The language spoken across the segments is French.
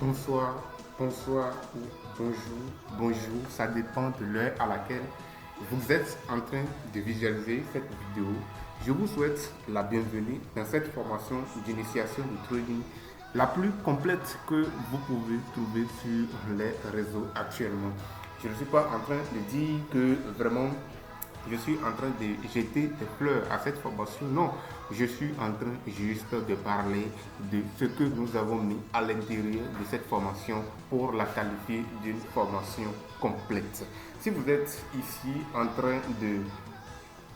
Bonsoir, bonsoir ou bonjour, ça dépend de l'heure à laquelle vous êtes en train de visualiser cette vidéo. Je vous souhaite la bienvenue dans cette formation d'initiation du trading la plus complète que vous pouvez trouver sur les réseaux actuellement. Je ne suis pas en train de dire que vraiment je suis en train de jeter des fleurs à cette formation. Non, je suis en train juste de parler de ce que nous avons mis à l'intérieur de cette formation pour la qualifier d'une formation complète. Si vous êtes ici en train de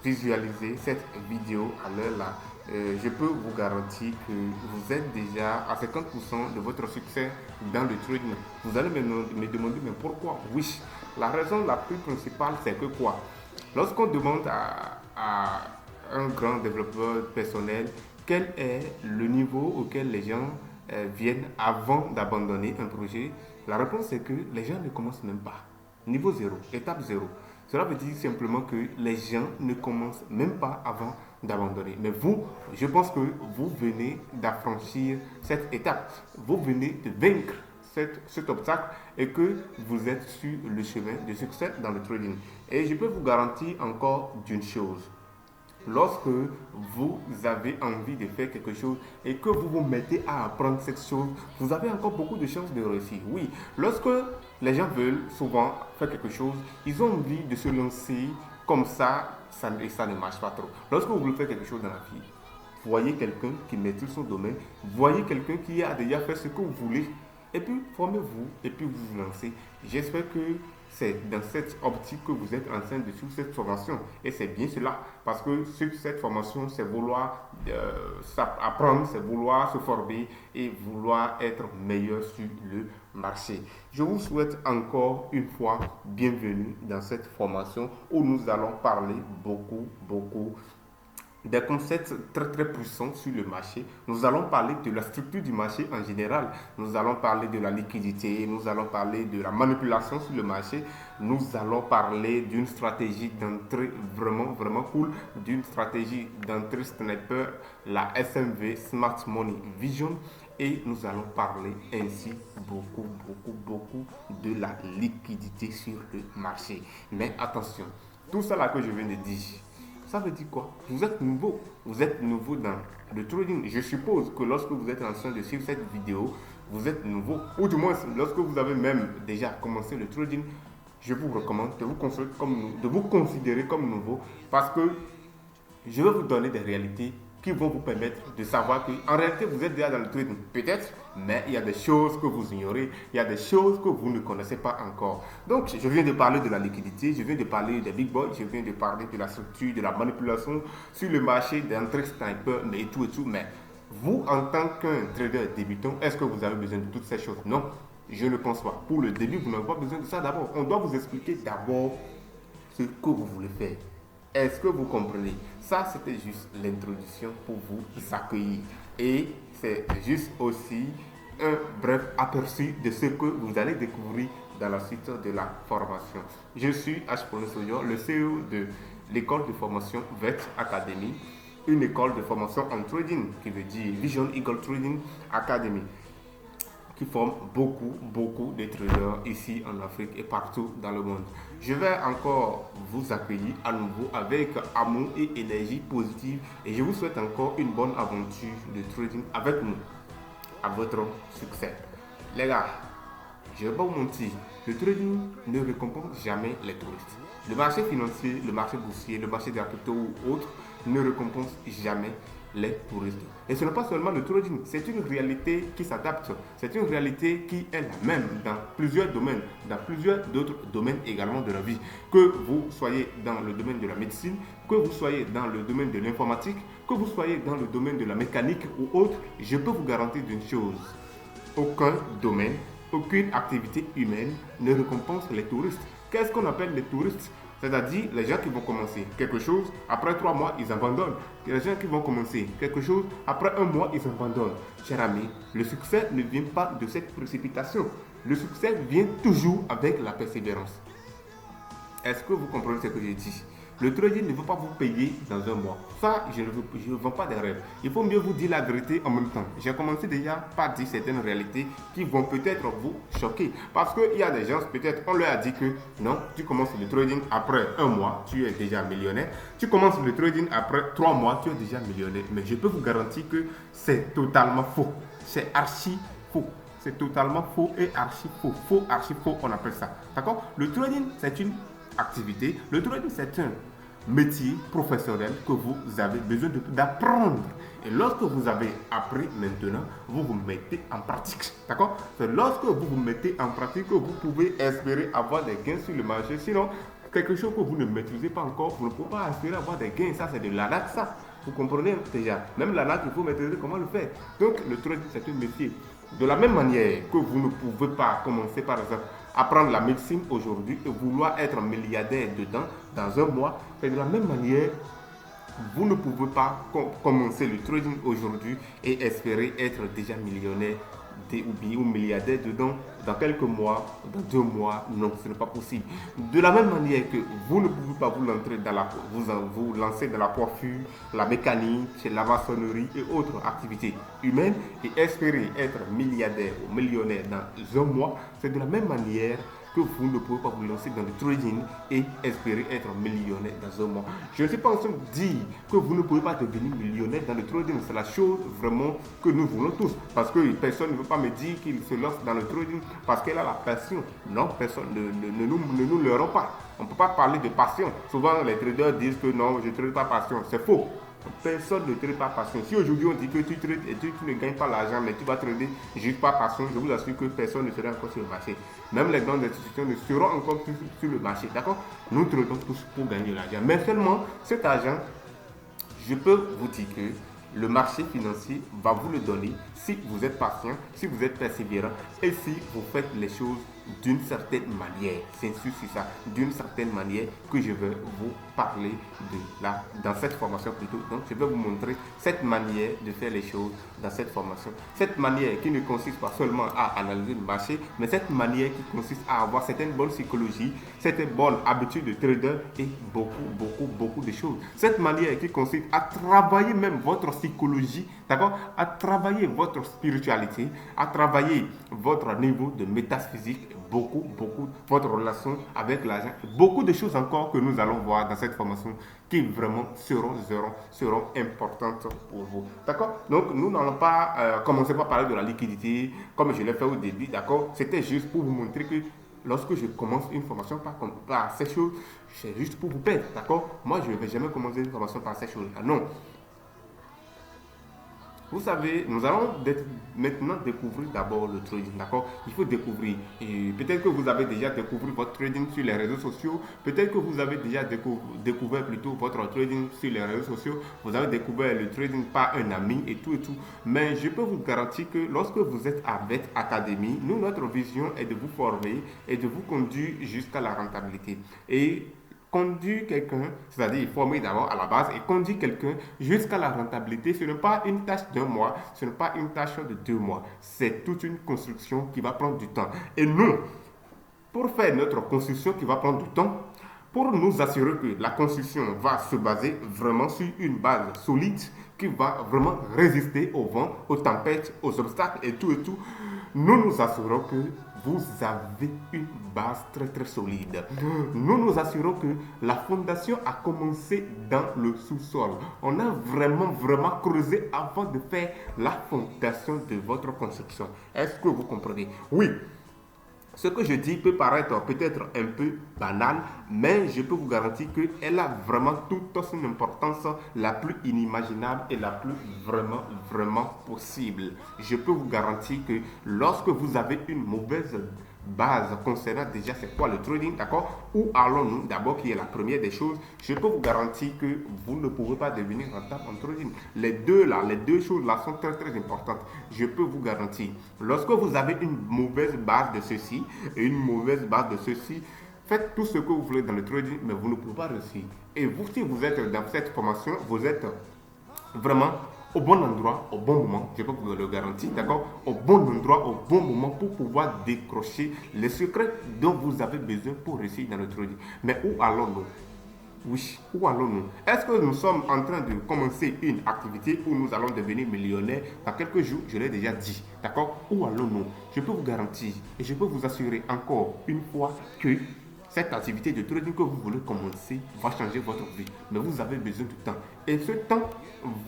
visualiser cette vidéo à l'heure là, je peux vous garantir que vous êtes déjà à 50% de votre succès dans le trading. Vous allez me demander, mais pourquoi? Oui, la raison la plus principale, c'est que quoi? Lorsqu'on demande à un grand développeur personnel quel est le niveau auquel les gens viennent avant d'abandonner un projet, la réponse est que les gens ne commencent même pas. Niveau zéro, étape zéro. Cela veut dire simplement que les gens ne commencent même pas avant d'abandonner. Mais vous, je pense que vous venez d'affranchir cette étape. Vous venez de vaincre cet obstacle et que vous êtes sur le chemin de succès dans le trading. Et je peux vous garantir encore d'une chose. Lorsque vous avez envie de faire quelque chose et que vous vous mettez à apprendre cette chose, vous avez encore beaucoup de chances de réussir. Oui, lorsque les gens veulent souvent faire quelque chose, ils ont envie de se lancer comme ça ne marche pas trop. Lorsque vous voulez faire quelque chose dans la vie, voyez quelqu'un qui maîtrise son domaine, voyez quelqu'un qui a déjà fait ce que vous voulez, et puis formez-vous, et puis vous vous lancez. J'espère que c'est dans cette optique que vous êtes en train de suivre cette formation. Et c'est bien cela, parce que suivre cette formation, c'est vouloir apprendre, c'est vouloir se former et vouloir être meilleur sur le marché. Je vous souhaite encore une fois bienvenue dans cette formation où nous allons parler beaucoup des concepts très puissants sur le marché. Nous allons parler de la structure du marché en général. Nous allons parler de la liquidité, nous allons parler de la manipulation sur le marché. Nous allons parler d'une stratégie d'entrée vraiment cool, d'une stratégie d'entrée sniper, la SMV Smart Money Vision. Et nous allons parler ainsi beaucoup de la liquidité sur le marché. Mais attention, tout ça là que je viens de dire, ça veut dire quoi? Vous êtes nouveau. Vous êtes nouveau dans le trading. Je suppose que lorsque vous êtes en train de suivre cette vidéo, vous êtes nouveau. Ou du moins, lorsque vous avez même déjà commencé le trading, je vous recommande de vous considérer comme nouveau parce que je vais vous donner des réalités qui vont vous permettre de savoir qu'en réalité, vous êtes déjà dans le trading. Peut-être, mais il y a des choses que vous ignorez, il y a des choses que vous ne connaissez pas encore. Donc, je viens de parler de la liquidité, je viens de parler des big boys, je viens de parler de la structure, de la manipulation sur le marché, d'entrée sniper, mais tout. Mais vous, en tant qu'un trader débutant, est-ce que vous avez besoin de toutes ces choses? Non, je ne pense pas. Pour le début, vous n'avez pas besoin de ça d'abord. On doit vous expliquer d'abord ce que vous voulez faire. Est-ce que vous comprenez? Ça, c'était juste l'introduction pour vous accueillir. Et c'est juste aussi un bref aperçu de ce que vous allez découvrir dans la suite de la formation. Je suis H. Sojo, le CEO de l'école de formation VET Academy, une école de formation en trading qui veut dire Vision Eagle Trading Academy, qui forment beaucoup de traders ici en Afrique et partout dans le monde. Je vais encore vous accueillir à nouveau avec amour et énergie positive et je vous souhaite encore une bonne aventure de trading avec nous, à votre succès. Les gars, je ne vais pas vous mentir, le trading ne récompense jamais les touristes. Le marché financier, le marché boursier, le marché de la crypto ou autre ne récompense jamais les touristes. Et ce n'est pas seulement le trading, c'est une réalité qui s'adapte, c'est une réalité qui est la même dans plusieurs domaines, dans plusieurs d'autres domaines également de la vie. Que vous soyez dans le domaine de la médecine, que vous soyez dans le domaine de l'informatique, que vous soyez dans le domaine de la mécanique ou autre, je peux vous garantir d'une chose, aucun domaine, aucune activité humaine ne récompense les touristes. Qu'est-ce qu'on appelle les touristes? C'est-à-dire les gens qui vont commencer quelque chose, après 3 mois, ils abandonnent. Les gens qui vont commencer quelque chose, après 1 mois, ils abandonnent. Cher ami, le succès ne vient pas de cette précipitation. Le succès vient toujours avec la persévérance. Est-ce que vous comprenez ce que je dis? Le trading ne veut pas vous payer dans un mois. Ça, je ne vends pas des rêves. Il faut mieux vous dire la vérité en même temps. J'ai commencé déjà par dire certaines réalités qui vont peut-être vous choquer. Parce qu'il y a des gens, peut-être, on leur a dit que non, tu commences le trading après un mois, tu es déjà millionnaire. Tu commences le trading après 3 mois, tu es déjà millionnaire. Mais je peux vous garantir que c'est totalement faux. C'est archi faux. C'est totalement faux et archi faux. Faux, archi faux, on appelle ça. D'accord? Le trading, c'est une activité. Le trading, c'est un métier professionnel que vous avez besoin d'apprendre. Et lorsque vous avez appris maintenant, vous vous mettez en pratique. D'accord? C'est lorsque vous vous mettez en pratique que vous pouvez espérer avoir des gains sur le marché. Sinon, quelque chose que vous ne maîtrisez pas encore, vous ne pouvez pas espérer avoir des gains. Ça, c'est de l'arnaque, ça. Vous comprenez déjà? Même l'arnaque, il faut maîtriser comment le faire. Donc, le trading, c'est un métier. De la même manière que vous ne pouvez pas commencer, par exemple, apprendre la médecine aujourd'hui et vouloir être milliardaire dedans dans un mois, et de la même manière, vous ne pouvez pas commencer le trading aujourd'hui et espérer être déjà millionnaire ou milliardaire dedans dans quelques mois, dans 2 mois. Non, ce n'est pas possible. De la même manière que vous ne pouvez pas vous lancer dans la coiffure, la mécanique, la maçonnerie et autres activités humaines et espérer être milliardaire ou millionnaire dans un mois, c'est de la même manière que vous ne pouvez pas vous lancer dans le trading et espérer être millionnaire dans un mois. Je ne suis pas en train de dire que vous ne pouvez pas devenir millionnaire dans le trading. C'est la chose vraiment que nous voulons tous. Parce que personne ne veut pas me dire qu'il se lance dans le trading parce qu'elle a la passion. Non, personne ne nous leurrons pas. On ne peut pas parler de passion. Souvent, les traders disent que non, je ne trade pas passion. C'est faux. Personne ne trade pas passion. Si aujourd'hui on dit que tu trades et tu ne gagnes pas l'argent, mais tu vas trader juste par passion, je vous assure que personne ne sera encore sur le marché. Même les grandes institutions ne seront encore sur le marché. D'accord? Nous tradons tous pour gagner de l'argent. Mais seulement cet argent, je peux vous dire que le marché financier va vous le donner si vous êtes patient, si vous êtes persévérant et si vous faites les choses d'une certaine manière. C'est sur ça, d'une certaine manière que je vais vous parler dans cette formation plutôt. Donc je vais vous montrer cette manière de faire les choses dans cette formation. Cette manière qui ne consiste pas seulement à analyser le marché, mais cette manière qui consiste à avoir certaines bonnes psychologies, certaines bonnes habitudes de trader et beaucoup de choses. Cette manière qui consiste à travailler même votre psychologie, d'accord, à travailler votre spiritualité, à travailler votre niveau de métaphysique, beaucoup, votre relation avec l'argent, beaucoup de choses encore que nous allons voir dans cette formation qui vraiment seront importantes pour vous. D'accord? Donc, nous n'allons pas commencer par parler de la liquidité comme je l'ai fait au début, d'accord? C'était juste pour vous montrer que lorsque je commence une formation par ces choses, c'est juste pour vous perdre, d'accord? Moi, je ne vais jamais commencer une formation par ces choses. Ah non. Vous savez, nous allons maintenant découvrir d'abord le trading, d'accord? Il faut découvrir. Et peut-être que vous avez déjà découvert votre trading sur les réseaux sociaux. Peut-être que vous avez déjà découvert plutôt votre trading sur les réseaux sociaux. Vous avez découvert le trading par un ami et tout. Mais je peux vous garantir que lorsque vous êtes avec Academy, notre vision est de vous former et de vous conduire jusqu'à la rentabilité. Et conduire quelqu'un, c'est-à-dire former d'abord à la base et conduire quelqu'un jusqu'à la rentabilité, ce n'est pas une tâche d'1 mois, ce n'est pas une tâche de 2 mois. C'est toute une construction qui va prendre du temps. Et nous, pour faire notre construction qui va prendre du temps, pour nous assurer que la construction va se baser vraiment sur une base solide qui va vraiment résister au vent, aux tempêtes, aux obstacles et tout, nous nous assurons que vous avez une base très solide. Nous nous assurons que la fondation a commencé dans le sous-sol. On a vraiment creusé avant de faire la fondation de votre construction. Est-ce que vous comprenez? Oui. Ce que je dis peut paraître peut-être un peu banal, mais je peux vous garantir qu'elle a vraiment toute son importance, la plus inimaginable et la plus vraiment possible. Je peux vous garantir que lorsque vous avez une mauvaise base concernant déjà c'est quoi le trading, d'accord? Où allons-nous d'abord, qui est la première des choses? Je peux vous garantir que vous ne pouvez pas devenir rentable en trading. Les deux choses là sont très importantes. Je peux vous garantir. Lorsque vous avez une mauvaise base de ceci et une mauvaise base de ceci, faites tout ce que vous voulez dans le trading, mais vous ne pouvez pas réussir. Et vous, si vous êtes dans cette formation, vous êtes vraiment au bon endroit, au bon moment, je peux vous le garantir, d'accord? Au bon endroit, au bon moment pour pouvoir décrocher les secrets dont vous avez besoin pour réussir dans le trading. Mais où allons-nous? Oui, où allons-nous? Est-ce que nous sommes en train de commencer une activité où nous allons devenir millionnaires dans quelques jours? Je l'ai déjà dit. D'accord? Où allons-nous? Je peux vous garantir et je peux vous assurer encore une fois que cette activité de trading que vous voulez commencer va changer votre vie. Mais vous avez besoin de temps. Et ce temps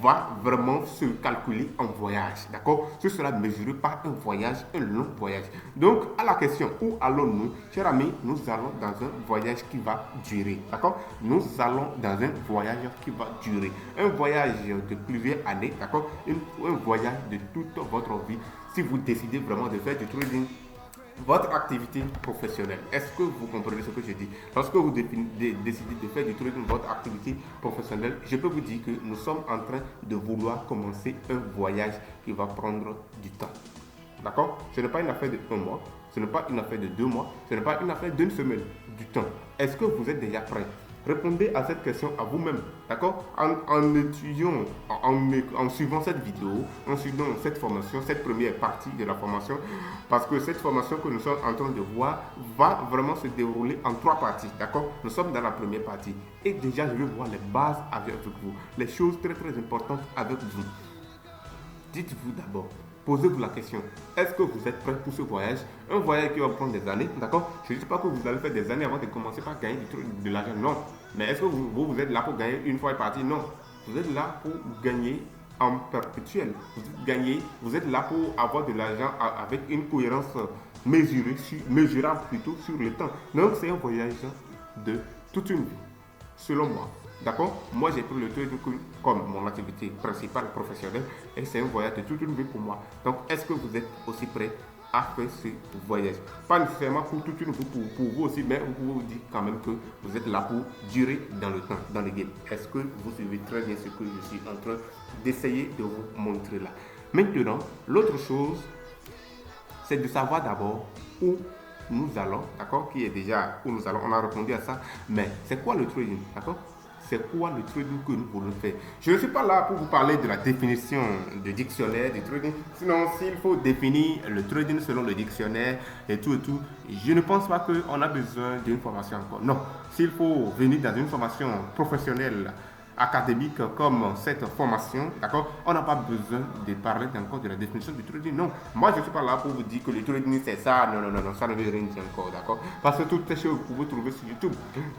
va vraiment se calculer en voyage. D'accord? Ce sera mesuré par un voyage, un long voyage. Donc, à la question où allons-nous, chers amis, nous allons dans un voyage qui va durer. D'accord? Nous allons dans un voyage qui va durer. Un voyage de plusieurs années. D'accord? Un voyage de toute votre vie. Si vous décidez vraiment de faire du trading, votre activité professionnelle. Est-ce que vous comprenez ce que je dis? Lorsque vous décidez de faire du trading votre activité professionnelle, je peux vous dire que nous sommes en train de vouloir commencer un voyage qui va prendre du temps. D'accord? Ce n'est pas une affaire de 1 mois, ce n'est pas une affaire de 2 mois, ce n'est pas une affaire d'1 semaine, du temps. Est-ce que vous êtes déjà prêt? Répondez à cette question à vous-même, d'accord? En étudiant, en suivant cette vidéo, en suivant cette formation, cette première partie de la formation, parce que cette formation que nous sommes en train de voir va vraiment se dérouler en 3 parties, d'accord? Nous sommes dans la première partie et déjà je vais voir les bases avec vous, les choses très très importantes avec vous. Dites-vous d'abord, posez-vous la question, est-ce que vous êtes prêt pour ce voyage? Un voyage qui va prendre des années, d'accord? Je ne dis pas que vous allez faire des années avant de commencer par gagner de l'argent, non. Mais est-ce que vous êtes là pour gagner une fois et partir? Non. Vous êtes là pour gagner en perpétuel. Vous êtes là pour avoir de l'argent avec une cohérence mesurable plutôt sur le temps. Donc c'est un voyage de toute une vie, selon moi. D'accord? Moi, j'ai pris le trading comme mon activité principale professionnelle et c'est un voyage de toute une vie pour moi. Donc, est-ce que vous êtes aussi prêt à faire ce voyage? Pas nécessairement pour toute une vie, pour vous aussi, mais vous pouvez vous dire quand même que vous êtes là pour durer dans le temps, dans le game. Est-ce que vous suivez très bien ce que je suis en train d'essayer de vous montrer là? Maintenant, l'autre chose, c'est de savoir d'abord où nous allons, d'accord? Qui est déjà où nous allons, on a répondu à ça, mais c'est quoi le trading, d'accord? C'est quoi le trading que nous voulons faire? Je ne suis pas là pour vous parler de la définition du dictionnaire du trading. Sinon, s'il faut définir le trading selon le dictionnaire et tout, je ne pense pas qu'on a besoin d'une formation encore. Non, s'il faut venir dans une formation professionnelle académique comme cette formation, d'accord, on n'a pas besoin de parler encore de la définition du trading. Non, moi je ne suis pas là pour vous dire que le trading c'est ça. Non, ça ne veut rien dire encore, d'accord. Parce que toutes ces choses vous pouvez trouver sur YouTube.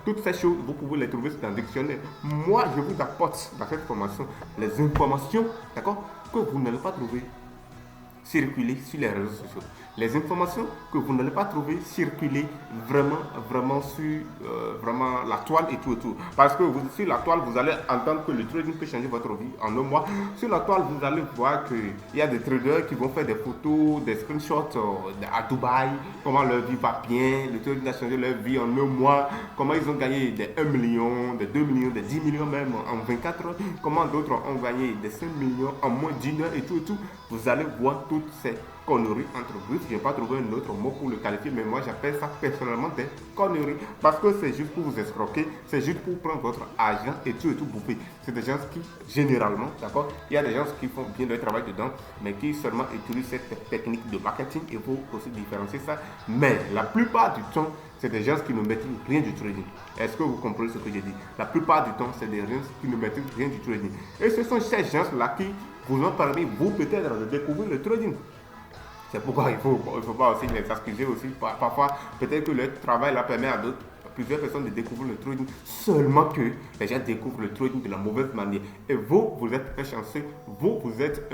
Toutes ces choses vous pouvez les trouver dans le dictionnaire. Moi je vous apporte dans cette formation les informations, d'accord, que vous n'allez pas trouver circuler sur les réseaux sociaux. Les informations que vous n'allez pas trouver circuler vraiment sur vraiment la toile et tout. Parce que sur la toile, vous allez entendre que le trading peut changer votre vie en 1 mois. Sur la toile, vous allez voir qu'il y a des traders qui vont faire des photos, des screenshots à Dubaï, comment leur vie va bien, le trading a changé leur vie en 1 mois, comment ils ont gagné des 1 million, des 2 millions, des 10 millions même en 24 heures, comment d'autres ont gagné des 5 millions en moins d'1 heure et tout. Vous allez voir toutes ces conneries entre griffes. Je n'ai pas trouvé un autre mot pour le qualifier, mais moi j'appelle ça personnellement des conneries. Parce que c'est juste pour vous escroquer, c'est juste pour prendre votre argent et tout bouffer. C'est des gens qui, généralement, d'accord, il y a des gens qui font bien leur travail dedans, mais qui seulement utilisent cette technique de marketing. Il faut aussi différencier ça. Mais la plupart du temps, c'est des gens qui ne maîtrisent rien du trading. Est-ce que vous comprenez ce que je dis? La plupart du temps, c'est des gens qui ne maîtrisent rien du trading. Et ce sont ces gens-là qui vous ont permis, vous peut-être, de découvrir le trading. C'est pourquoi il faut pas aussi les excuser aussi. Parfois, peut-être que le travail là permet à plusieurs personnes de découvrir le trading, seulement que les gens découvrent le trading de la mauvaise manière. Et vous êtes très chanceux, vous êtes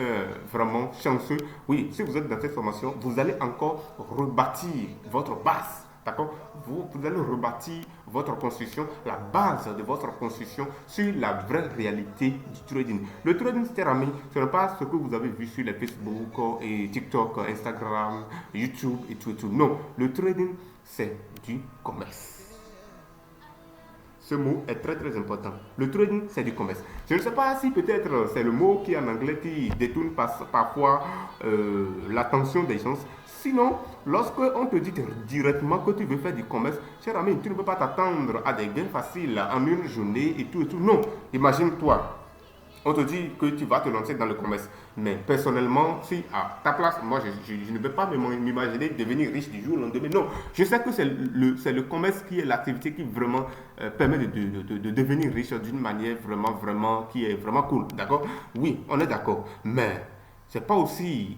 vraiment chanceux. Oui, si vous êtes dans cette formation, vous allez encore rebâtir votre base. D'accord? Vous allez rebâtir votre construction, la base de votre construction sur la vraie réalité du trading. Le trading, ce n'est pas ce que vous avez vu sur les Facebook et TikTok, Instagram, YouTube et tout. Non, le trading, c'est du commerce. Ce mot est très très important. Le trading, c'est du commerce. Je ne sais pas si peut-être c'est le mot qui en anglais qui détourne parfois l'attention des gens. Sinon, lorsque on te dit directement que tu veux faire du commerce, cher ami, tu ne peux pas t'attendre à des gains faciles en une journée et tout. Non, imagine-toi. On te dit que tu vas te lancer dans le commerce. Mais personnellement, si à ta place, moi, je ne peux pas m'imaginer devenir riche du jour au lendemain. Non, je sais que c'est le commerce qui est l'activité qui vraiment permet de devenir riche d'une manière vraiment, qui est vraiment cool. D'accord? Oui, on est d'accord. Mais c'est pas aussi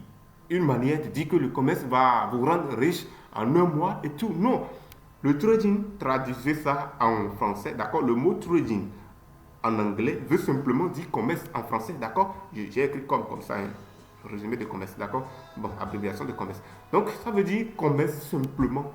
une manière de dire que le commerce va vous rendre riche en un mois et tout. Non. Le trading, traduisez ça en français. D'accord? Le mot trading en anglais veut simplement dire commerce en français, d'accord? J'ai écrit comme ça, un résumé de commerce, d'accord? Bon, abréviation de commerce. Donc, ça veut dire commerce simplement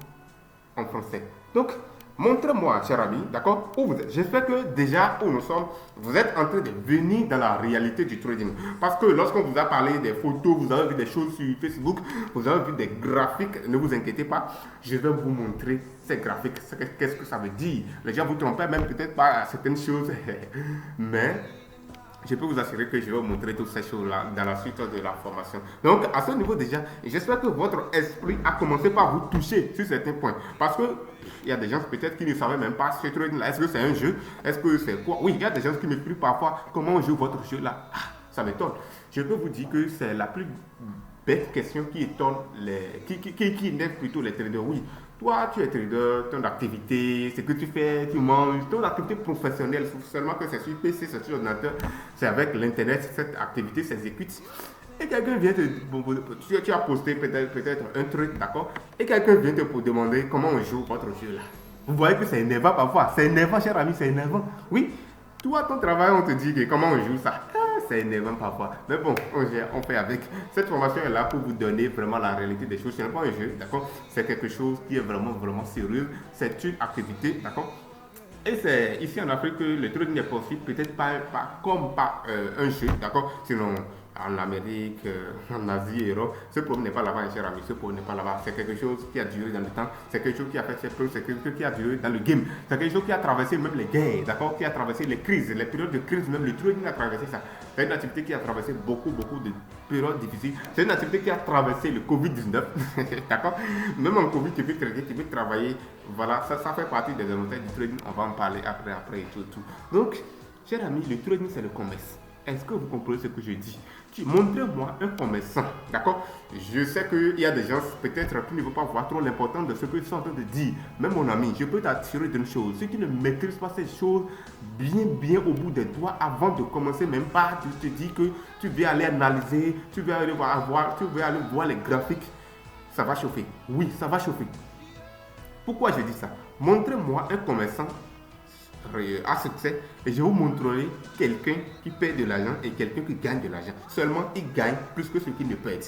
en français. Donc, montrez-moi, cher ami, d'accord, où vous êtes. J'espère que déjà où nous sommes, vous êtes en train de venir dans la réalité du trading. Parce que lorsqu'on vous a parlé des photos, vous avez vu des choses sur Facebook, vous avez vu des graphiques, ne vous inquiétez pas, je vais vous montrer ces graphiques, qu'est-ce que ça veut dire. Les gens vous trompent même peut-être pas à certaines choses, mais je peux vous assurer que je vais vous montrer toutes ces choses-là dans la suite de la formation. Donc, à ce niveau déjà, j'espère que votre esprit a commencé par vous toucher sur certains points. Parce que il y a des gens peut-être qui ne savaient même pas ce trading-là. Est-ce que c'est un jeu? Est-ce que c'est quoi? Oui, il y a des gens qui m'écrivent parfois comment on joue votre jeu-là. Ah, ça m'étonne. Je peux vous dire que c'est la plus bête question qui étonne qui énerve plutôt les traders. Oui, toi, tu es trader, ton activité, ce que tu fais, tu manges, ton activité professionnelle, seulement que c'est sur PC, c'est sur ordinateur, c'est avec l'Internet, cette activité s'exécute. Et quelqu'un vient tu as posté peut-être un truc, d'accord? Et quelqu'un vient te demander comment on joue votre jeu là. Vous voyez que c'est énervant parfois. C'est énervant, cher ami, c'est énervant. Oui, toi, ton travail, on te dit que comment on joue ça. C'est énervant parfois. Mais bon, on fait avec. Cette formation est là pour vous donner vraiment la réalité des choses. Ce n'est pas un jeu, d'accord? C'est quelque chose qui est vraiment sérieux. C'est une activité, d'accord? Et c'est ici en Afrique que le trading est possible, peut-être pas comme un jeu, d'accord? Sinon, en Amérique, en Asie et Europe, ce problème n'est pas là-bas, cher ami, ce problème n'est pas là-bas. C'est quelque chose qui a duré dans le temps, c'est quelque chose qui a fait ses preuves, c'est quelque chose qui a duré dans le game, c'est quelque chose qui a traversé même les guerres, d'accord? Qui a traversé les crises, les périodes de crise, même le trading a traversé ça. C'est une activité qui a traversé beaucoup de périodes difficiles. C'est une activité qui a traversé le Covid-19, d'accord? Même en Covid, tu peux travailler, voilà, ça fait partie des avantages du trading, on va en parler après et tout. Donc, cher ami, le trading c'est le commerce. Est-ce que vous comprenez ce que je dis? Montrez-moi un commerçant, d'accord? Je sais qu'il y a des gens peut-être qui ne veulent pas voir trop l'importance de ce que je suis en train de dire. Mais mon ami, je peux t'assurer d'une chose. Si tu ne maîtrises pas ces choses bien au bout des doigts, avant de commencer même pas, tu te dis que tu veux aller analyser, tu veux aller voir les graphiques, ça va chauffer. Oui, ça va chauffer. Pourquoi je dis ça? Montrez-moi un commerçant à succès et je vous montrerai quelqu'un qui perd de l'argent et quelqu'un qui gagne de l'argent. Seulement, il gagne plus que ce qu'il ne perd.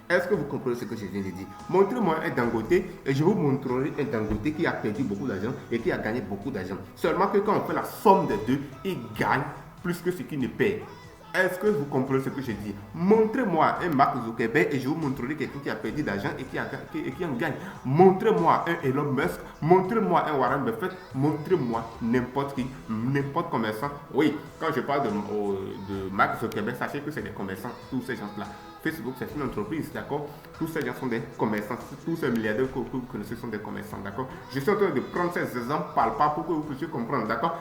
Est-ce que vous comprenez ce que je viens de dire? Montrez-moi un Dangote et je vous montrerai un Dangote qui a perdu beaucoup d'argent et qui a gagné beaucoup d'argent. Seulement que quand on fait la somme des deux, il gagne plus que ce qu'il ne perd. Est-ce que vous comprenez ce que je dis? Montrez-moi un Mark Zuckerberg et je vous montrerai quelqu'un qui a perdu d'argent et qui en gagne. Montrez-moi un Elon Musk, montrez-moi un Warren Buffett, montrez-moi n'importe qui, n'importe commerçant. Oui, quand je parle de Mark Zuckerberg, sachez que c'est des commerçants, tous ces gens-là. Facebook, c'est une entreprise, d'accord? Tous ces gens sont des commerçants, tous ces milliardaires que vous connaissez sont des commerçants, d'accord? Je suis en train de prendre ces exemples palpables pour que vous puissiez comprendre, d'accord?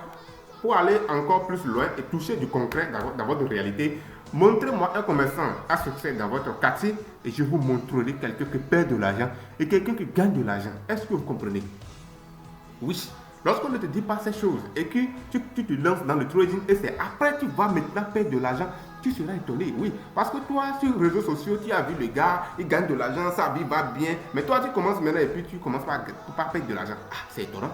Pour aller encore plus loin et toucher du concret dans votre réalité, montrez-moi un commerçant à succès dans votre quartier et je vous montrerai quelqu'un qui perd de l'argent et quelqu'un qui gagne de l'argent. Est-ce que vous comprenez? Oui. Lorsqu'on ne te dit pas ces choses et que tu te lances dans le trading et c'est après tu vas maintenant perdre de l'argent, tu seras étonné, oui. Parce que toi, sur les réseaux sociaux, tu as vu le gars, il gagne de l'argent, sa vie va bien. Mais toi, tu commences maintenant et puis tu commences par perdre de l'argent. Ah, c'est étonnant.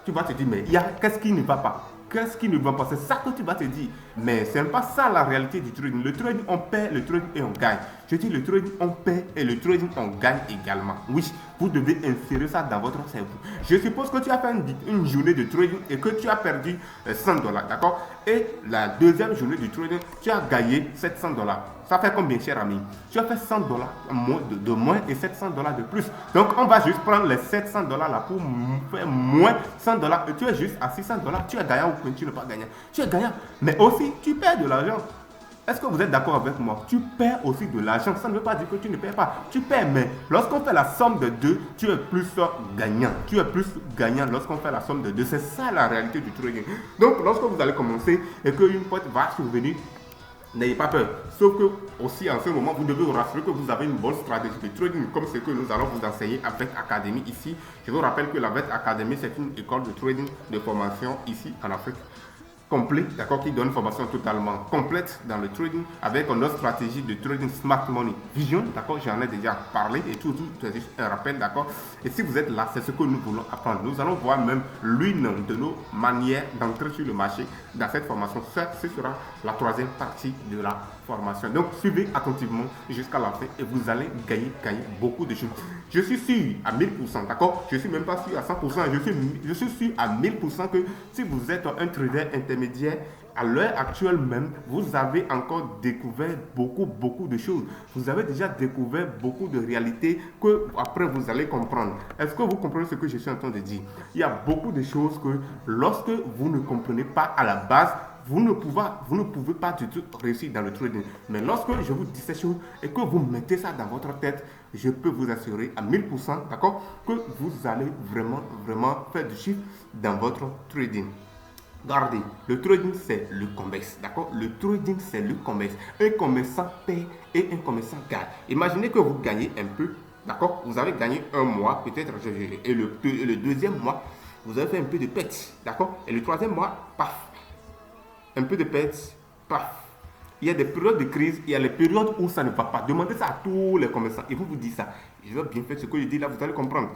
Tu vas te dire, mais qu'est-ce qui ne va pas? Qu'est-ce qui ne va pas? C'est ça que tu vas te dire. Mais ce n'est pas ça la réalité du trading. Le trading, on perd, le trading et on gagne. Je dis le trading, on perd et le trading, on gagne également. Oui, vous devez insérer ça dans votre cerveau. Je suppose que tu as fait une journée de trading et que tu as perdu 100 $, d'accord? Et la deuxième journée du trading, tu as gagné 700 $. Ça fait combien, cher ami? Tu as fait 100 $ de moins et 700 $ de plus. Donc, on va juste prendre les 700 $ là pour faire moins 100 $. Et tu es juste à 600 $. Tu es gagnant ou tu n'es pas gagnant? Tu es gagnant. Mais aussi, tu perds de l'argent. Est-ce que vous êtes d'accord avec moi? Tu perds aussi de l'argent. Ça ne veut pas dire que tu ne perds pas. Tu perds, mais lorsqu'on fait la somme de deux, tu es plus gagnant. Tu es plus gagnant lorsqu'on fait la somme de deux. C'est ça la réalité du trading. Donc, lorsque vous allez commencer et qu'une porte va survenir, n'ayez pas peur. Sauf que aussi en ce moment, vous devez vous rassurer que vous avez une bonne stratégie de trading, comme ce que nous allons vous enseigner à VET Academy ici. Je vous rappelle que la VET Academy, c'est une école de trading de formation ici en Afrique complet, d'accord, qui donne une formation totalement complète dans le trading avec notre stratégie de trading Smart Money Vision, d'accord, j'en ai déjà parlé et tout c'est juste un rappel, d'accord. Et si vous êtes là, c'est ce que nous voulons apprendre. Nous allons voir même l'une de nos manières d'entrer sur le marché dans cette formation. Ça, ce sera la troisième partie de la formation. Donc, suivez attentivement jusqu'à la fin et vous allez gagner beaucoup de choses. Je suis sûr à 1000%, d'accord. Je suis même pas sûr à 100%. Je suis sûr à 1000% que si vous êtes un trader intermédiaire, à l'heure actuelle même, vous avez encore découvert beaucoup de choses. Vous avez déjà découvert beaucoup de réalités que après vous allez comprendre. Est-ce que vous comprenez ce que je suis en train de dire? Il y a beaucoup de choses que lorsque vous ne comprenez pas à la base, vous ne pouvez pas du tout réussir dans le trading. Mais lorsque je vous dis ces choses et que vous mettez ça dans votre tête, je peux vous assurer à 1000%, d'accord, que vous allez vraiment faire du chiffre dans votre trading. Regardez, le trading c'est le commerce, d'accord? Le trading c'est le commerce. Un commerçant paie et un commerçant gagne. Imaginez que vous gagnez un peu, d'accord? Vous avez gagné un mois, peut-être, et le deuxième mois, vous avez fait un peu de perte, d'accord? Et le troisième mois, paf, un peu de perte, paf. Il y a des périodes de crise, il y a les périodes où ça ne va pas. Demandez ça à tous les commerçants. Et vous dites ça. Je vais bien faire ce que je dis là, vous allez comprendre.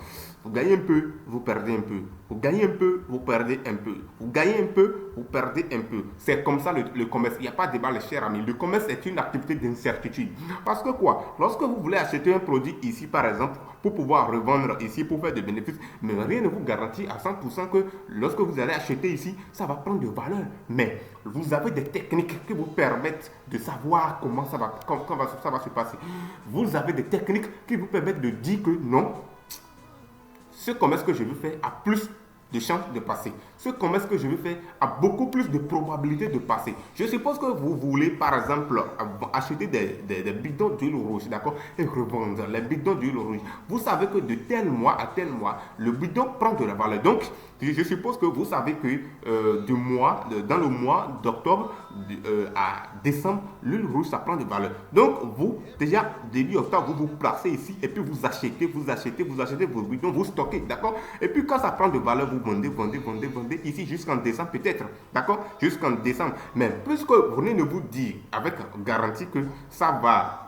Vous gagnez un peu, vous perdez un peu. Vous gagnez un peu, vous perdez un peu. Vous gagnez un peu, vous perdez un peu. C'est comme ça le commerce. Il n'y a pas de débat, les chers amis. Le commerce est une activité d'incertitude. Parce que quoi? Lorsque vous voulez acheter un produit ici, par exemple, pour pouvoir revendre ici, pour faire des bénéfices, mais rien ne vous garantit à 100% que lorsque vous allez acheter ici, ça va prendre de valeur. Mais vous avez des techniques qui vous permettent de savoir comment ça va se passer. Vous avez des techniques qui vous permettent de dire que non, ce commerce que je veux faire a plus de chances de passer. Ce commerce que je veux faire a beaucoup plus de probabilité de passer. Je suppose que vous voulez, par exemple, acheter des bidons d'huile rouge, d'accord, et revendre les bidons d'huile rouge. Vous savez que de tel mois à tel mois, le bidon prend de la valeur. Donc, je suppose que vous savez que dans le mois d'octobre à décembre, l'huile rouge, ça prend de valeur. Donc, vous, déjà, début octobre, vous vous placez ici et puis vous achetez vos bidons, vous stockez, d'accord. Et puis, quand ça prend de valeur, vous vendez ici jusqu'en décembre peut-être, d'accord, jusqu'en décembre. Mais puisque venez de vous dire avec garantie que ça va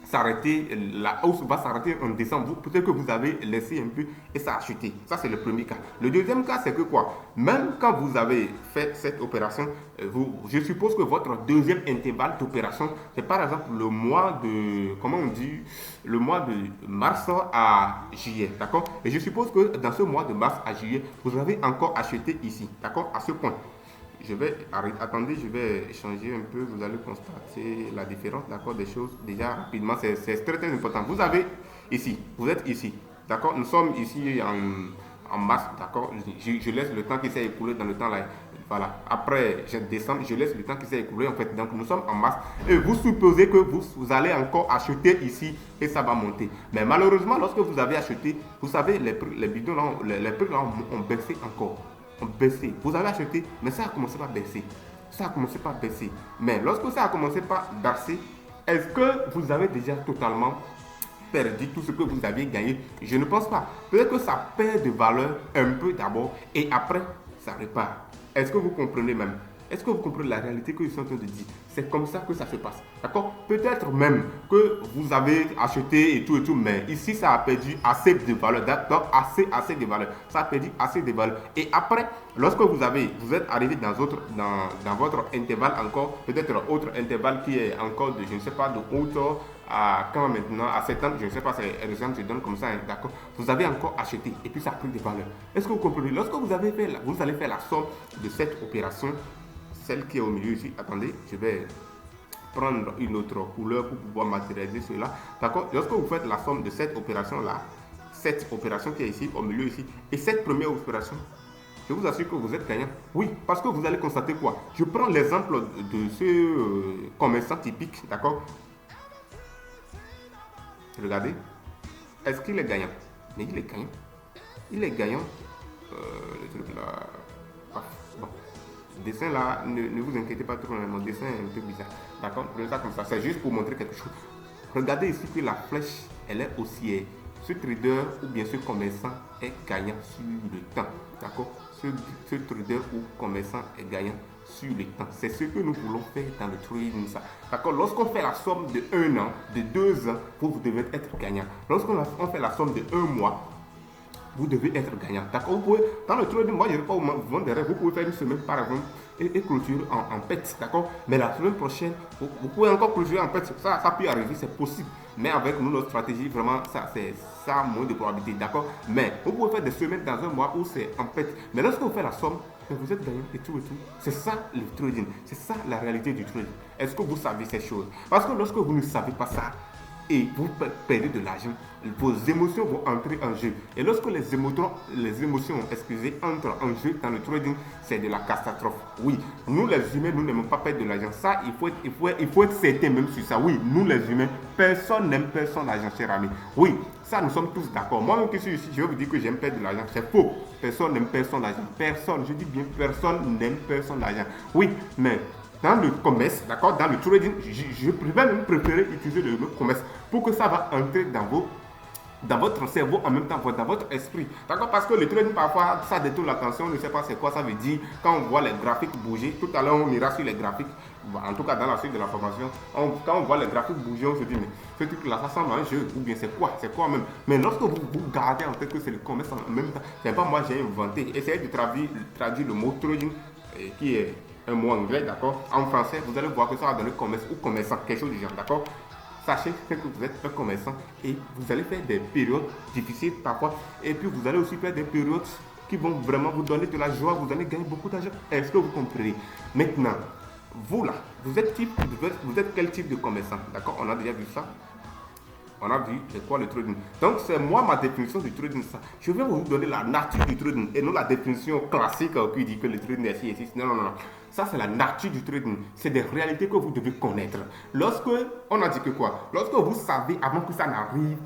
s'arrêter, la hausse va s'arrêter en décembre, peut-être que vous avez laissé un peu et ça a chuté. Ça, c'est le premier cas. Le deuxième cas, c'est que quoi? Même quand vous avez fait cette opération, je suppose que votre deuxième intervalle d'opération, c'est par exemple le mois de, comment on dit, le mois de mars à juillet, d'accord? Et je suppose que dans ce mois de mars à juillet, vous avez encore acheté ici, d'accord, à ce point. Je vais arrêter, attendez, je vais changer un peu, vous allez constater la différence, d'accord, des choses déjà rapidement, c'est très important. Vous avez ici, vous êtes ici, d'accord, nous sommes ici en mars, d'accord, je laisse le temps qui s'est écoulé dans le temps là, voilà, après je descends, je laisse le temps qui s'est écoulé en fait, donc nous sommes en mars, et vous supposez que vous allez encore acheter ici et ça va monter, mais malheureusement lorsque vous avez acheté, vous savez, les bidons là, les prix là ont baissé encore. Baissé. Vous avez acheté, mais ça a commencé par baisser. Ça a commencé par baisser. Mais lorsque ça a commencé par baisser, est-ce que vous avez déjà totalement perdu tout ce que vous aviez gagné? Je ne pense pas. Peut-être que ça perd de valeur un peu d'abord et après, ça repart. Est-ce que vous comprenez même? Est-ce que vous comprenez la réalité que je suis en train de dire? C'est comme ça que ça se passe. D'accord? Peut-être même que vous avez acheté et tout, mais ici, ça a perdu assez de valeur. D'accord? Assez de valeur. Ça a perdu assez de valeur. Et après, lorsque vous êtes arrivé dans votre intervalle encore, peut-être autre intervalle qui est encore de, je ne sais pas, de hauteur à quand maintenant, à septembre, je ne sais pas, c'est exemple, je donne comme ça, hein, d'accord? Vous avez encore acheté et puis ça a pris de valeur. Est-ce que vous comprenez? Lorsque vous allez faire la somme de cette opération, celle qui est au milieu ici, attendez, je vais prendre une autre couleur pour pouvoir matérialiser cela. D'accord? Lorsque vous faites la somme de cette opération-là, cette opération qui est ici, au milieu ici, et cette première opération, je vous assure que vous êtes gagnant. Oui, parce que vous allez constater quoi? Je prends l'exemple de ce commerçant typique, d'accord? Regardez, est-ce qu'il est gagnant? Mais il est gagnant. Il est gagnant. Le truc là. Bon. dessin là, ne vous inquiétez pas trop, mon dessin est un peu bizarre. D'accord? Prenez ça comme ça, c'est juste pour montrer quelque chose. Regardez ici que la flèche, elle est haussière. Ce trader ou bien ce commerçant est gagnant sur le temps. D'accord? Ce trader ou commerçant est gagnant sur le temps. C'est ce que nous voulons faire dans le trading. D'accord? Lorsqu'on fait la somme de 1 an, de 2 ans, vous devez être gagnant. Lorsqu'on fait la somme de 1 mois, vous devez être gagnant. D'accord? Vous pouvez, dans le trading, moi je ne vais pas vous vendre des rêves, vous pouvez faire une semaine par exemple et clôturer en pète. D'accord? Mais la semaine prochaine, vous pouvez encore clôturer en pète. Ça peut arriver, c'est possible. Mais avec nous, notre stratégie, vraiment, ça a moins de probabilité. D'accord? Mais vous pouvez faire des semaines dans un mois où c'est en pète. Mais lorsque vous faites la somme, vous êtes gagnant et tout et tout. C'est ça le trading. C'est ça la réalité du trading. Est-ce que vous savez ces choses? Parce que lorsque vous ne savez pas ça, et vous perdez de l'argent, vos émotions vont entrer en jeu. Et lorsque les émotions entrent en jeu dans le trading, c'est de la catastrophe. Oui, nous les humains, nous n'aimons pas perdre de l'argent. Ça, il faut être certain même sur ça. Oui, nous les humains, personne n'aime l'argent, cher ami. Oui, ça, nous sommes tous d'accord. Moi-même qui suis ici, je vais vous dire que j'aime perdre de l'argent. C'est faux. Personne n'aime l'argent. Personne, je dis bien personne n'aime l'argent. Oui, mais dans le commerce, d'accord, dans le trading, je vais même préférer utiliser le mot commerce pour que ça va entrer dans votre cerveau en même temps, dans votre esprit. D'accord? Parce que le trading, parfois, ça détourne l'attention, on ne sait pas c'est quoi ça veut dire. Quand on voit les graphiques bouger, tout à l'heure, on ira sur les graphiques, en tout cas dans la suite de la formation, quand on voit les graphiques bouger, on se dit, mais ce truc-là, ça semble un jeu, ou bien c'est quoi même. Mais lorsque vous gardez en tête que c'est le commerce en même temps, c'est pas moi j'ai inventé. Essayez de traduire le mot trading, qui est un mot anglais, d'accord, en français, vous allez voir que ça va donner commerce ou commerçant, quelque chose du genre, d'accord. Sachez que vous êtes un commerçant et vous allez faire des périodes difficiles parfois, et puis vous allez aussi faire des périodes qui vont vraiment vous donner de la joie, vous allez gagner beaucoup d'argent. Est-ce que vous comprenez? Maintenant, vous là, vous êtes quel type de commerçant? D'accord, on a déjà vu ça. On a vu c'est quoi le trading. Donc c'est moi ma définition du trading. Ça. Je vais vous donner la nature du trading et non la définition classique qui dit que le trading est ici et ici. Non. Ça c'est la nature du trading. C'est des réalités que vous devez connaître. Lorsque, on a dit que quoi? Lorsque vous savez avant que ça n'arrive,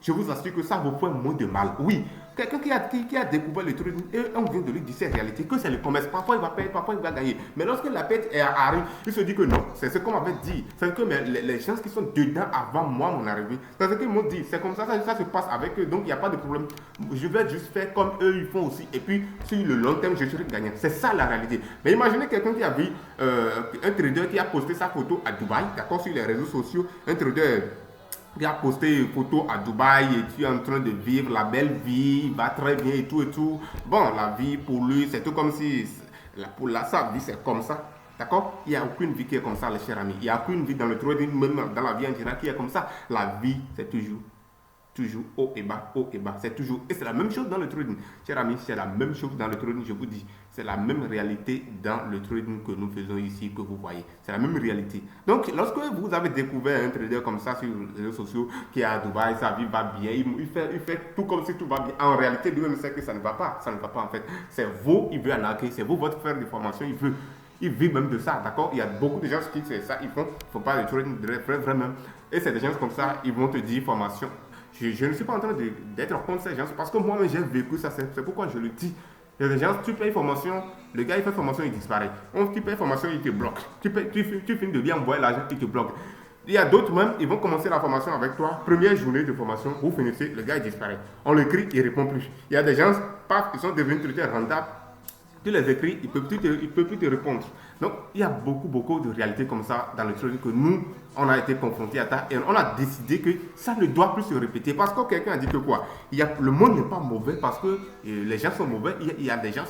je vous assure que ça vous fait moins de mal. Oui, quelqu'un qui a découvert le trading et on vient de lui dire cette réalité, que c'est le commerce. Parfois il va perdre, parfois il va gagner. Mais lorsque la perte arrive, il se dit que non, c'est ce qu'on m'avait dit. C'est que les gens qui sont dedans avant moi, mon arrivée, c'est ce qu'ils m'ont dit. C'est comme ça se passe avec eux. Donc il n'y a pas de problème. Je vais juste faire comme eux ils font aussi. Et puis sur le long terme, je serai gagnant. C'est ça la réalité. Mais imaginez quelqu'un qui a vu un trader qui a posté sa photo à Dubaï, d'accord, sur les réseaux sociaux, un trader qui a posté une photo à Dubaï et tu es en train de vivre la belle vie, il va très bien et tout et tout. Bon, la vie pour lui, c'est tout comme si, sa vie c'est comme ça. D'accord? Il n'y a aucune vie qui est comme ça, les chers amis. Il n'y a aucune vie dans le trading, même dans la vie en général, qui est comme ça. La vie, c'est toujours haut et bas, c'est toujours, et c'est la même chose dans le trading, chers amis, c'est la même chose dans le trading, je vous dis, c'est la même réalité dans le trading que nous faisons ici, que vous voyez, c'est la même réalité. Donc, lorsque vous avez découvert un trader comme ça sur les réseaux sociaux, qui est à Dubaï, sa vie va bien, il fait tout comme si tout va bien, en réalité, lui-même sait que ça ne va pas en fait, c'est vous, il veut arnaquer, c'est vous, votre frère de formation, il vit même de ça, d'accord? Il y a beaucoup de gens qui font ça, il faut pas le trading vraiment, et c'est des gens comme ça, ils vont te dire formation. Je ne suis pas en train d'être contre ces gens parce que moi-même j'ai vécu ça, c'est pourquoi je le dis. Il y a des gens, tu payes formation, le gars il fait formation, il disparaît. Tu payes formation, il te bloque. Tu finis de bien envoyer l'argent, il te bloque. Il y a d'autres même, ils vont commencer la formation avec toi. Première journée de formation, vous finissez, le gars il disparaît. On l'écrit, il ne répond plus. Il y a des gens, paf, ils sont devenus très rendables. Tu les écris, ils ne peuvent plus te répondre. Donc, il y a beaucoup de réalités comme ça dans le trading que nous, on a été confrontés à ça et on a décidé que ça ne doit plus se répéter. Parce que quelqu'un a dit que quoi? Le monde n'est pas mauvais parce que les gens sont mauvais. Il y a des gens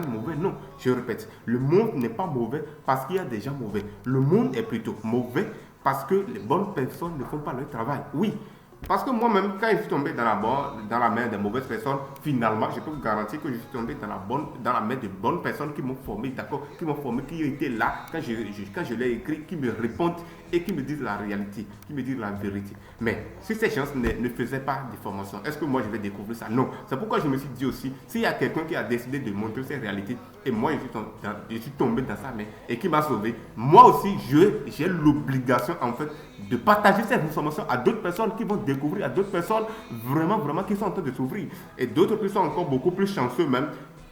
mauvais. Non, je répète. Le monde n'est pas mauvais parce qu'il y a des gens mauvais. Le monde est plutôt mauvais parce que les bonnes personnes ne font pas leur travail. Oui. Parce que moi-même, quand je suis tombé dans la main des mauvaises personnes, finalement, je peux vous garantir que je suis tombé dans la main de bonnes personnes qui m'ont formé, d'accord, qui étaient là quand je l'ai écrit, qui me répondent et qui me disent la réalité, qui me disent la vérité. Mais si ces gens ne faisaient pas de formation, est-ce que moi je vais découvrir ça? Non. C'est pourquoi je me suis dit aussi, s'il y a quelqu'un qui a décidé de montrer ces réalités et moi je suis tombé dans sa main et qui m'a sauvé, moi aussi j'ai l'obligation en fait de partager cette information à d'autres personnes qui vont découvrir, à d'autres personnes vraiment qui sont en train de s'ouvrir et d'autres qui sont encore beaucoup plus chanceux même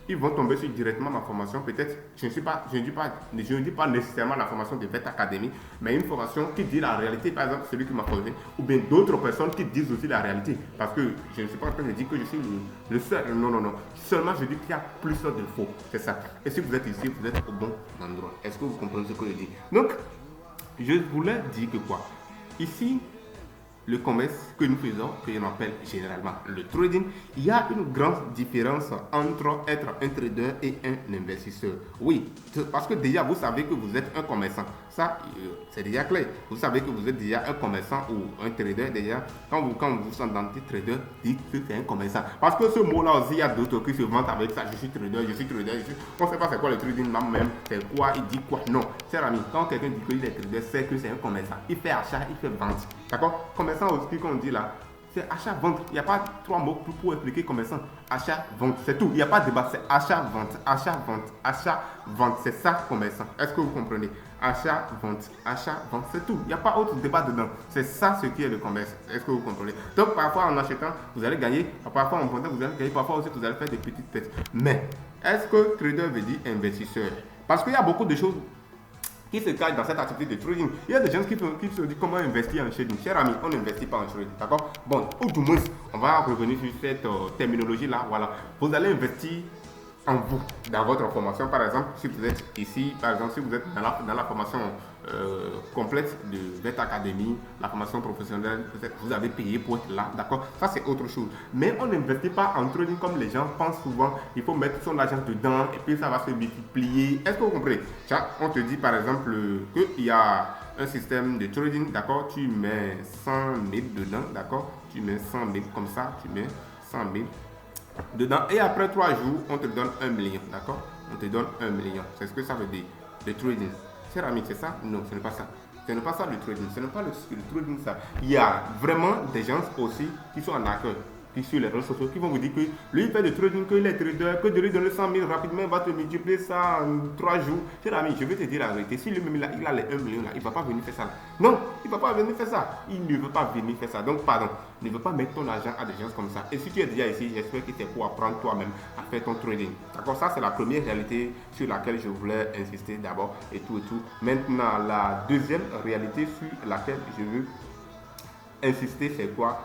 ils vont tomber sur directement ma formation. Peut-être, je ne dis pas nécessairement la formation de Veta Academy, mais une formation qui dit la réalité, par exemple celui qui m'a formé, ou bien d'autres personnes qui disent aussi la réalité. Parce que je ne suis pas en train de dire que je suis le seul. Non, non, non. Seulement, je dis qu'il y a plus de faux. C'est ça. Et si vous êtes ici, vous êtes au bon endroit. Est-ce que vous comprenez ce que je dis? Donc, je voulais dire que quoi? Ici, le commerce que nous faisons, que l'on appelle généralement le trading, il y a une grande différence entre être un trader et un investisseur. Oui, parce que déjà vous savez que vous êtes un commerçant. Ça, c'est déjà clair. Vous savez que vous êtes déjà un commerçant ou un trader déjà. Quand vous entendez trader, dites que c'est un commerçant. Parce que ce mot-là aussi, il y a d'autres qui se vantent avec ça. Je suis trader, je suis trader, On ne sait pas c'est quoi le trading même. C'est quoi, il dit quoi. Non, cher ami, quand quelqu'un dit qu'il est trader, c'est que c'est un commerçant. Il fait achat, il fait vente. D'accord? Commerçant aussi, qu'on dit là, c'est achat-vente. Il n'y a pas trois mots pour expliquer commerçant. Achat-vente, c'est tout. Il n'y a pas de débat. C'est achat-vente, achat-vente, achat-vente. C'est ça, commerçant. Est-ce que vous comprenez? Achat-vente, achat-vente, c'est tout. Il n'y a pas autre débat dedans. C'est ça ce qui est le commerce. Est-ce que vous comprenez? Donc, parfois, en achetant, vous allez gagner. Parfois, en vendant, vous allez gagner. Parfois aussi, vous allez faire des petites têtes. Mais, est-ce que trader veut dire investisseur? Parce qu'il y a beaucoup de choses qui se cachent dans cette activité de trading. Il y a des gens qui se disent comment investir en trading. Cher ami, on n'investit pas en trading, d'accord? Bon, ou du moins, on va revenir sur cette terminologie-là. Voilà. Vous allez investir en vous, dans votre formation. Par exemple, si vous êtes ici, par exemple, si vous êtes dans la formation complète de Veta Academy, la formation professionnelle, vous avez payé pour être là, d'accord? Ça, c'est autre chose. Mais on n'investit pas en trading comme les gens pensent souvent. Il faut mettre son argent dedans et puis ça va se multiplier. Est-ce que vous comprenez? Tiens, on te dit par exemple qu'il y a un système de trading, d'accord? Tu mets 100 000 dedans, d'accord? Tu mets 100 000 comme ça, tu mets 100 000 dedans et après 3 jours, on te donne 1 million, d'accord? On te donne 1 million. C'est ce que ça veut dire, le trading. Cher ami, c'est ça? Non, ce n'est pas ça. Ce n'est pas ça le trading. Ce n'est pas le trading ça. Il y a vraiment des gens aussi qui sont en accueil, qui sur les réseaux sociaux, qui vont vous dire que lui il fait du trading, qu'il est trader, que de lui donner 100 000 rapidement, il va te multiplier ça en 3 jours. Cher ami, je vais te dire la vérité. Si lui-même il a les 1 million là, il ne va pas venir faire ça. Non, il ne va pas venir faire ça. Il ne veut pas venir faire ça. Donc, pardon, ne veut pas mettre ton argent à des gens comme ça. Et si tu es déjà ici, j'espère que c'est pour apprendre toi-même à faire ton trading. D'accord? Ça, c'est la première réalité sur laquelle je voulais insister d'abord et tout et tout. Maintenant, la deuxième réalité sur laquelle je veux insister, c'est quoi?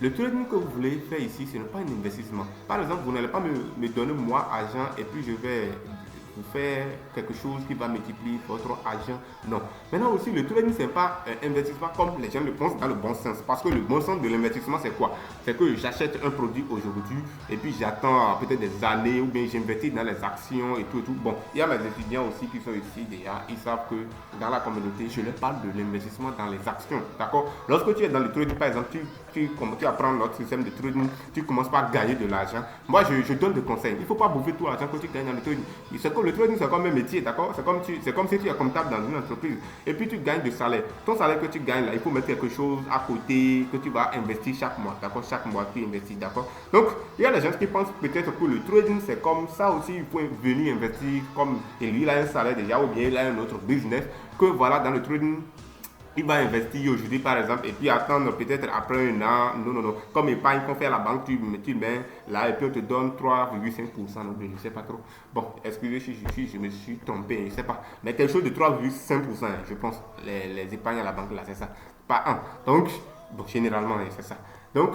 Le trading que vous voulez faire ici, ce n'est pas un investissement. Par exemple, vous n'allez pas me donner moi argent et puis je vais vous faire quelque chose qui va multiplier votre argent. Non. Maintenant aussi, le trading, ce n'est pas un investissement comme les gens le pensent dans le bon sens. Parce que le bon sens de l'investissement, c'est quoi? C'est que j'achète un produit aujourd'hui et puis j'attends peut-être des années ou bien j'investis dans les actions et tout et tout. Bon, il y a mes étudiants aussi qui sont ici déjà. Ils savent que dans la communauté, je leur parle de l'investissement dans les actions. D'accord? Lorsque tu es dans le trading, par exemple, tu apprends notre système de trading, tu commences par gagner de l'argent. Moi, je donne des conseils. Il ne faut pas bouffer tout l'argent que tu gagnes dans le trading. Le trading, c'est comme un métier, d'accord? C'est comme si tu es comptable dans une entreprise et puis tu gagnes du salaire. Ton salaire que tu gagnes là, il faut mettre quelque chose à côté que tu vas investir chaque mois, d'accord? Chaque mois, tu investis, d'accord? Donc, il y a des gens qui pensent peut-être que le trading, c'est comme ça aussi, il faut venir investir comme et lui, il a un salaire déjà ou bien il a un autre business que voilà, dans le trading, il va investir aujourd'hui par exemple et puis attendre peut-être après un an. Non, non, non. Comme épargne qu'on fait à la banque, tu mets là et puis on te donne 3,5%. Non, je ne sais pas trop. Bon, excusez si je me suis trompé, je ne sais pas. Mais quelque chose de 3,5%, je pense. Les épargnes à la banque là, c'est ça. Pas un. Donc, bon, généralement, c'est ça. Donc,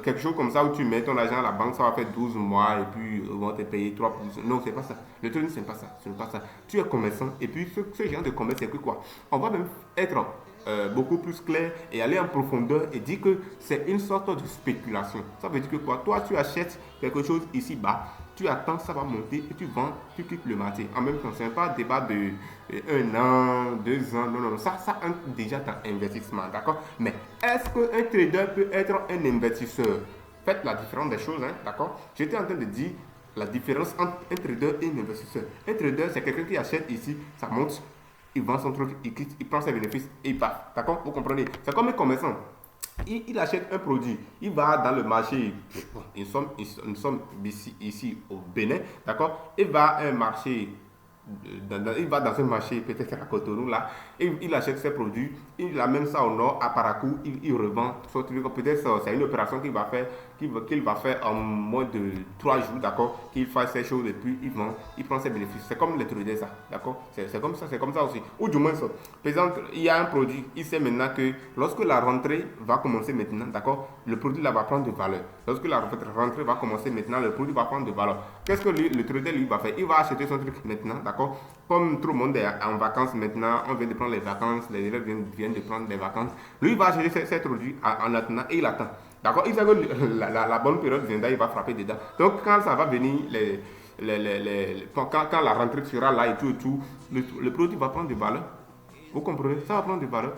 quelque chose comme ça où tu mets ton argent à la banque, ça va faire 12 mois et puis on va te payer 3%. Non, c'est pas ça. Le trading, c'est pas ça. Ce n'est pas ça. Tu es commerçant et puis ce genre de commerce, c'est que quoi? On va même être beaucoup plus clair et aller en profondeur et dire que c'est une sorte de spéculation. Ça veut dire que quoi? Toi, tu achètes quelque chose ici-bas, tu attends, ça va monter et tu vends, tu quittes le marché. En même temps, ce n'est pas un débat de 1 an, 2 ans, non, non, non. Ça entre déjà dans investissement, d'accord? Mais est-ce qu'un trader peut être un investisseur? Faites la différence des choses, hein, d'accord? J'étais en train de dire la différence entre un trader et un investisseur. Un trader, c'est quelqu'un qui achète ici, ça monte, il vend son truc, il quitte, il prend ses bénéfices et il part. D'accord? Vous comprenez? C'est comme un commerçant. Il achète un produit, il va dans le marché, nous sommes ici au Bénin, d'accord? Il va à un marché, il va dans un marché peut-être à Cotonou là, il achète ses produits, il amène ça au nord, à Parakou, il revend. Peut-être c'est une opération qu'il va faire en moins de 3 jours, d'accord, qu'il fasse ces choses et puis il vend, il prend ses bénéfices. C'est comme les traders, ça, d'accord, c'est comme ça aussi. Ou du moins, ça. Par exemple, il y a un produit, il sait maintenant que lorsque la rentrée va commencer maintenant, d'accord, le produit là va prendre de valeur. Lorsque la rentrée va commencer maintenant, le produit va prendre de valeur. Qu'est-ce que le trader lui va faire? Il va acheter son truc maintenant, d'accord. Comme tout le monde est en vacances maintenant, on vient de prendre les vacances, les élèves viennent de prendre des vacances. Lui, il va acheter ses produits en attendant et il attend. D'accord. Il sait que la bonne période viendra, il va frapper dedans. Donc, quand ça va venir, quand la rentrée sera là et tout, le produit va prendre de valeur. Vous comprenez? Ça va prendre de valeur.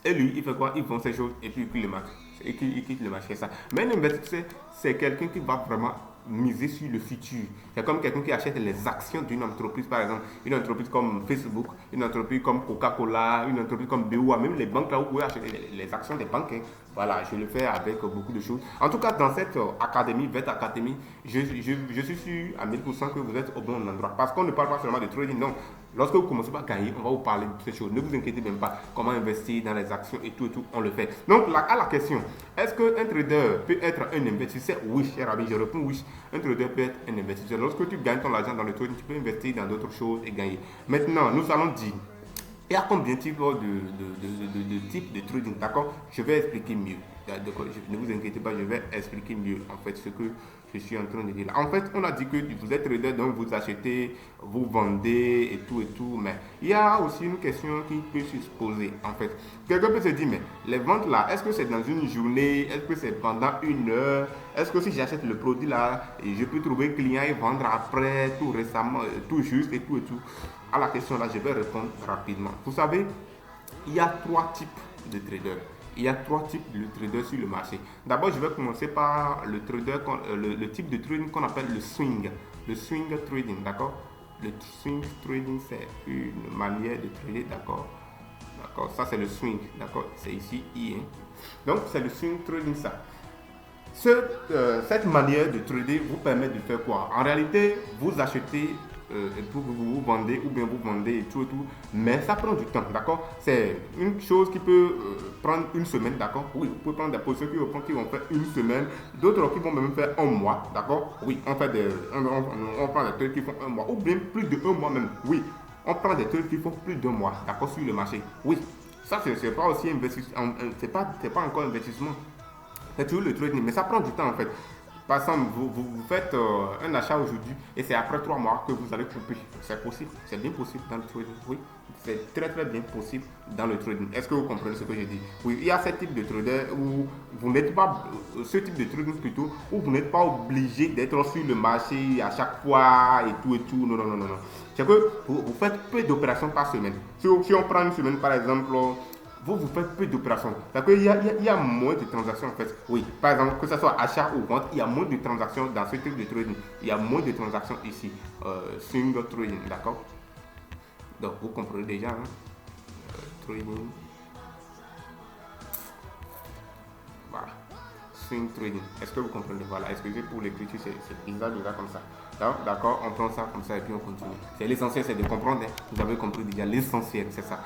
Et lui, il fait quoi? Il vend ces choses et puis il quitte le marché. Il quitte le marché, ça. Mais un investisseur, c'est quelqu'un qui va vraiment miser sur le futur. C'est comme quelqu'un qui achète les actions d'une entreprise, par exemple, une entreprise comme Facebook, une entreprise comme Coca-Cola, une entreprise comme BOA, même les banques là où vous pouvez acheter les actions des banques. Hein. Voilà, je le fais avec beaucoup de choses. En tout cas, dans cette académie, VET Academy, je suis sûr à 1000% que vous êtes au bon endroit. Parce qu'on ne parle pas seulement de trading, non. Lorsque vous commencez à gagner, on va vous parler de ces choses. Ne vous inquiétez même pas. Comment investir dans les actions et tout, on le fait. Donc, à la question, est-ce qu'un trader peut être un investisseur? Oui, cher ami, je réponds oui. Un trader peut être un investisseur. Lorsque tu gagnes ton argent dans le trading, tu peux investir dans d'autres choses et gagner. Maintenant, nous allons dire, il y a combien de types de trading, d'accord? Je vais expliquer mieux. Ne vous inquiétez pas, je vais expliquer mieux en fait ce que je suis en train de dire là. En fait, on a dit que vous êtes trader, donc vous achetez, vous vendez et tout, mais il y a aussi une question qui peut se poser en fait. Quelqu'un peut se dire, mais les ventes là, est-ce que c'est dans une journée? Est-ce que c'est pendant une heure? Est-ce que si j'achète le produit là, et je peux trouver un client et vendre après, tout récemment, tout juste et tout? À la question là, je vais répondre rapidement. Vous savez, il y a 3 types de traders. Il y a 3 types de traders sur le marché. D'abord, je vais commencer par le type de trading qu'on appelle le swing. Le swing trading, d'accord? Le swing trading, c'est une manière de trader, d'accord? D'accord, ça c'est le swing, d'accord? C'est ici I. Hein? Donc, c'est le swing trading, ça. Cette manière de trader vous permet de faire quoi? En réalité, vous achetez pour que vous vendez ou bien vous vendez et tout, mais ça prend du temps, d'accord? C'est une chose qui peut prendre une semaine, d'accord? Oui, vous pouvez prendre des positions qui vont faire une semaine, d'autres qui vont même faire un mois, d'accord? Oui, on prend des trucs qui font un mois ou bien plus de un mois même, oui, on prend des trucs qui font plus d'un mois, d'accord, sur le marché, oui. Ça, c'est pas aussi investissement, c'est pas encore investissement, c'est toujours le trading, mais ça prend du temps en fait. Par exemple, vous faites un achat aujourd'hui et c'est après 3 mois que vous allez couper. C'est possible, c'est bien possible dans le trading. Oui, c'est très bien possible dans le trading. Est-ce que vous comprenez ce que je dis? Oui, il y a ce type de trader où vous n'êtes pas, ce type de trading plutôt, où vous n'êtes pas obligé d'être sur le marché à chaque fois et tout. Non. C'est que vous faites peu d'opérations par semaine. Si on prend une semaine par exemple, vous faites peu d'opérations. Il y a moins de transactions en fait. Oui, par exemple, que ce soit achat ou vente, il y a moins de transactions dans ce type de trading. Il y a moins de transactions ici. Single trading, d'accord? Donc, vous comprenez déjà, hein? Trading. Voilà. Swing trading. Est-ce que vous comprenez? Voilà. Excusez pour l'écriture, c'est bizarre déjà comme ça. D'accord, on prend ça comme ça et puis on continue. C'est l'essentiel, c'est de comprendre. Hein? Vous avez compris déjà l'essentiel, c'est ça.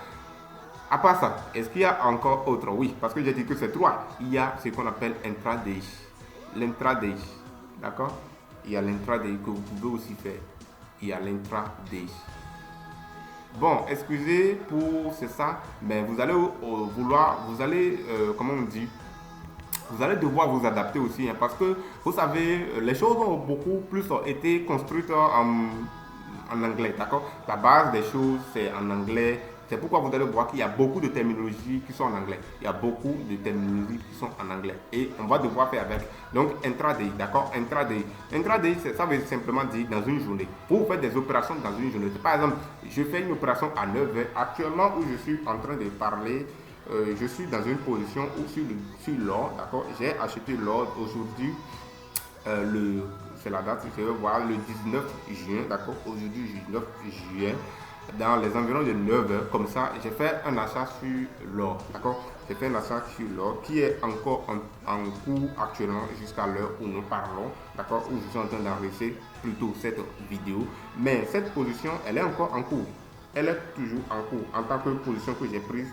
À part ça, est-ce qu'il y a encore autre? Oui, parce que j'ai dit que c'est 3. Il y a ce qu'on appelle intraday. L'intraday, d'accord? Il y a l'intraday que vous pouvez aussi faire. Il y a l'intraday. Bon, excusez pour c'est ça, mais vous allez comment on dit? Vous allez devoir vous adapter aussi, hein, parce que vous savez, les choses ont beaucoup plus été construites en anglais, d'accord? La base des choses, c'est en anglais. C'est pourquoi vous allez voir qu'il y a beaucoup de terminologies qui sont en anglais. Il y a beaucoup de terminologies qui sont en anglais. Et on va devoir faire avec. Donc, intraday, d'accord? Intraday. Intraday, ça veut simplement dire dans une journée. Vous faites des opérations dans une journée. Par exemple, je fais une opération à 9h. Actuellement, où je suis en train de parler, je suis dans une position où sur l'or, d'accord? J'ai acheté l'or aujourd'hui, c'est la date, je vais voir le 19 juin, d'accord? Aujourd'hui, 19 juin. Dans les environs de 9h, comme ça, j'ai fait un achat sur l'or, d'accord? J'ai fait un achat sur l'or qui est encore en cours actuellement jusqu'à l'heure où nous parlons, d'accord? Où je suis en train d'enregistrer plutôt cette vidéo. Mais cette position, elle est encore en cours. elle est toujours en cours en tant que position que j'ai prise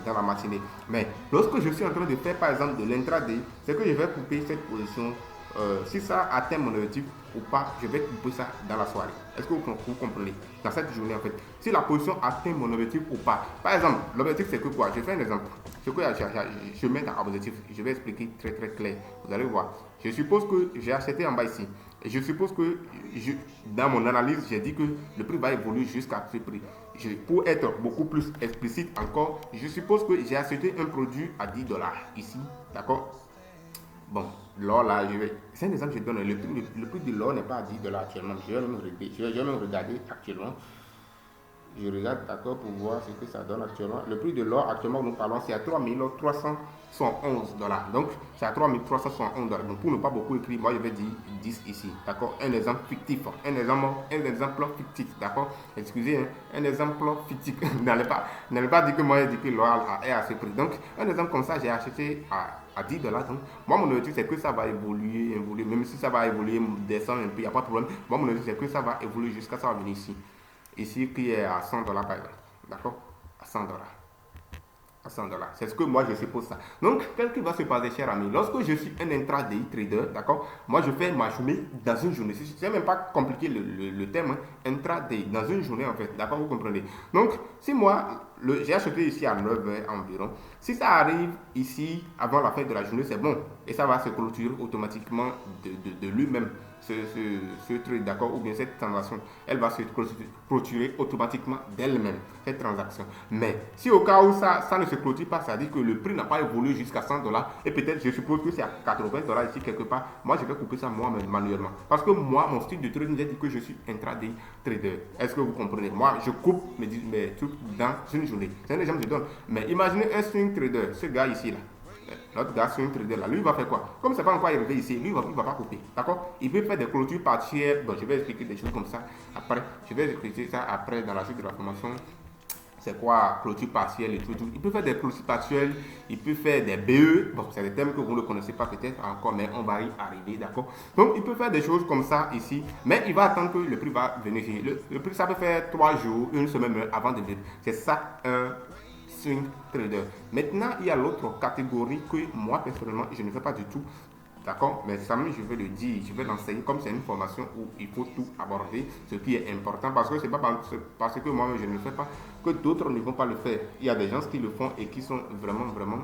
dans la matinée. Mais lorsque je suis en train de faire par exemple de l'intraday, c'est que je vais couper cette position. Si ça atteint mon objectif ou pas, je vais couper ça dans la soirée. Est-ce que vous comprenez? Dans cette journée en fait. Si la position atteint mon objectif ou pas. Par exemple, l'objectif c'est que quoi? Je fais un exemple. Ce que je mets dans objectif, je vais expliquer très très clair. Vous allez voir. Je suppose que j'ai acheté en bas ici. Et je suppose que dans mon analyse, j'ai dit que le prix va évoluer jusqu'à ce prix. Pour être beaucoup plus explicite encore, je suppose que j'ai acheté un produit à 10 dollars ici. D'accord? Bon, l'or là, c'est un exemple que je donne. Le prix de l'or n'est pas à 10 dollars actuellement. Je vais même regarder actuellement. Je regarde, d'accord, pour voir ce que ça donne actuellement. Le prix de l'or, actuellement, nous parlons, c'est à 3371 dollars. Donc, c'est à 3371 dollars. Donc, pour ne pas beaucoup écrire, moi, je vais dire 10 ici. D'accord? Un exemple fictif. Un exemple fictif. D'accord? Excusez, hein, un exemple fictif. N'allez pas dire que moi, j'ai dit que l'or est à ce prix. Donc, un exemple comme ça, j'ai acheté à 10 dollars. Donc, moi, mon objectif, c'est que ça va évoluer. Même si ça va évoluer, descendre un peu, il n'y a pas de problème. Moi, mon objectif, c'est que ça va évoluer jusqu'à ça va venir ici. Ici, qui est à 100 dollars par exemple. D'accord? À 100 dollars. À 100 dollars. C'est ce que moi je suppose ça. Donc, qu'est-ce qui va se passer, cher ami? Lorsque je suis un intraday trader, d'accord? Moi, je fais ma journée dans une journée. C'est même pas compliqué le terme, hein? Intraday, dans une journée en fait. D'accord? Vous comprenez? Donc, si moi, j'ai acheté ici à 9h environ. Si ça arrive ici avant la fin de la journée, c'est bon. Et ça va se clôturer automatiquement de lui-même. Ce trade, d'accord, ou bien cette transaction, elle va se clôturer automatiquement d'elle-même, cette transaction. Mais si au cas où ça ne se clôture pas, ça dit que le prix n'a pas évolué jusqu'à 100 dollars, et peut-être je suppose que c'est à 80 dollars ici quelque part, moi je vais couper ça moi-même manuellement. Parce que moi, mon style de trading, j'ai dit que je suis intraday trader. Est-ce que vous comprenez? Moi, je coupe mes trucs dans une journée. C'est un exemple que je donne. Mais imaginez un swing trader, ce gars ici là. Notre gars sur un trader là, lui il va faire quoi? Comme c'est pas encore arrivé ici, lui il va pas couper. D'accord? Il peut faire des clôtures partielles. Bon, je vais expliquer des choses comme ça après. Je vais expliquer ça après dans la suite de la formation. C'est quoi clôture partielle et tout. Il peut faire des clôtures partielles, il peut faire des BE. Bon, c'est des termes que vous ne connaissez pas peut-être encore, mais on va y arriver, d'accord? Donc, il peut faire des choses comme ça ici, mais il va attendre que le prix va venir. Le prix, ça peut faire 3 jours, une semaine avant de venir. C'est ça un swing trader. Maintenant, il y a l'autre catégorie que moi, personnellement, je ne fais pas du tout. D'accord? Mais ça, je vais le dire, je vais l'enseigner comme c'est une formation où il faut tout aborder, ce qui est important, parce que c'est pas parce que moi je ne le fais pas que d'autres ne vont pas le faire. Il y a des gens qui le font et qui sont vraiment, vraiment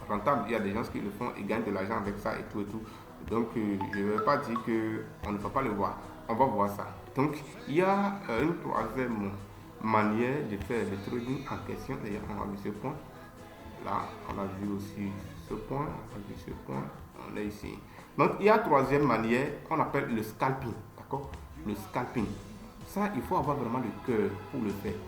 rentables. Il y a des gens qui le font et gagnent de l'argent avec ça et tout et tout. Donc, je ne vais pas dire qu'on ne va pas le voir. On va voir ça. Donc, il y a une troisième manière de faire le trading en question. D'ailleurs, on a vu ce point. Là, on a vu aussi ce point. On a vu ce point. On est ici. Donc, il y a une troisième manière qu'on appelle le scalping. D'accord? Le scalping. Ça, il faut avoir vraiment le cœur pour le faire.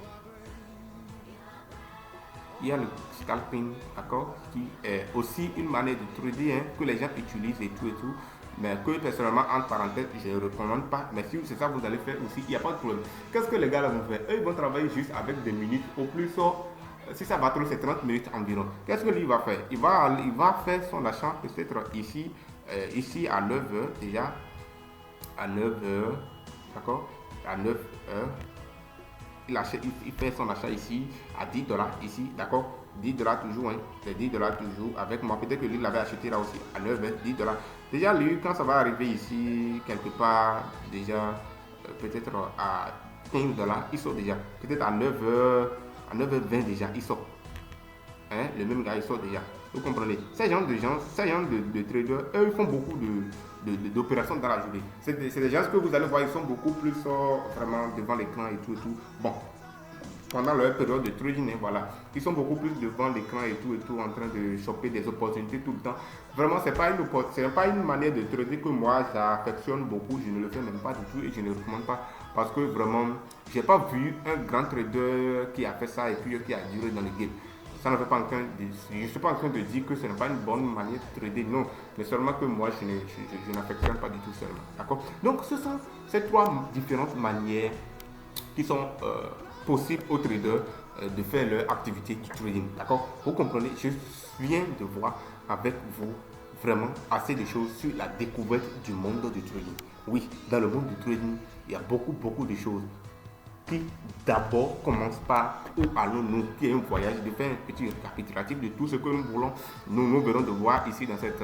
Il y a le scalping, d'accord? Qui est aussi une manière de trader hein, que les gens utilisent et tout. Mais que personnellement, entre parenthèses, je ne recommande pas. Mais si c'est ça vous allez faire aussi, il n'y a pas de problème. Qu'est-ce que les gars là vont faire? Eux, ils vont travailler juste avec des minutes. Au plus, si ça va trop, c'est 30 minutes environ. Qu'est-ce que lui va faire? Il va faire son achat peut-être ici, ici à 9h déjà. À 9h, d'accord? À 9h. Il fait son achat ici à 10 dollars ici, d'accord? 10 dollars toujours, hein? C'est 10 dollars toujours avec moi. Peut-être que lui l'avait acheté là aussi à 9h, 10 dollars. Déjà, lui, quand ça va arriver ici, quelque part, déjà, peut-être à 15 dollars, il sort déjà. Peut-être à 9h, à 9h20 déjà, il sort. Hein? Le même gars, il sort déjà. Vous comprenez? Ces gens de traders, eux, ils font beaucoup d'opérations dans la journée. C'est des gens que vous allez voir, ils sont beaucoup plus vraiment devant l'écran et tout. Bon, pendant leur période de trading, voilà. Ils sont beaucoup plus devant l'écran et tout, en train de choper des opportunités tout le temps. Vraiment, c'est pas une manière de trader que moi, j'affectionne beaucoup. Je ne le fais même pas du tout et je ne le recommande pas. Parce que vraiment, j'ai pas vu un grand trader qui a fait ça et puis qui a duré dans le game. Ça ne fait pas je ne suis pas en train de dire que ce n'est pas une bonne manière de trader, non. Mais seulement que moi, je n'affectionne pas du tout seulement. D'accord? Donc, ce sont ces trois différentes manières qui sont possibles aux traders de faire leur activité du trading. D'accord? Vous comprenez? Je viens de voir avec vous vraiment assez de choses sur la découverte du monde du trading. Oui, dans le monde du trading, il y a beaucoup de choses qui d'abord commence par où allons-nous, qui est un voyage, de faire un petit récapitulatif de tout ce que nous voulons. Nous verrons de voir ici dans cette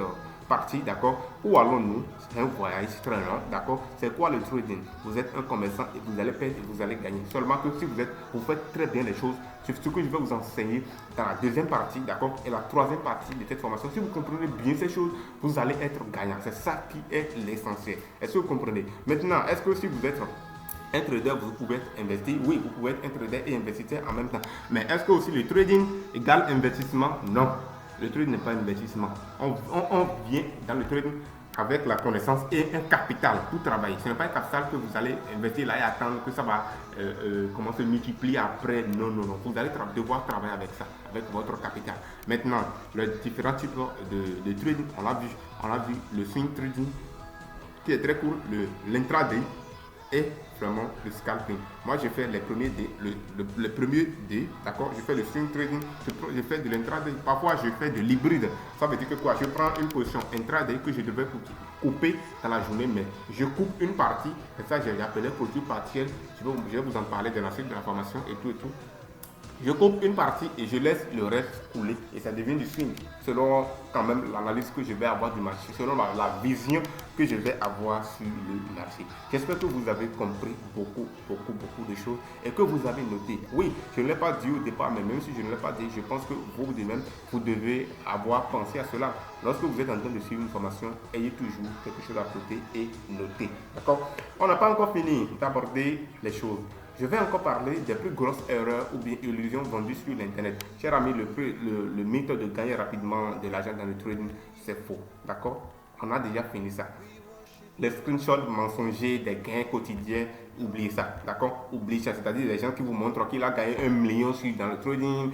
partie, d'accord. Où allons-nous? C'est un voyage très long, d'accord. C'est quoi le trading? Vous êtes un commerçant et vous allez perdre et vous allez gagner. Seulement que si vous faites très bien les choses, c'est ce que je vais vous enseigner dans la deuxième partie, d'accord, et la troisième partie de cette formation. Si vous comprenez bien ces choses, vous allez être gagnant. C'est ça qui est l'essentiel. Est-ce que vous comprenez? Maintenant, est-ce que si vous êtes un trader, vous pouvez être investi? Oui, vous pouvez être un trader et investisseur en même temps. Mais est-ce que aussi le trading égale investissement? Non. Le trading n'est pas un investissement. On vient dans le trading avec la connaissance et un capital pour travailler. Ce n'est pas un capital que vous allez investir là et attendre que ça va se multiplier après. Non, non, non. Vous allez devoir travailler avec ça, avec votre capital. Maintenant, les différents types de trading, on a vu le swing trading qui est très court, l'intraday et vraiment le scalping. Moi, je fais les premiers dés, le premier dé, d'accord. Je fais le swing trading, je fais de l'intraday. Parfois, je fais de l'hybride. Ça veut dire que quoi? Je prends une position intraday que je devais couper dans la journée, mais je coupe une partie. Et ça, j'ai appelé produit partiel. Je vais vous en parler dans la suite de la formation et tout et tout. Je coupe une partie et je laisse le reste couler et ça devient du swing selon quand même l'analyse que je vais avoir du marché, selon la vision que je vais avoir sur le marché. J'espère que vous avez compris beaucoup de choses et que vous avez noté. Oui, je ne l'ai pas dit au départ, mais même si je ne l'ai pas dit, je pense que vous de même, vous devez avoir pensé à cela. Lorsque vous êtes en train de suivre une formation, ayez toujours quelque chose à côté et notez. D'accord? On n'a pas encore fini d'aborder les choses. Je vais encore parler des plus grosses erreurs ou bien illusions vendues sur l'internet. Cher ami, le mythe de gagner rapidement de l'argent dans le trading, c'est faux. D'accord? On a déjà fini ça. Les screenshots mensongers des gains quotidiens, oubliez ça. D'accord? Oubliez ça. C'est-à-dire les gens qui vous montrent qu'il a gagné 1 million dans le trading.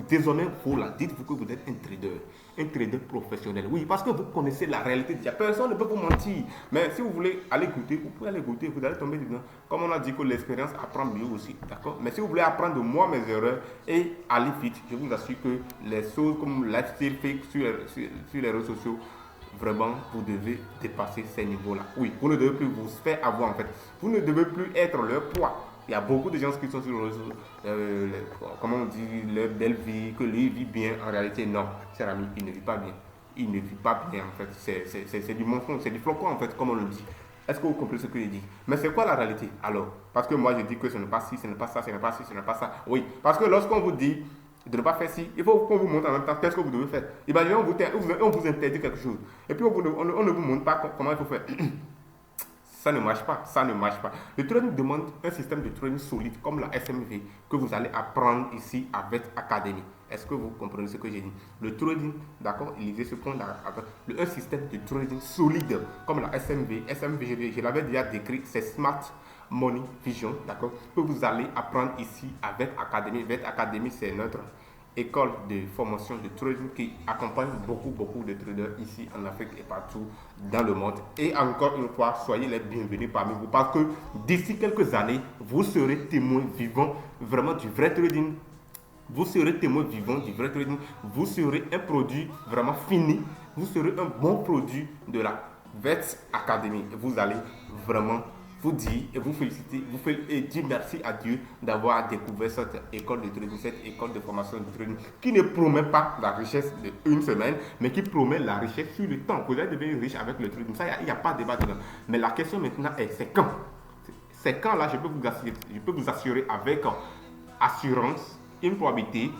Désormais, vous là, dites-vous que vous êtes un trader professionnel. Oui, parce que vous connaissez la réalité. Personne ne peut vous mentir. Mais si vous voulez aller goûter, vous pouvez aller goûter, vous allez tomber dedans. Comme on a dit que l'expérience apprend mieux aussi. D'accord? Mais si vous voulez apprendre de moi mes erreurs et aller vite, je vous assure que les choses comme lifestyle fake sur les réseaux sociaux, vraiment, vous devez dépasser ces niveaux-là. Oui, vous ne devez plus vous faire avoir en fait. Vous ne devez plus être leur poids. Il y a beaucoup de gens qui sont sur le réseau, comment on dit, leur belle vie, que lui vit bien. En réalité, non, cher ami, il ne vit pas bien. Il ne vit pas bien, en fait. C'est du mensonge, c'est du flocon, en fait, comme on le dit. Est-ce que vous comprenez ce que je dis? Mais c'est quoi la réalité alors? Parce que moi, je dis que ce n'est pas ci, ce n'est pas ça, ce n'est pas ci, ce n'est pas ça. Oui, parce que lorsqu'on vous dit de ne pas faire ci, il faut qu'on vous montre en même temps qu'est-ce que vous devez faire. Imaginez, on vous interdit quelque chose. Et puis, on ne vous montre pas comment il faut faire. Ça ne marche pas, ça ne marche pas. Le trading demande un système de trading solide comme la SMV que vous allez apprendre ici avec Academy. Est-ce que vous comprenez ce que j'ai dit? Le trading, d'accord, il lisez ce point un système de trading solide comme la SMV. SMV, je l'avais déjà décrit, c'est Smart Money Vision, d'accord, que vous allez apprendre ici avec Academy. Avec Academy, c'est notre école de formation de trading qui accompagne beaucoup de traders ici en Afrique et partout dans le monde. Et encore une fois, soyez les bienvenus parmi vous parce que d'ici quelques années, vous serez témoins vivants vraiment du vrai trading. Vous serez témoin vivant du vrai trading. Vous serez un produit vraiment fini. Vous serez un bon produit de la VET Academy. Vous allez vraiment vous dire et vous féliciter, et dire merci à Dieu d'avoir découvert cette école de trading, cette école de formation de trading qui ne promet pas la richesse d'une semaine, mais qui promet la richesse sur le temps. Vous allez devenir riche avec le trading. Ça, il n'y a pas de débat dedans. Mais la question maintenant est, c'est quand? C'est quand là, je peux vous assurer avec assurance, une probabilité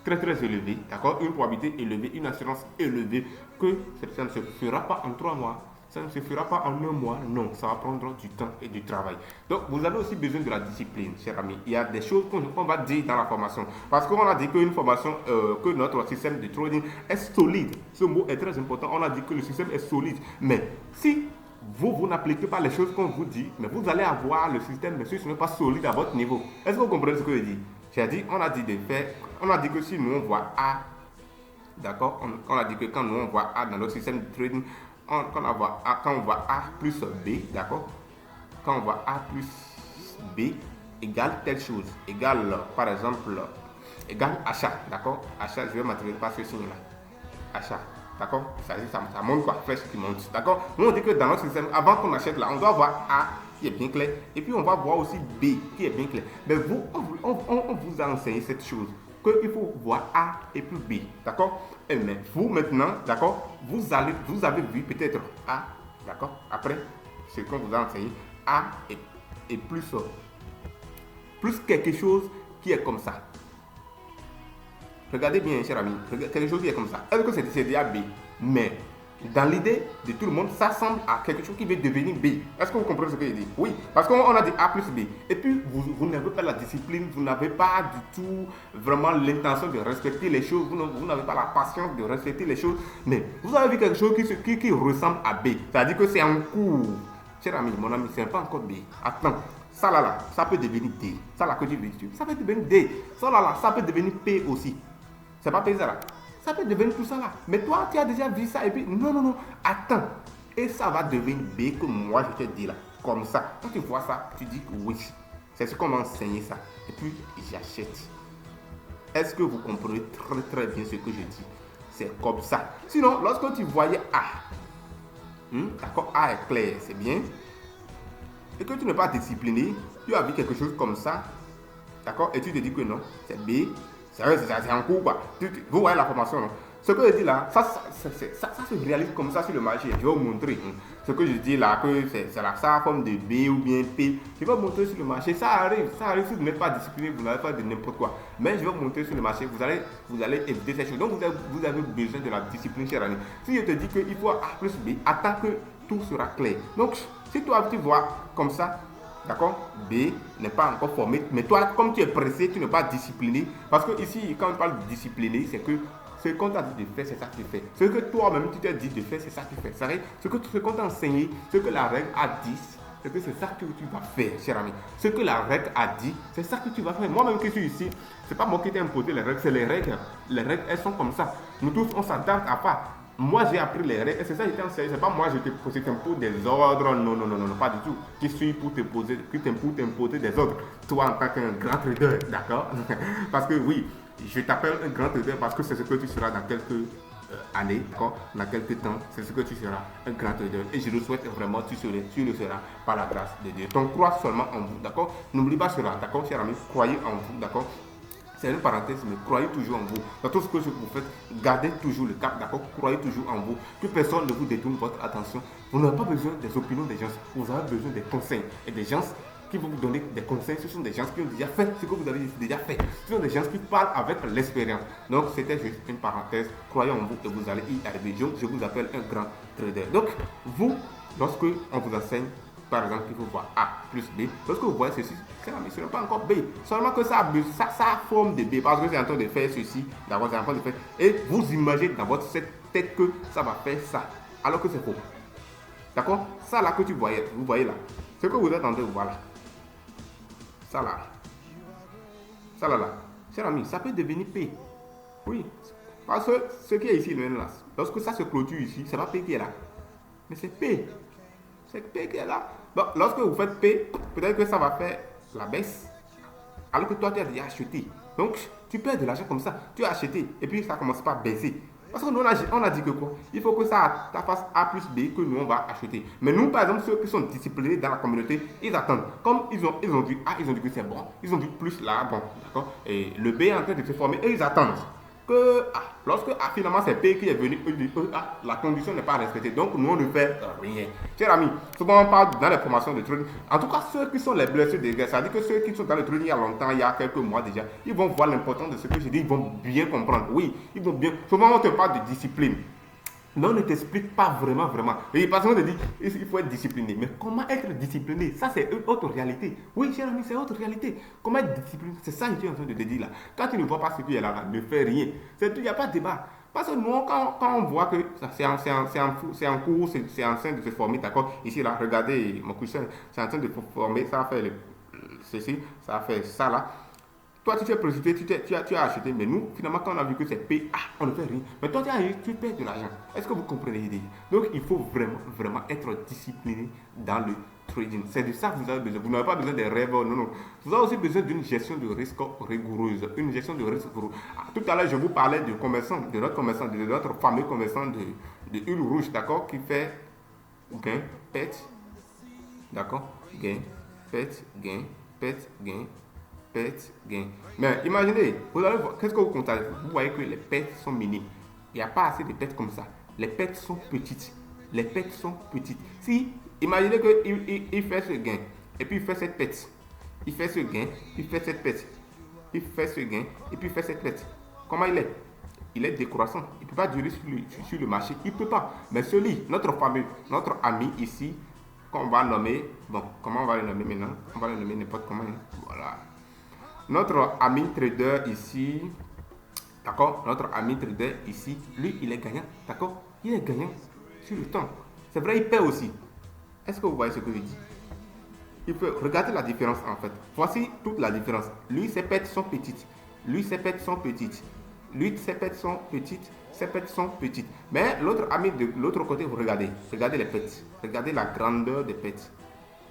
très élevée, d'accord? Une probabilité élevée, une assurance élevée que ça ne se fera pas en 3 mois. Ça ne se fera pas en 1 mois, non, ça va prendre du temps et du travail. Donc, vous avez aussi besoin de la discipline, chers amis. Il y a des choses qu'on va dire dans la formation. Parce qu'on a dit qu'une formation, que notre système de trading est solide. Ce mot est très important. On a dit que le système est solide. Mais si vous n'appliquez pas les choses qu'on vous dit, mais vous allez avoir le système, mais si ce n'est pas solide à votre niveau. Est-ce que vous comprenez ce que je dis? J'ai dit, on a dit de faire, on a dit que si nous on voit A, d'accord, on a dit que quand nous on voit A dans notre système de trading, quand on voit A plus B, d'accord, quand on voit A plus B égale telle chose, égale par exemple, égale achat, d'accord, achat, je vais m'attribuer par ce signe-là, achat, d'accord, ça monte quoi, flèche qui monte, d'accord. Nous on dit que dans notre système, avant qu'on achète là, on doit avoir A qui est bien clair. Et puis on va voir aussi B qui est bien clair. Mais vous, on vous a enseigné cette chose, qu'il faut voir A et puis B. D'accord? Mais vous maintenant, d'accord, vous avez vu peut-être A, d'accord? Après, ce qu'on vous a enseigné, A est plus quelque chose qui est comme ça. Regardez bien, cher ami, quelque chose qui est comme ça. Est-ce que c'est déjà B? Mais dans l'idée de tout le monde, ça semble à quelque chose qui veut devenir B. Est-ce que vous comprenez ce que je dis? Oui, parce qu'on a dit A plus B. Et puis, vous n'avez pas la discipline, vous n'avez pas du tout vraiment l'intention de respecter les choses, vous n'avez pas la patience de respecter les choses. Mais vous avez vu quelque chose qui ressemble à B. C'est-à-dire que c'est en cours. Cher ami, mon ami, c'est pas encore B. Attends. Ça là, ça peut devenir D. Ça là que tu veux dire, ça peut devenir D. Ça là, ça peut devenir P aussi. C'est pas P ça là. Ça peut devenir tout ça là. Mais toi, tu as déjà vu ça et puis non, attends. Et ça va devenir B que moi je te dis là. Comme ça. Quand tu vois ça, tu dis que oui. C'est ce qu'on m'a enseigné ça. Et puis j'achète. Est-ce que vous comprenez très bien ce que je dis? C'est comme ça. Sinon, lorsque tu voyais A, d'accord, A est clair, c'est bien. Et que tu n'es pas discipliné, tu as vu quelque chose comme ça, d'accord, et tu te dis que non, c'est B, c'est en cours quoi. Vous voyez la formation, non? Ce que je dis là, ça se réalise comme ça sur le marché. Je vais vous montrer. Ce que je dis là, que c'est la forme de B ou bien P. Je vais vous montrer sur le marché. Ça arrive si vous n'êtes pas discipliné, vous n'avez pas de n'importe quoi. Mais je vais vous montrer sur le marché, vous allez éviter ces choses. Donc vous avez besoin de la discipline, cher ami. Si je te dis qu'il faut A plus B, attends que tout sera clair. Donc, si toi tu vois comme ça, d'accord, B n'est pas encore formé, mais toi, comme tu es pressé, tu n'es pas discipliné. Parce que ici, quand on parle de discipliné, c'est que ce qu'on t'a dit de faire, c'est ça que tu fais. Ce que toi-même tu t'es dit de faire, c'est ça que tu fais. Ce qu'on t'a enseigné, ce que la règle a dit, c'est que c'est ça que tu vas faire, cher ami. Ce que la règle a dit, c'est ça que tu vas faire. Moi-même qui suis ici, c'est pas moi qui t'ai imposé les règles, c'est les règles. Les règles, elles sont comme ça. Nous tous, on s'adapte à part. Moi, j'ai appris les règles et c'est ça que je t'ai enseigné. C'est pas moi, je t'impose des ordres. Non, pas du tout. Qui suis pour t'imposer des ordres. Toi, en tant qu'un grand trader, d'accord? Parce que oui, je t'appelle un grand trader parce que c'est ce que tu seras dans quelques années, d'accord? Dans quelques temps, c'est ce que tu seras, un grand trader. Et je le souhaite vraiment, tu le seras par la grâce de Dieu. Donc, crois seulement en vous, d'accord? N'oublie pas cela, d'accord, cher ami? Croyez en vous, d'accord? C'est une parenthèse, mais croyez toujours en vous. Dans tout ce que vous faites, gardez toujours le cap, d'accord? Croyez toujours en vous. Que personne ne vous détourne votre attention. Vous n'avez pas besoin des opinions des gens. Vous avez besoin des conseils. Et des gens qui vont vous donner des conseils, ce sont des gens qui ont déjà fait ce que vous avez déjà fait. Ce sont des gens qui parlent avec l'expérience. Donc, c'était juste une parenthèse. Croyez en vous et vous allez y arriver. Je vous appelle un grand trader. Donc, vous, lorsque on vous enseigne, par exemple, il faut voir A plus B. Lorsque vous voyez ceci, ce n'est pas encore B. Seulement que ça forme de B parce que c'est en train de faire ceci. D'accord, c'est en train de faire. Et vous imaginez dans votre tête que ça va faire ça. Alors que c'est faux. D'accord? Ça là que vous voyez là. Ce que vous êtes en train de voir là. Ça là. Ça là. Cher ami, ça peut devenir P. Oui. Parce que ce qui est ici, là, lorsque ça se clôture ici, c'est pas P qui est là. Mais c'est P. C'est P qui est là. Donc, lorsque vous faites P, peut-être que ça va faire la baisse. Alors que toi, tu as déjà acheté. Donc, tu perds de l'argent comme ça. Tu as acheté et puis ça commence pas à baisser. Parce que nous, on a dit que quoi? Il faut que ça fasse A plus B que nous, on va acheter. Mais nous, par exemple, ceux qui sont disciplinés dans la communauté, ils attendent. Comme ils ont vu A, ils ont dit que c'est bon. Ils ont vu plus là, bon, d'accord? Et le B est en train de se former et ils attendent. Que lorsque finalement c'est P qui est venu, la condition n'est pas respectée, donc nous on ne fait rien. Chers amis, souvent on parle dans les formations de trading, en tout cas ceux qui sont les blessés de guerre, c'est-à-dire que ceux qui sont dans le trading il y a longtemps, il y a quelques mois déjà, ils vont voir l'importance de ce que je dis, ils vont bien comprendre. Oui, ils vont bien. Souvent on te parle de discipline. Mais on ne t'explique pas vraiment. Et parce qu'on te dit, il faut être discipliné. Mais comment être discipliné? Ça, c'est une autre réalité. Oui, cher ami, c'est une autre réalité. Comment être discipliné? C'est ça que je suis en train de te dire là. Quand tu ne vois pas ce qui est là, ne fais rien. Il n'y a pas de débat. Parce que nous, quand on voit que c'est en cours, c'est en train de se former, d'accord? Ici, là, regardez mon cousin, c'est en train de se former, ça va faire ceci, ça va faire ça là. Toi, tu t'es précipité, tu as acheté, mais nous, finalement, quand on a vu que c'est P, on ne fait rien. Mais toi, tu perds de l'argent. Est-ce que vous comprenez l'idée? Donc, il faut vraiment être discipliné dans le trading. C'est de ça que vous avez besoin. Vous n'avez pas besoin des rêves, non. Vous avez aussi besoin d'une gestion de risque rigoureuse. Une gestion de risque rigoureuse. Tout à l'heure, je vous parlais de notre fameux commerçant de huile rouge, d'accord, qui fait gain, pète, d'accord, gain, pet, gain, pet, gain, pet, gain. Mais imaginez, vous allez voir, qu'est-ce que vous constatez? Vous voyez que les pets sont minimes. Il n'y a pas assez de pets comme ça. Les pets sont petites. Les pets sont petites. Si, imaginez qu'il fait ce gain, et puis il fait cette pet. Il fait ce gain, il fait cette pet. Il fait ce gain, et puis il fait cette pet. Comment il est? Il est décroissant. Il ne peut pas durer sur le marché. Il ne peut pas. Mais celui, notre fameux, notre ami ici, qu'on va nommer, bon, comment on va le nommer maintenant? On va le nommer n'importe comment. Voilà. Notre ami trader ici, d'accord? Notre ami trader ici, lui, il est gagnant, d'accord? Il est gagnant sur le temps. C'est vrai, il paie aussi. Est-ce que vous voyez ce que je dis? Il faut regarder la différence en fait. Voici toute la différence. Lui, ses pets sont petites. Lui, ses pets sont petites. Lui, ses pets sont petites. Ses pets sont petites. Mais l'autre ami de l'autre côté, vous regardez. Regardez les pets. Regardez la grandeur des pets.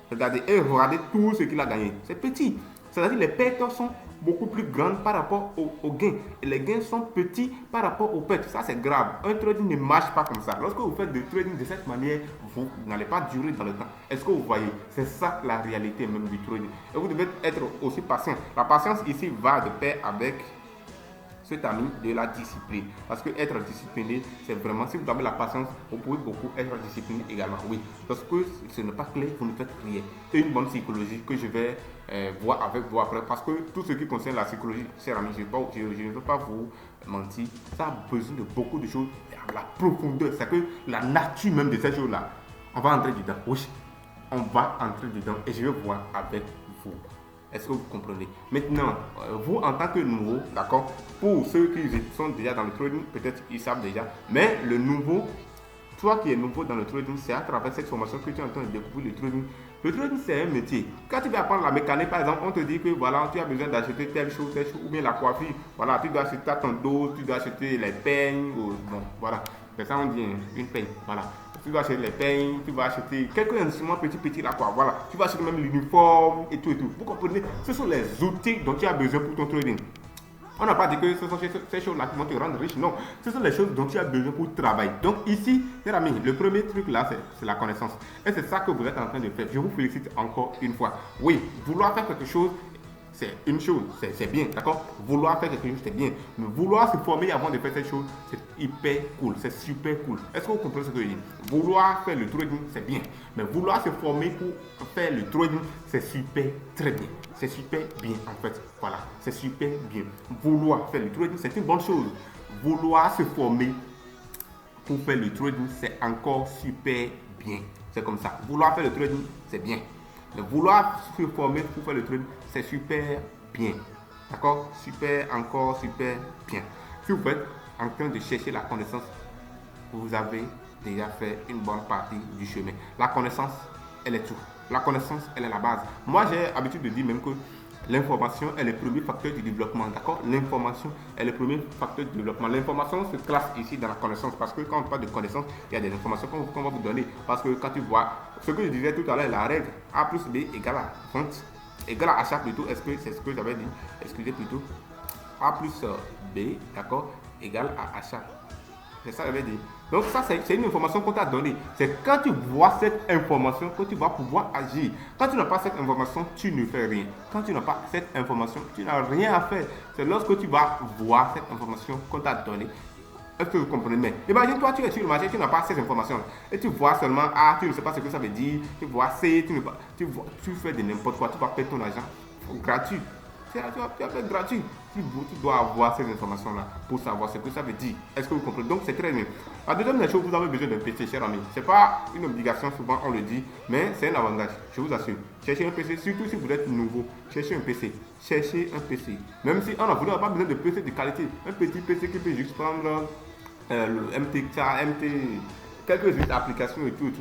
Regardez et regardez tout ce qu'il a gagné. C'est petit. C'est-à-dire les pertes sont beaucoup plus grandes par rapport aux gains. Et les gains sont petits par rapport aux pertes. Ça, c'est grave. Un trading ne marche pas comme ça. Lorsque vous faites du trading de cette manière, vous n'allez pas durer dans le temps. Est-ce que vous voyez? C'est ça la réalité même du trading. Et vous devez être aussi patient. La patience ici va de pair avec cet ami de la discipline. Parce que être discipliné, c'est vraiment, si vous avez la patience, vous pouvez beaucoup être discipliné également. Oui, parce que ce n'est pas clair, vous ne faites rien. C'est une bonne psychologie que je vais voir avec vous après. Parce que tout ce qui concerne la psychologie, chers amis, je ne veux pas vous mentir, ça a besoin de beaucoup de choses, la profondeur. C'est que la nature même de ces choses-là, on va entrer dedans. Oui, on va entrer dedans et je vais voir avec vous. Est-ce que vous comprenez? Maintenant, vous en tant que nouveau, d'accord, pour ceux qui sont déjà dans le trading, peut-être ils savent déjà, mais le nouveau, toi qui es nouveau dans le trading, c'est à travers cette formation que tu es en train de découvrir le trading. Le trading, c'est un métier. Quand tu vas apprendre la mécanique, par exemple, on te dit que voilà, tu as besoin d'acheter telle chose, ou bien la coiffure, voilà, tu dois acheter ton dos, tu dois acheter les peignes, ou, bon, voilà. C'est ça, on dit une peigne, voilà. Tu vas acheter les peignes, tu vas acheter quelques instruments petits là quoi, voilà. Tu vas acheter même l'uniforme et tout et tout. Vous comprenez? Ce sont les outils dont tu as besoin pour ton trading. On n'a pas dit que ce sont ces choses-là qui vont te rendre riche, non. Ce sont les choses dont tu as besoin pour travailler. Donc ici, mes amis, le premier truc là, c'est la connaissance. Et c'est ça que vous êtes en train de faire. Je vous félicite encore une fois. Oui, vouloir faire quelque chose, c'est une chose, c'est bien, d'accord? Vouloir faire quelque chose, c'est bien. Mais vouloir se former avant de faire cette chose, c'est hyper cool, c'est super cool. Est-ce que vous comprenez ce que je dis? Vouloir faire le trading, c'est bien. Mais vouloir se former pour faire le trading, c'est super, très bien. C'est super bien, en fait. Voilà, c'est super bien. Vouloir faire le trading, c'est une bonne chose. Vouloir se former pour faire le trading, c'est encore super bien. C'est comme ça. Vouloir faire le trading, c'est bien. Mais vouloir se former pour faire le trading, c'est super bien. D'accord? Super, encore super bien. Si vous êtes en train de chercher la connaissance, vous avez déjà fait une bonne partie du chemin. La connaissance, elle est tout. La connaissance, elle est la base. Moi, j'ai l'habitude de dire même que l'information est le premier facteur du développement, d'accord? L'information est le premier facteur du développement. L'information se classe ici dans la connaissance parce que quand on parle de connaissance, il y a des informations qu'on va vous donner. Parce que quand tu vois, ce que je disais tout à l'heure, la règle A plus B égale à vente, égale à achat plutôt, est-ce que c'est ce que j'avais dit? Excusez plutôt. A plus B, d'accord, égale à achat. C'est ça que j'avais dit. Donc ça, c'est une information qu'on t'a donnée. C'est quand tu vois cette information que tu vas pouvoir agir. Quand tu n'as pas cette information, tu ne fais rien. Quand tu n'as pas cette information, tu n'as rien à faire. C'est lorsque tu vas voir cette information qu'on t'a donnée. Est-ce que vous comprenez bien? Imagine-toi, tu es sur le marché, tu n'as pas ces informations. Et tu vois seulement A, tu ne sais pas ce que ça veut dire. Tu vois C, tu fais de n'importe quoi, tu vas perdre ton argent gratuit. Tu as fait gratuit. Tu dois avoir ces informations-là pour savoir ce que ça veut dire. Est-ce que vous comprenez? Donc, c'est très bien. La deuxième chose, vous avez besoin d'un PC, cher ami. Ce n'est pas une obligation, souvent on le dit, mais c'est un avantage, je vous assure. Cherchez un PC, surtout si vous êtes nouveau. Cherchez un PC. Cherchez un PC. Même si on n'a pas besoin de PC de qualité. Un petit PC qui peut juste prendre le MT, quelques applications et tout.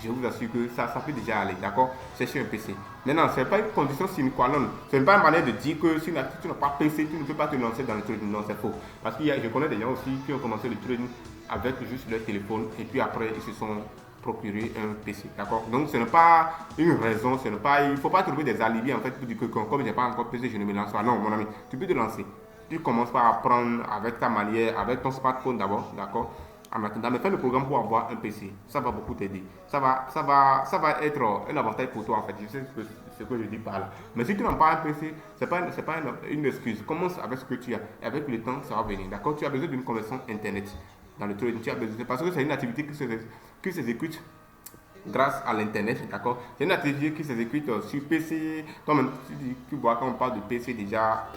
Je vous assure que ça peut déjà aller, d'accord? Cherchez un PC. Maintenant, ce n'est pas une condition sine qua non. Ce n'est pas une manière de dire que si tu n'as pas PC, tu ne peux pas te lancer dans le trading. Non, c'est faux. Parce que je connais des gens aussi qui ont commencé le trading avec juste leur téléphone et puis après, ils se sont procuré un PC, d'accord? Donc, ce n'est pas une raison, il ne faut pas trouver des alibis en fait pour dire que comme je n'ai pas encore PC, je ne me lance pas. Non, mon ami, tu peux te lancer. Tu commences par apprendre avec ta manière, avec ton smartphone d'abord, d'accord? en attendant, mais fais le programme pour avoir un PC. Ça va beaucoup t'aider. Ça va être un avantage pour toi en fait. Je sais ce que je dis par là. Mais si tu n'as pas un PC, c'est pas une excuse. Commence avec ce que tu as. Et avec le temps, ça va venir. D'accord? Tu as besoin d'une connexion internet dans le trading. Tu as besoin, parce que c'est une activité qui s'exécute grâce à l'internet, d'accord? C'est une activité qui s'exécute sur PC. Toi-même, tu vois, quand on parle de PC, déjà,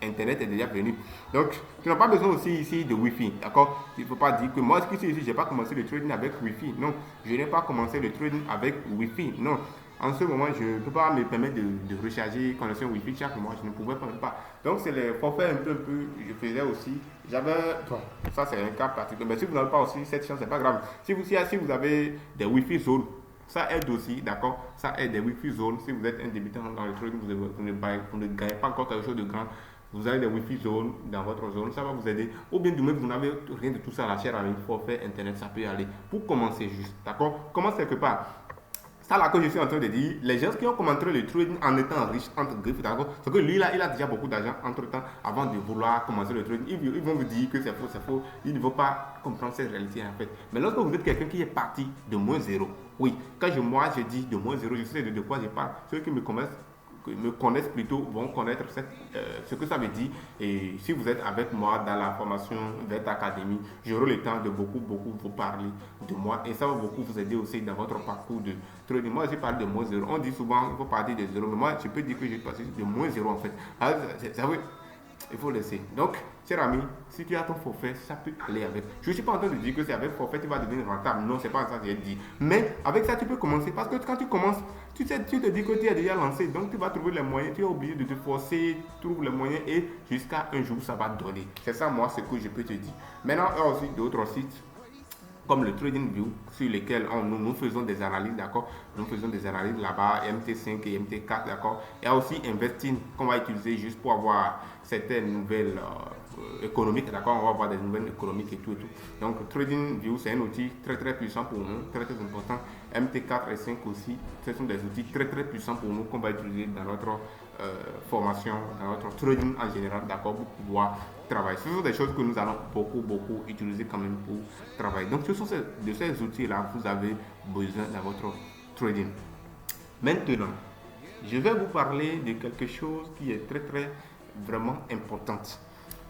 Internet est déjà venu. Donc, tu n'as pas besoin aussi ici de Wi-Fi, d'accord? Il ne faut pas dire que moi, ici, je n'ai pas commencé le trading avec Wi-Fi. Non, je n'ai pas commencé le trading avec Wi-Fi. Non, en ce moment, je ne peux pas me permettre de recharger connexion Wi-Fi chaque mois. Je ne pouvais pas. Donc, c'est les forfaits un peu, je faisais aussi. J'avais, bon, ça c'est un cas particulier. Mais si vous n'avez pas aussi cette chance, c'est pas grave. Si vous avez des Wi-Fi zones, ça aide aussi, d'accord? Ça aide des Wi-Fi zones. Si vous êtes un débutant dans le trading, vous ne gagnez pas encore quelque chose de grand. Vous avez des Wi-Fi zones dans votre zone, ça va vous aider. Ou bien du moins, vous n'avez rien de tout ça à la chair avec forfait internet, ça peut y aller. Pour commencer juste, d'accord? Commence quelque part. Ça là que je suis en train de dire, les gens qui ont commenté le trading en étant riches, entre griffes, d'accord? C'est que lui là, il a déjà beaucoup d'argent entre temps avant de vouloir commencer le trading. Ils vont vous dire que c'est faux. Ils ne vont pas comprendre cette réalité en fait. Mais lorsque vous êtes quelqu'un qui est parti de moins zéro, oui, quand je dis de moins zéro, je sais de quoi je parle. Ceux qui me connaissent plutôt vont connaître ce que ça veut dire. Et si vous êtes avec moi dans la formation VET Academy, j'aurai le temps de beaucoup vous parler de moi et ça va beaucoup vous aider aussi dans votre parcours de trading. Moi, j'ai parlé de moins zéro. On dit souvent qu'il faut partir de zéro, mais moi, je peux dire que j'ai passé de moins zéro en fait. Alors, ça veut il faut laisser. Donc, cher ami, si tu as ton forfait, ça peut aller avec. Je ne suis pas en train de dire que c'est avec forfait tu vas devenir rentable. Non, c'est pas ça que j'ai dit. Mais avec ça, tu peux commencer. Parce que quand tu commences, tu te dis que tu es déjà lancé. Donc, tu vas trouver les moyens. Tu es obligé de te forcer, trouve les moyens et jusqu'à un jour, ça va donner. C'est ça, moi, ce que je peux te dire. Maintenant, il y a aussi d'autres sites comme le TradingView sur lesquels nous faisons des analyses, d'accord? Nous faisons des analyses là-bas, MT5 et MT4, d'accord? Il y a aussi Investing qu'on va utiliser juste pour avoir certaines nouvelles économiques, d'accord? On va avoir des nouvelles économiques et tout. Donc, TradingView, c'est un outil très puissant pour nous, très important. MT4 et 5 aussi, ce sont des outils très puissants pour nous qu'on va utiliser dans notre formation, dans notre trading en général, d'accord, pour pouvoir travailler. Ce sont des choses que nous allons beaucoup utiliser quand même pour travailler. Donc, ce sont de ces outils-là que vous avez besoin dans votre trading. Maintenant, je vais vous parler de quelque chose qui est très vraiment important.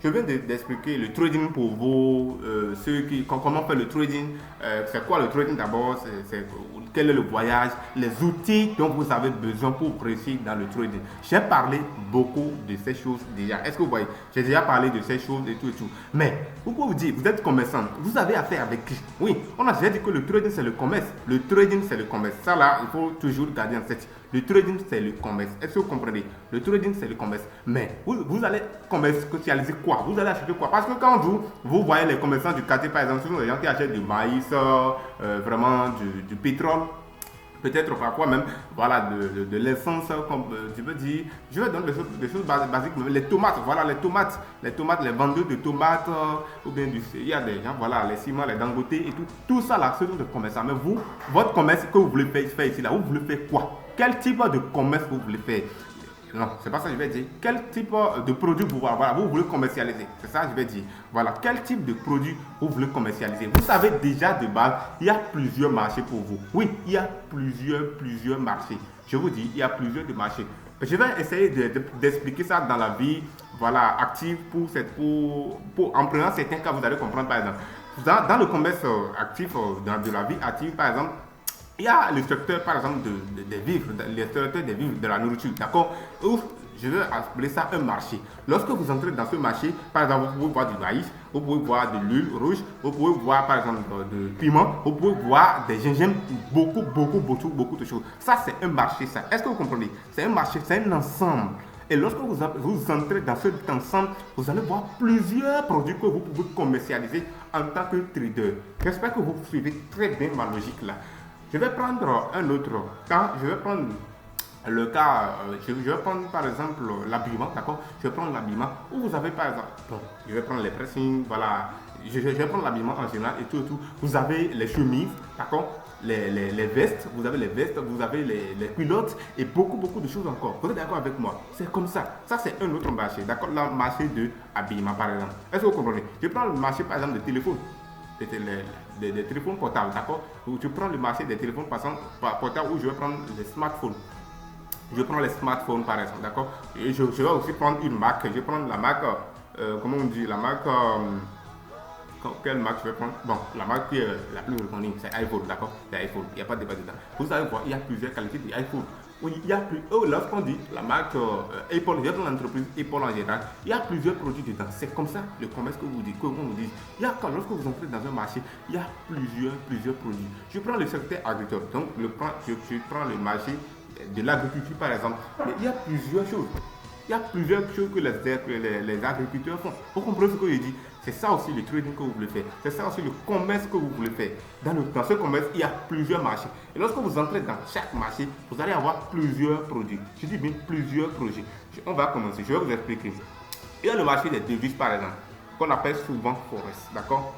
Je viens d'expliquer le trading pour vous, comment faire le trading, c'est quoi le trading d'abord, quel est le voyage, les outils dont vous avez besoin pour réussir dans le trading. J'ai parlé beaucoup de ces choses déjà. Est-ce que vous voyez? J'ai déjà parlé de ces choses et tout. Mais, vous pouvez vous dire, vous êtes commerçant, vous avez affaire avec qui? Oui, on a déjà dit que le trading c'est le commerce. Le trading c'est le commerce. Ça là, il faut toujours garder en tête. Le trading, c'est le commerce. Est-ce que vous comprenez? Le trading, c'est le commerce. Mais vous allez commercialiser quoi? Vous allez acheter quoi? Parce que quand vous voyez les commerçants du quartier, par exemple, ce sont des gens qui achètent du maïs, vraiment du pétrole. Peut-être parfois même, voilà, de l'essence, comme je veux dire. Je vais donner des choses basiques. Les tomates, voilà, les tomates, les vendeurs de tomates, ou bien il y a des gens, voilà, les ciments, les dangotés et tout. Tout ça là, ce sont des commerçants. Mais vous, votre commerce que vous voulez faire ici là, vous voulez faire quoi? Quel type de commerce vous voulez faire? Non, c'est pas ça que je vais dire. Quel type de produit vous voulez commercialiser? C'est ça que je vais dire. Voilà, quel type de produit vous voulez commercialiser? Vous savez déjà de base, il y a plusieurs marchés pour vous. Oui, il y a plusieurs marchés. Je vous dis, il y a plusieurs marchés. Je vais essayer d'expliquer ça dans la vie, voilà, active en prenant certains cas, vous allez comprendre par exemple. Dans le commerce actif, de la vie active, par exemple, il y a le secteur, par exemple, des vivres, le secteur des vivres, de la nourriture, d'accord? Je vais appeler ça un marché. Lorsque vous entrez dans ce marché, par exemple, vous pouvez voir du maïs, vous pouvez voir de l'huile rouge, vous pouvez voir, par exemple, de piment, vous pouvez voir des gingembre, beaucoup de choses. Ça, c'est un marché, ça. Est-ce que vous comprenez? C'est un marché, c'est un ensemble. Et lorsque vous entrez dans cet ensemble, vous allez voir plusieurs produits que vous pouvez commercialiser en tant que trader. J'espère que vous suivez très bien ma logique là. Je vais prendre un autre cas. Je vais prendre le cas, je vais prendre par exemple l'habillement, d'accord? Je vais prendre l'habillement où vous avez par exemple, je vais prendre les pressings, voilà. Je vais prendre l'habillement en général et tout. Vous avez les chemises, d'accord? Les vestes, vous avez les vestes, vous avez les culottes et beaucoup de choses encore. Vous êtes d'accord avec moi? C'est comme ça. Ça, c'est un autre marché, d'accord? Le marché de habillement, par exemple. Est-ce que vous comprenez? Je prends le marché, par exemple, de téléphone. des téléphones portables, d'accord. Tu prends le marché des téléphones portables où je vais prendre les smartphones. Je prends les smartphones par exemple, d'accord. Et je vais aussi prendre une marque. Je vais prendre la marque, comment on dit, la marque, quelle marque je vais prendre? Bon, la marque qui est la plus répandue, c'est iPhone, d'accord. C'est iPhone, il n'y a pas de débat dedans. Vous allez voir, il y a plusieurs qualités d'iPhone. Oui, il y a plus. Oh, lorsqu'on dit la marque Apple, je vais prendre l'entreprise Apple en général, il y a plusieurs produits dedans. C'est comme ça le commerce que vous dites, que vous dit. Il y a quand lorsque vous entrez dans un marché, il y a plusieurs produits. Je prends le secteur agricole, donc je prends le marché de l'agriculture par exemple. Mais il y a plusieurs choses. Il y a plusieurs choses que les agriculteurs font. Vous comprenez ce que je dis? C'est ça aussi le trading que vous voulez faire. C'est ça aussi le commerce que vous voulez faire. Dans ce commerce, il y a plusieurs marchés. Et lorsque vous entrez dans chaque marché, vous allez avoir plusieurs produits. Je dis bien plusieurs projets. On va commencer. Je vais vous expliquer. Il y a le marché des devises par exemple, qu'on appelle souvent Forex. D'accord?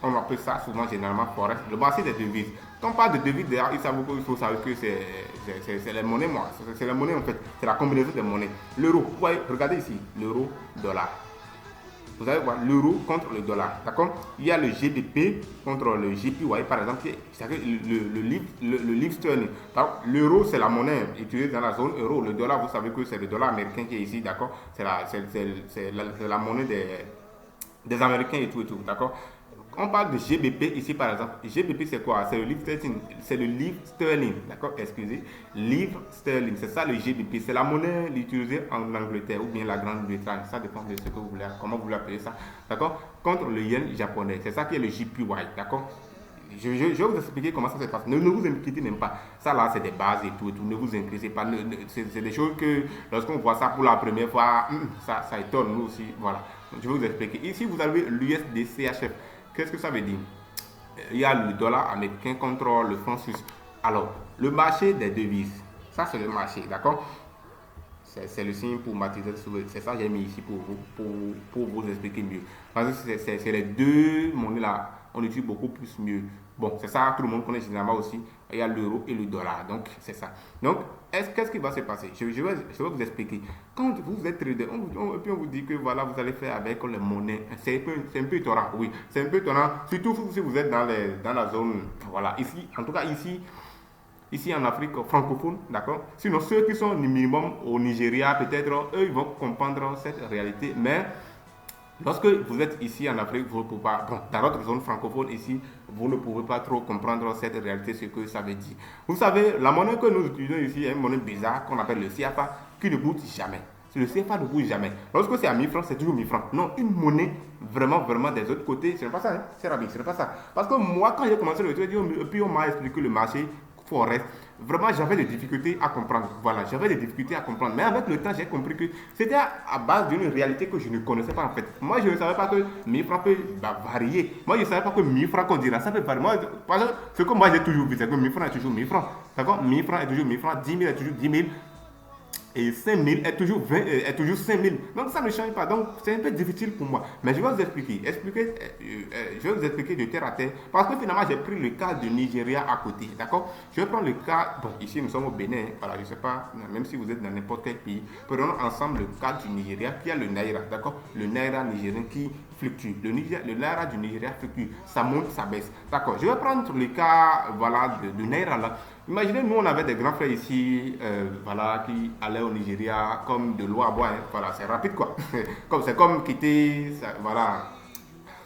On appelle ça souvent généralement Forex. Le marché des devises. Quand on parle de devises, il faut savoir que c'est les monnaies, moi. C'est la monnaie en fait. C'est la combinaison des monnaies. L'euro. Vous voyez, regardez ici. L'euro, dollar. Vous allez voir l'euro contre le dollar. D'accord? Il y a le GBP contre le JPY par exemple. C'est le livre sterling. L'euro, c'est la monnaie utilisée dans la zone euro. Le dollar, vous savez que c'est le dollar américain qui est ici. D'accord? C'est la monnaie des Américains et tout. D'accord? On parle de GBP ici par exemple. GBP c'est quoi? C'est le livre sterling. C'est le livre sterling. D'accord? Excusez. Livre sterling. C'est ça le GBP. C'est la monnaie utilisée en Angleterre ou bien la Grande-Bretagne. Ça dépend de ce que vous voulez, comment vous l'appelez ça. D'accord? Contre le yen japonais. C'est ça qui est le JPY. D'accord? Je vais vous expliquer comment ça se passe. Ne vous inquiétez même pas. Ça là, c'est des bases et tout. Ne vous inquiétez pas. C'est des choses que lorsqu'on voit ça pour la première fois, ça étonne nous aussi. Voilà. Donc, je vais vous expliquer. Ici, vous avez l'USD CHF. Qu'est-ce que ça veut dire? Il y a le dollar américain contre le franc suisse. Alors, le marché des devises, ça c'est le marché, d'accord? C'est le signe pour m'attirer. C'est ça que j'ai mis ici pour vous expliquer mieux. Parce que c'est les deux monnaies là, on utilise beaucoup plus mieux. Bon, c'est ça, tout le monde connaît généralement aussi. Il y a l'euro et le dollar, donc c'est ça. Donc, qu'est-ce qui va se passer? Je vais vous expliquer. Quand vous êtes trader, et puis on vous dit que voilà, vous allez faire avec les monnaies. C'est un peu étonnant, oui. C'est un peu étonnant, surtout si vous êtes dans la zone, voilà, ici, en tout cas ici en Afrique francophone, d'accord? Sinon, ceux qui sont minimum au Nigeria, peut-être, eux, ils vont comprendre cette réalité, mais lorsque vous êtes ici en Afrique, vous ne pouvez pas, bon, dans notre zone francophone ici, vous ne pouvez pas trop comprendre cette réalité, ce que ça veut dire. Vous savez, la monnaie que nous utilisons ici est une monnaie bizarre qu'on appelle le CFA, qui ne bouge jamais. Le CFA ne bouge jamais. Lorsque c'est à 1000 francs, c'est toujours 1000 francs. Non, une monnaie vraiment des autres côtés, ce n'est pas ça, hein? C'est rapide, ce n'est pas ça. Parce que moi, quand j'ai commencé le trading, puis on m'a expliqué le marché Forex, vraiment j'avais des difficultés à comprendre. Voilà, j'avais des difficultés à comprendre. Mais avec le temps, j'ai compris que c'était à base d'une réalité que je ne connaissais pas en fait. Moi, je ne savais pas que 1000 francs peut varier. Moi, je ne savais pas que 1000 francs qu'on dira, ça peut varier. Moi, parce que ce que moi j'ai toujours vu, c'est que 1000 francs est toujours 1000 francs. D'accord? 1000 francs est toujours 1000 francs, 10 000 est toujours 10 000. Et 5000 est toujours 5000. Donc ça ne change pas. Donc c'est un peu difficile pour moi. Mais je vais vous expliquer. Je vais vous expliquer de terre à terre. Parce que finalement j'ai pris le cas du Nigeria à côté. D'accord? Je vais prendre le cas. Bon, ici nous sommes au Bénin. Voilà, je ne sais pas, même si vous êtes dans n'importe quel pays. Prenons ensemble le cas du Nigeria qui a le Naira. D'accord? Le Naira nigérien qui fluctue. Le Naira du Nigeria fluctue. Ça monte, ça baisse. D'accord? Je vais prendre le cas voilà, de Naira là. Imaginez, nous, on avait des grands frères ici, voilà, qui allaient au Nigeria comme de l'eau à boire. Hein. Voilà, c'est rapide, quoi. C'est comme quitter, voilà.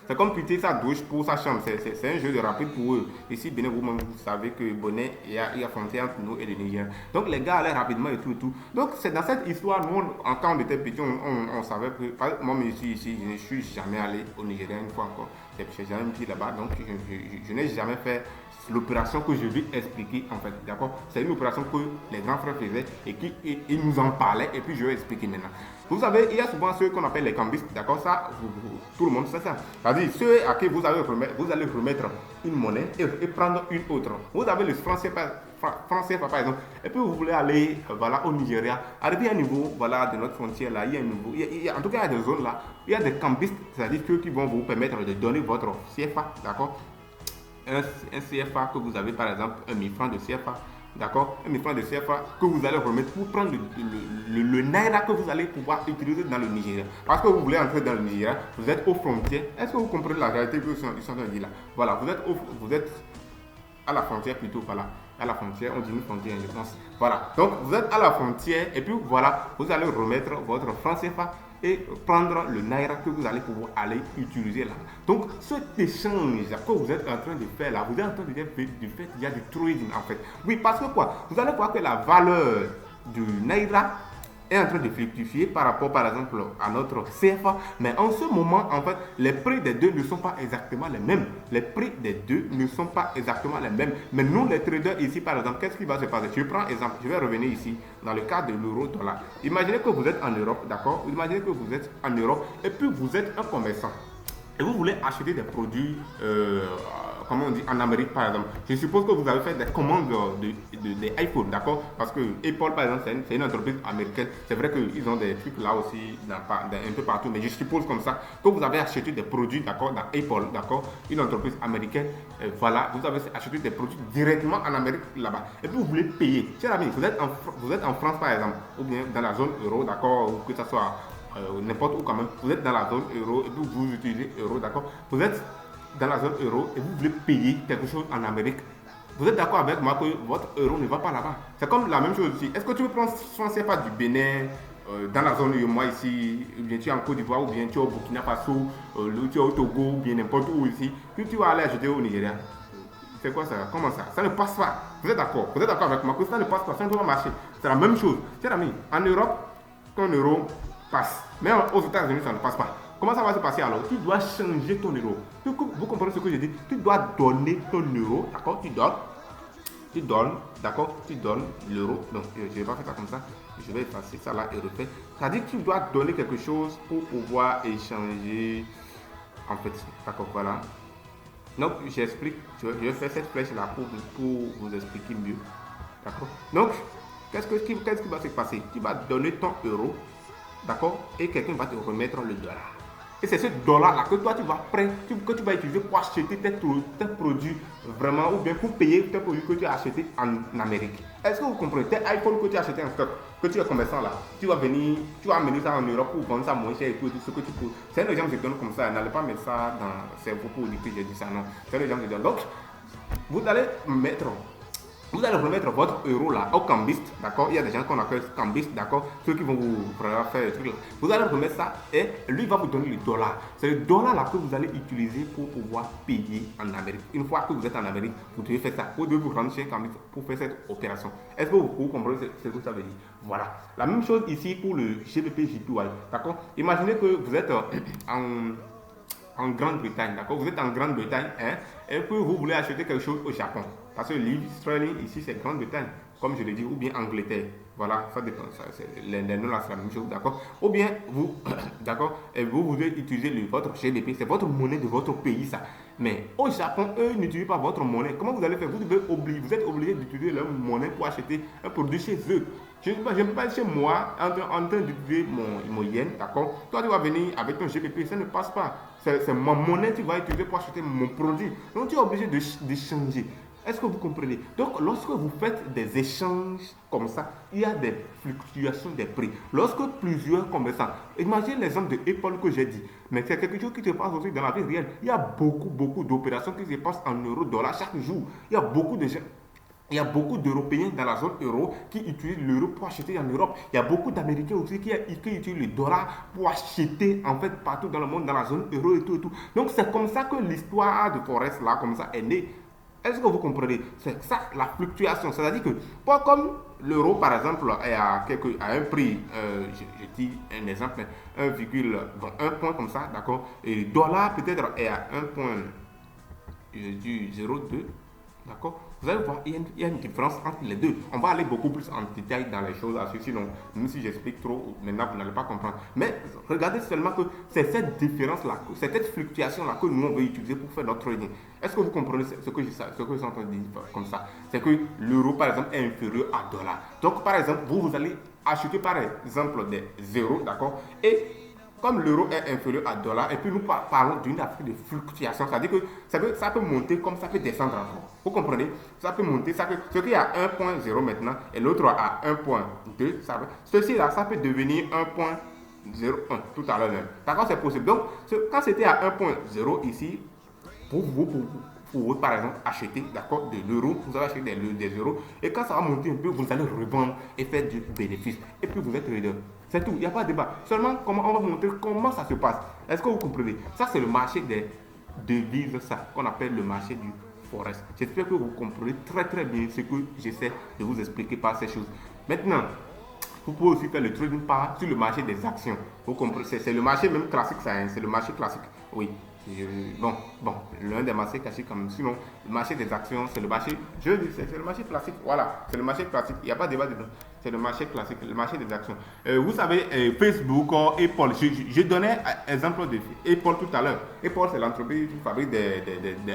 C'est comme quitter sa douche pour sa chambre. C'est un jeu de rapide pour eux. Ici, Bénin, vous savez que Bonnet, il y a frontière entre nous et le Niger. Donc, les gars allaient rapidement et tout. Donc, c'est dans cette histoire, nous, quand on était petits, on savait que. Moi, je suis ici, je ne suis jamais allé au Nigeria une fois encore. Je n'ai jamais été là-bas. Donc, je n'ai jamais fait l'opération que je vais expliquer en fait, d'accord? C'est une opération que les grands frères faisaient et ils nous en parlaient et puis je vais expliquer maintenant. Vous savez, il y a souvent ceux qu'on appelle les cambistes, d'accord? Ça, tout le monde sait ça. C'est-à-dire ceux à qui vous allez remettre une monnaie et prendre une autre. Vous avez le français par exemple, et puis vous voulez aller voilà, au Nigeria, arriver à un niveau voilà, de notre frontière là, il y a un niveau, en tout cas il y a des zones là, il y a des cambistes, c'est-à-dire ceux qui vont vous permettre de donner votre CFA, d'accord? Un CFA que vous avez par exemple 1000 francs de CFA, d'accord, 1000 francs de CFA que vous allez remettre pour prendre le naira que vous allez pouvoir utiliser dans le Nigeria. Parce que vous voulez entrer dans le Nigeria, vous êtes aux frontières. Est-ce que vous comprenez la réalité que ils sont en train de dire là? Voilà, vous êtes à la frontière plutôt, voilà. À la frontière, on dit une frontière, je pense. Voilà, donc vous êtes à la frontière et puis voilà, vous allez remettre votre franc CFA et prendre le naira que vous allez pouvoir aller utiliser là. Donc cet échange que vous êtes en train de faire là, vous êtes en train de faire, il y a du trading en fait. Oui, parce que quoi? Vous allez voir que la valeur du naira est en train de fluctuer par rapport par exemple à notre CFA, mais en ce moment en fait les prix des deux ne sont pas exactement les mêmes. Les prix des deux ne sont pas exactement les mêmes. Mais nous les traders ici par exemple, qu'est-ce qui va se passer? Je prends exemple, je vais revenir ici dans le cas de l'euro dollar. Imaginez que vous êtes en Europe, d'accord? Imaginez que vous êtes en Europe et puis vous êtes un commerçant et vous voulez acheter des produits comment on dit, en Amérique par exemple. Je suppose que vous avez fait des commandes des iPhone, d'accord? Parce que Apple par exemple c'est une entreprise américaine. C'est vrai qu'ils ont des trucs là aussi un peu partout, mais je suppose comme ça que vous avez acheté des produits, d'accord, dans Apple, d'accord, une entreprise américaine. Voilà, vous avez acheté des produits directement en Amérique là-bas. Et puis vous voulez payer. Cher ami, vous êtes en France par exemple, ou bien dans la zone euro, d'accord, ou que ce soit n'importe où quand même. Vous êtes dans la zone euro et puis vous utilisez euro, d'accord? Vous êtes dans la zone euro et vous voulez payer quelque chose en Amérique. Vous êtes d'accord avec moi que votre euro ne va pas là-bas? C'est comme la même chose ici. Est-ce que tu veux prendre franc CFA du Bénin dans la zone où moi ici, ou bien tu es en Côte d'Ivoire, ou bien tu es au Burkina Faso, tu es au Togo, ou bien n'importe où ici, puis tu vas aller acheter au Nigeria? C'est quoi ça? Comment ça? Ça ne passe pas. Vous êtes d'accord? Vous êtes d'accord avec moi que ça ne passe pas, ça ne doit pas marcher. C'est la même chose. Cher ami, en Europe, ton euro passe. Mais aux États-Unis, ça ne passe pas. Comment ça va se passer alors? Tu dois changer ton euro. Vous comprenez ce que je dis? Tu dois donner ton euro, d'accord? Tu donnes, d'accord? Tu donnes l'euro. Non, je ne vais pas faire ça comme ça. Je vais effacer ça là et refaire. C'est-à-dire que tu dois donner quelque chose pour pouvoir échanger. En fait, d'accord, voilà. Donc, j'explique. Je vais faire cette flèche là pour vous expliquer mieux. D'accord? Donc, qu'est-ce qui va se passer? Tu vas donner ton euro, d'accord? Et quelqu'un va te remettre le dollar. Et c'est ce dollar-là que toi, tu vas utiliser pour acheter tes produits vraiment, ou bien pour payer tes produits que tu as achetés en Amérique. Est-ce que vous comprenez? Tes iPhone que tu as acheté en stock, que tu es commerçant là, tu vas amener ça en Europe pour vendre ça moins cher et tout, ce que tu peux. C'est un exemple que je donne comme ça. N'allez pas mettre ça dans ces propos que j'ai dit ça, non. C'est un exemple que je donne. Donc, vous allez remettre votre euro là au cambiste, d'accord? Il y a des gens qu'on appelle cambiste, d'accord? Ceux qui vont vous faire le truc là. Vous allez remettre ça et lui va vous donner le dollar. C'est le dollar là que vous allez utiliser pour pouvoir payer en Amérique. Une fois que vous êtes en Amérique, vous devez faire ça. Vous devez vous rendre chez un cambiste pour faire cette opération. Est-ce que vous comprenez ce que ça veut dire? Voilà. La même chose ici pour le GBP J2I, d'accord? Imaginez que vous êtes en Grande-Bretagne, d'accord? Vous êtes en Grande-Bretagne, hein, et puis vous voulez acheter quelque chose au Japon. Parce que livre sterling ici c'est Grande-Bretagne, comme je l'ai dit, ou bien Angleterre. Voilà, ça dépend. Les noms là c'est la même chose, d'accord? Ou bien vous, d'accord, et vous voulez utiliser votre GBP, c'est votre monnaie de votre pays ça. Mais au Japon, eux n'utilisent pas votre monnaie. Comment vous allez faire? Vous êtes obligé d'utiliser leur monnaie pour acheter un produit chez eux. Je ne peux pas être chez moi en train d'utiliser mon yen, d'accord? Toi tu vas venir avec ton GBP, ça ne passe pas. C'est ma monnaie que tu vas utiliser pour acheter mon produit. Donc tu es obligé d'échanger. Est-ce que vous comprenez? Donc, lorsque vous faites des échanges comme ça, il y a des fluctuations des prix. Lorsque plusieurs commerçants, imaginez l'exemple de Apple que j'ai dit, mais c'est quelque chose qui se passe aussi dans la vie réelle. Il y a beaucoup d'opérations qui se passent en euros, dollars chaque jour. Il y a beaucoup de gens. Il y a beaucoup d'Européens dans la zone euro qui utilisent l'euro pour acheter en Europe. Il y a beaucoup d'Américains aussi qui utilisent le dollar pour acheter en fait partout dans le monde, dans la zone euro et tout. Donc c'est comme ça que l'histoire de Forex là, comme ça, est née. Est-ce que vous comprenez? C'est ça la fluctuation. C'est-à-dire que, pas comme l'euro par exemple est à un prix, je dis un exemple, 1 point comme ça, d'accord? Et le dollar peut-être est à 1,02, d'accord? Vous allez voir, il y a une différence entre les deux. On va aller beaucoup plus en détail dans les choses, sinon, même si j'explique trop, maintenant vous n'allez pas comprendre. Mais regardez seulement que c'est cette différence-là, c'est cette fluctuation-là que nous on veut utiliser pour faire notre trading. Est-ce que vous comprenez ce que je suis en train de dire comme ça? C'est que l'euro, par exemple, est inférieur à $. Donc, par exemple, vous allez acheter, par exemple, des euros, d'accord? Et comme l'euro est inférieur à dollar, et puis nous parlons d'une affaire de fluctuation, c'est-à-dire que ça peut monter comme ça peut descendre encore. Vous comprenez? Ça peut monter, ce qui est à 1.0 maintenant, et l'autre à 1.2, ceci là, ça peut devenir 1.01 tout à l'heure même. D'accord, c'est possible. Donc, quand c'était à 1.0 ici, pour par exemple acheter d'accord de l'euro, vous allez acheter des euros et quand ça va monter un peu, vous allez revendre et faire du bénéfice. Et puis vous êtes trader. C'est tout, il n'y a pas de débat. Seulement, comment on va vous montrer comment ça se passe. Est-ce que vous comprenez? Ça, c'est le marché des devises, ça, qu'on appelle le marché du forex. J'espère que vous comprenez très très bien ce que j'essaie de vous expliquer par ces choses. Maintenant, vous pouvez aussi faire le trading sur le marché des actions. Vous comprenez? C'est le marché même classique, ça, hein? C'est le marché classique. Oui. Bon, l'un des marchés classiques comme sinon, le marché des actions, c'est le marché, c'est le marché classique, voilà, c'est le marché classique, il n'y a pas de débat dedans, c'est le marché classique, le marché des actions. Vous savez, Facebook, Apple, je donnais exemple de Apple tout à l'heure. Apple, c'est l'entreprise qui fabrique des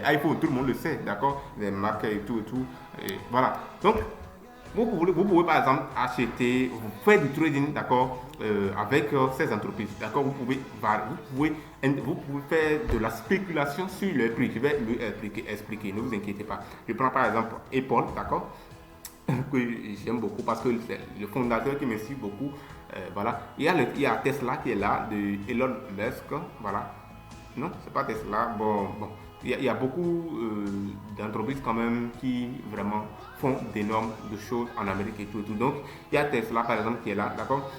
iPhones, tout le monde le sait, d'accord, des marques et tout, voilà. Donc, vous pouvez par exemple acheter, vous faire du trading, d'accord, avec ces entreprises, d'accord. Vous pouvez faire de la spéculation sur le prix. Je vais lui expliquer, ne vous inquiétez pas. Je prends par exemple Apple, d'accord, que j'aime beaucoup parce que c'est le fondateur qui me suit beaucoup. Voilà. Il y a Tesla qui est là, de Elon Musk, voilà. Non, c'est pas Tesla. Bon. Il y a beaucoup d'entreprises quand même qui vraiment font d'énormes choses en Amérique et tout. Donc, il y a Tesla par exemple qui est là, d'accord.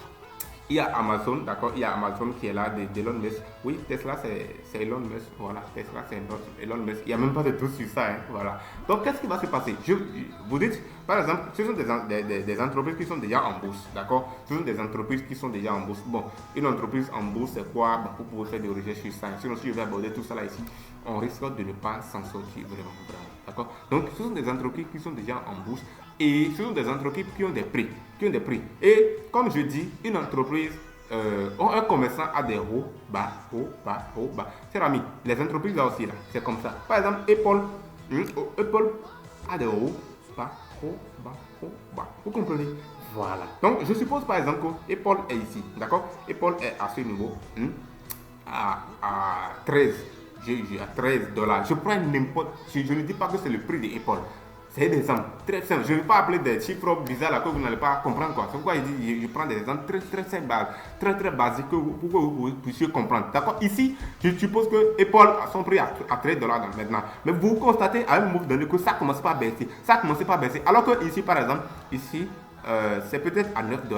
Il y a Amazon, d'accord. Il y a Amazon qui est là d'Elon Musk. Oui, Tesla c'est Elon Musk, voilà. Tesla c'est Elon Musk. Il n'y a même pas de doute sur ça, hein, voilà. Donc, qu'est-ce qui va se passer? Vous dites, par exemple, ce sont des entreprises qui sont déjà en bourse, d'accord. Ce sont des entreprises qui sont déjà en bourse. Bon, une entreprise en bourse, c'est quoi? Vous pouvez faire des recherches sur ça. Sinon, si je vais aborder tout ça là ici, on risque de ne pas s'en sortir vraiment. D'accord. Donc, ce sont des entreprises qui sont déjà en bourse et ce sont des entreprises qui ont des prix. Et comme je dis, une entreprise, un commerçant a des hauts, bas. C'est ami, les entreprises là aussi, là, c'est comme ça. Par exemple, Apple a des hauts, bas. Vous comprenez? Voilà. Donc, je suppose par exemple que Apple est ici, d'accord? Apple est à ce niveau, à 13. À 13 $. Je prends n'importe. Je ne dis pas que c'est le prix de Apple. C'est des exemples très simples. Je ne vais pas appeler des chiffres bizarres là que vous n'allez pas comprendre quoi. C'est pourquoi je prends des exemples très simples, très basiques pour que vous puissiez comprendre. D'accord. Ici, je suppose que Apple a son prix à 13 $ maintenant. Mais vous constatez à un moment donné que ça commence pas à baisser. Alors que ici, par exemple, c'est peut-être à 9 $.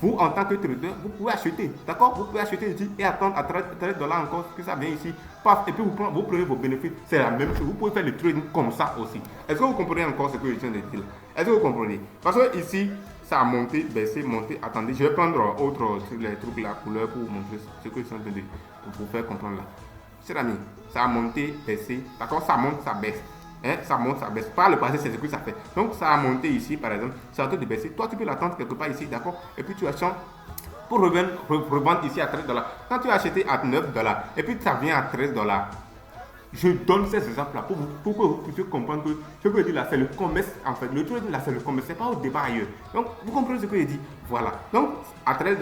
Vous, en tant que trader, vous pouvez acheter, d'accord? Vous pouvez acheter ici et attendre à 13 $ encore, que ça vient ici, paf, et puis vous prenez vos bénéfices. C'est la même chose. Vous pouvez faire le trading comme ça aussi. Est-ce que vous comprenez encore ce que je viens de dire? Est-ce que vous comprenez? Parce que ici, ça a monté, baissé, monté. Attendez, je vais prendre les trucs là, couleur pour vous montrer ce que je suis en train de vous faire comprendre là. C'est ami, ça a monté, baissé, d'accord? Ça monte, ça baisse. Ça monte, ça baisse. Par le passé, c'est ce que ça fait. Donc, ça a monté ici, par exemple. Ça a en train de baisser. Toi, tu peux l'attendre quelque part ici, d'accord? Et puis, tu achètes pour revendre ici à 13 $. Quand tu as acheté à 9 $, et puis ça vient à 13 $, je donne ces exemples-là pour que vous puissiez comprendre que ce que je dis là, c'est le commerce. En fait, le trading là, c'est le commerce. C'est pas au débat ailleurs. Donc, vous comprenez ce que je dis? Voilà. Donc, à 13 $,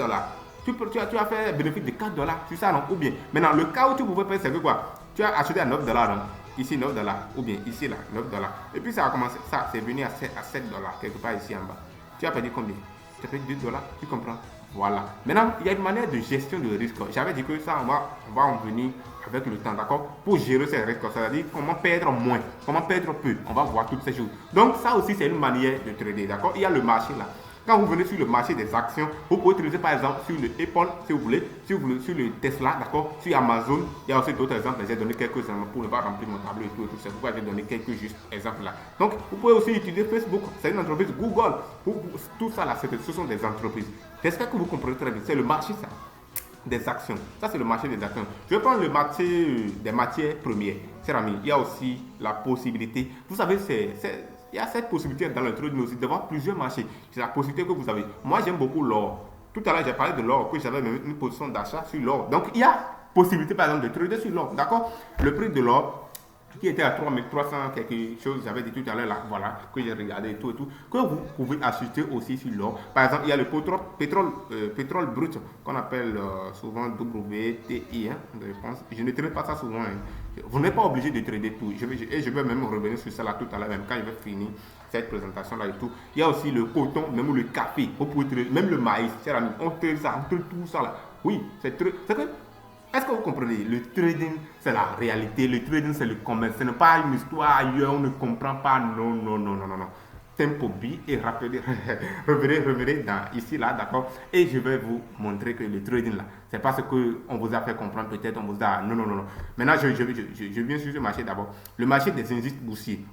tu as fait un bénéfice de 4 $. C'est ça, non? Ou bien, maintenant, le cas où tu pouvais faire, c'est que quoi? Tu as acheté à 9 $, non? Ici 9 $, ou bien ici là 9 $. Et puis ça a commencé, ça c'est venu à 7 $, quelque part ici en bas. Tu as perdu combien? Tu as perdu 2 $, tu comprends? Voilà. Maintenant, il y a une manière de gestion de risque. J'avais dit que ça, on va en venir avec le temps, d'accord? Pour gérer ces risques, c'est-à-dire comment perdre moins, comment perdre peu. On va voir toutes ces choses. Donc ça aussi, c'est une manière de trader, d'accord? Il y a le marché là. Quand vous venez sur le marché des actions, vous pouvez utiliser par exemple sur le Apple, si vous voulez sur le Tesla, d'accord, sur Amazon. Il y a aussi d'autres exemples. J'ai donné quelques exemples pour ne pas remplir mon tableau et tout. C'est pourquoi j'ai donné quelques juste exemples là. Donc, vous pouvez aussi utiliser Facebook. C'est une entreprise. Google. Tout ça là, ce sont des entreprises. J'espère que vous comprenez très bien. C'est le marché ça, des actions. Ça, c'est le marché des actions. Je vais prendre le marché des matières premières. Cher ami, il y a aussi la possibilité. Vous savez, il y a cette possibilité dans le trading aussi d'avoir plusieurs marchés. C'est la possibilité que vous avez. Moi, j'aime beaucoup l'or. Tout à l'heure, j'ai parlé de l'or, que j'avais même une position d'achat sur l'or. Donc, il y a possibilité, par exemple, de trader sur l'or. D'accord? Le prix de l'or qui était à 3300 quelque chose, j'avais dit tout à l'heure là, voilà, que j'ai regardé et tout, que vous pouvez acheter aussi sur l'or. Par exemple, il y a le pétrole brut qu'on appelle souvent WTI, hein, je pense. Je ne traite pas ça souvent. Hein. Vous n'êtes pas obligé de trader tout. Je vais même revenir sur ça là tout à l'heure, même quand je vais finir cette présentation là et tout. Il y a aussi le coton, même le café, vous pouvez trader, même le maïs, cher ami, on trade ça, on trade tout ça là. Oui, c'est que est-ce que vous comprenez? Le trading, c'est la réalité. Le trading, c'est le commerce. Ce n'est pas une histoire ailleurs, on ne comprend pas. Non, non, non, non, non, non. Tempo B et rappelez, revenez ici, là, d'accord? Et je vais vous montrer que le trading, là, c'est pas ce qu'on vous a fait comprendre, peut-être, on vous a... Non, non, non, non. Maintenant, je viens sur le marché d'abord. Le marché des indices boursiers.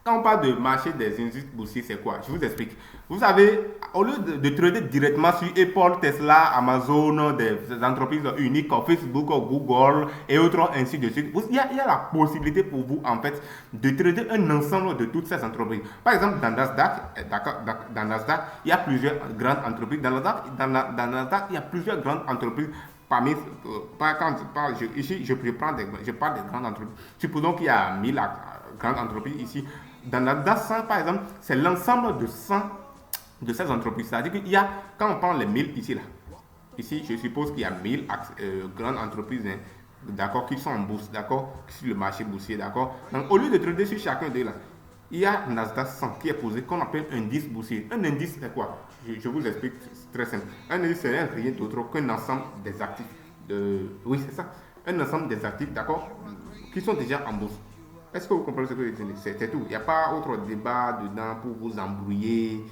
Quand on parle de marché des indices boursiers, c'est quoi? Je vous explique. Vous savez, au lieu de trader directement sur Apple, Tesla, Amazon, des entreprises uniques comme Facebook, Google et autres, ainsi de suite, il y a la possibilité pour vous, en fait, de trader un ensemble de toutes ces entreprises. Par exemple, dans Nasdaq, il y a plusieurs grandes entreprises. Dans Nasdaq, il y a plusieurs grandes entreprises. Parmi, ici, je parle des grandes entreprises. Supposons qu'il y a 1000 grandes entreprises ici. Dans Nasdaq 100, par exemple, c'est l'ensemble de 100 de ces entreprises. C'est-à-dire qu'il y a, quand on prend les 1000 ici, là, ici, je suppose qu'il y a 1000 grandes entreprises, hein, d'accord, qui sont en bourse, d'accord, sur le marché boursier, d'accord. Donc, au lieu de trader sur chacun d'eux, là, il y a Nasdaq 100 qui est posé, qu'on appelle un indice boursier. Un indice, c'est quoi? Je vous explique très simple. Un indice, c'est rien d'autre qu'un ensemble des actifs. Oui, c'est ça. Un ensemble des actifs, d'accord, qui sont déjà en bourse. Est-ce que vous comprenez ce que je dis? C'est tout. Il n'y a pas autre débat dedans pour vous embrouiller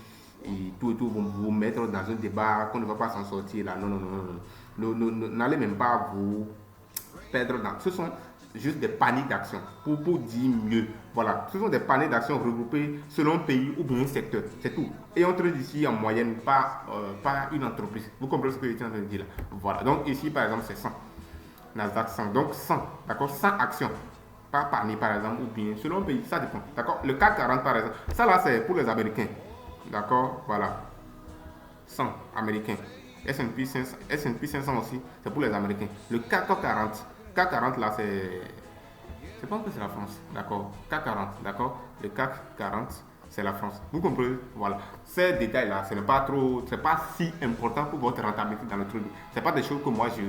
et tout, vous mettre dans un débat qu'on ne va pas s'en sortir là. Non, non, non, non, non. N'allez même pas vous perdre dans. Ce sont juste des paniques d'action pour dire mieux. Voilà, ce sont des paniques d'action regroupées selon pays ou bien un secteur. C'est tout. Et on trade ici en moyenne, pas une entreprise. Vous comprenez ce que je suis en train de dire là? Voilà. Donc ici, par exemple, c'est 100. Nasdaq 100. Donc 100. D'accord? 100 actions. Pas parmi par exemple, ou bien selon le pays, ça dépend. D'accord? Le CAC 40 par exemple, ça là c'est pour les Américains. D'accord? Voilà. 100 Américains. S&P 500 aussi, c'est pour les Américains. Le CAC 40. CAC 40 là c'est. Je pense que c'est la France. D'accord? CAC 40. D'accord? Le CAC 40. C'est la France. Vous comprenez? Voilà. Ces détails-là, ce n'est pas si important pour votre rentabilité dans le truc. Ce n'est pas des choses que moi je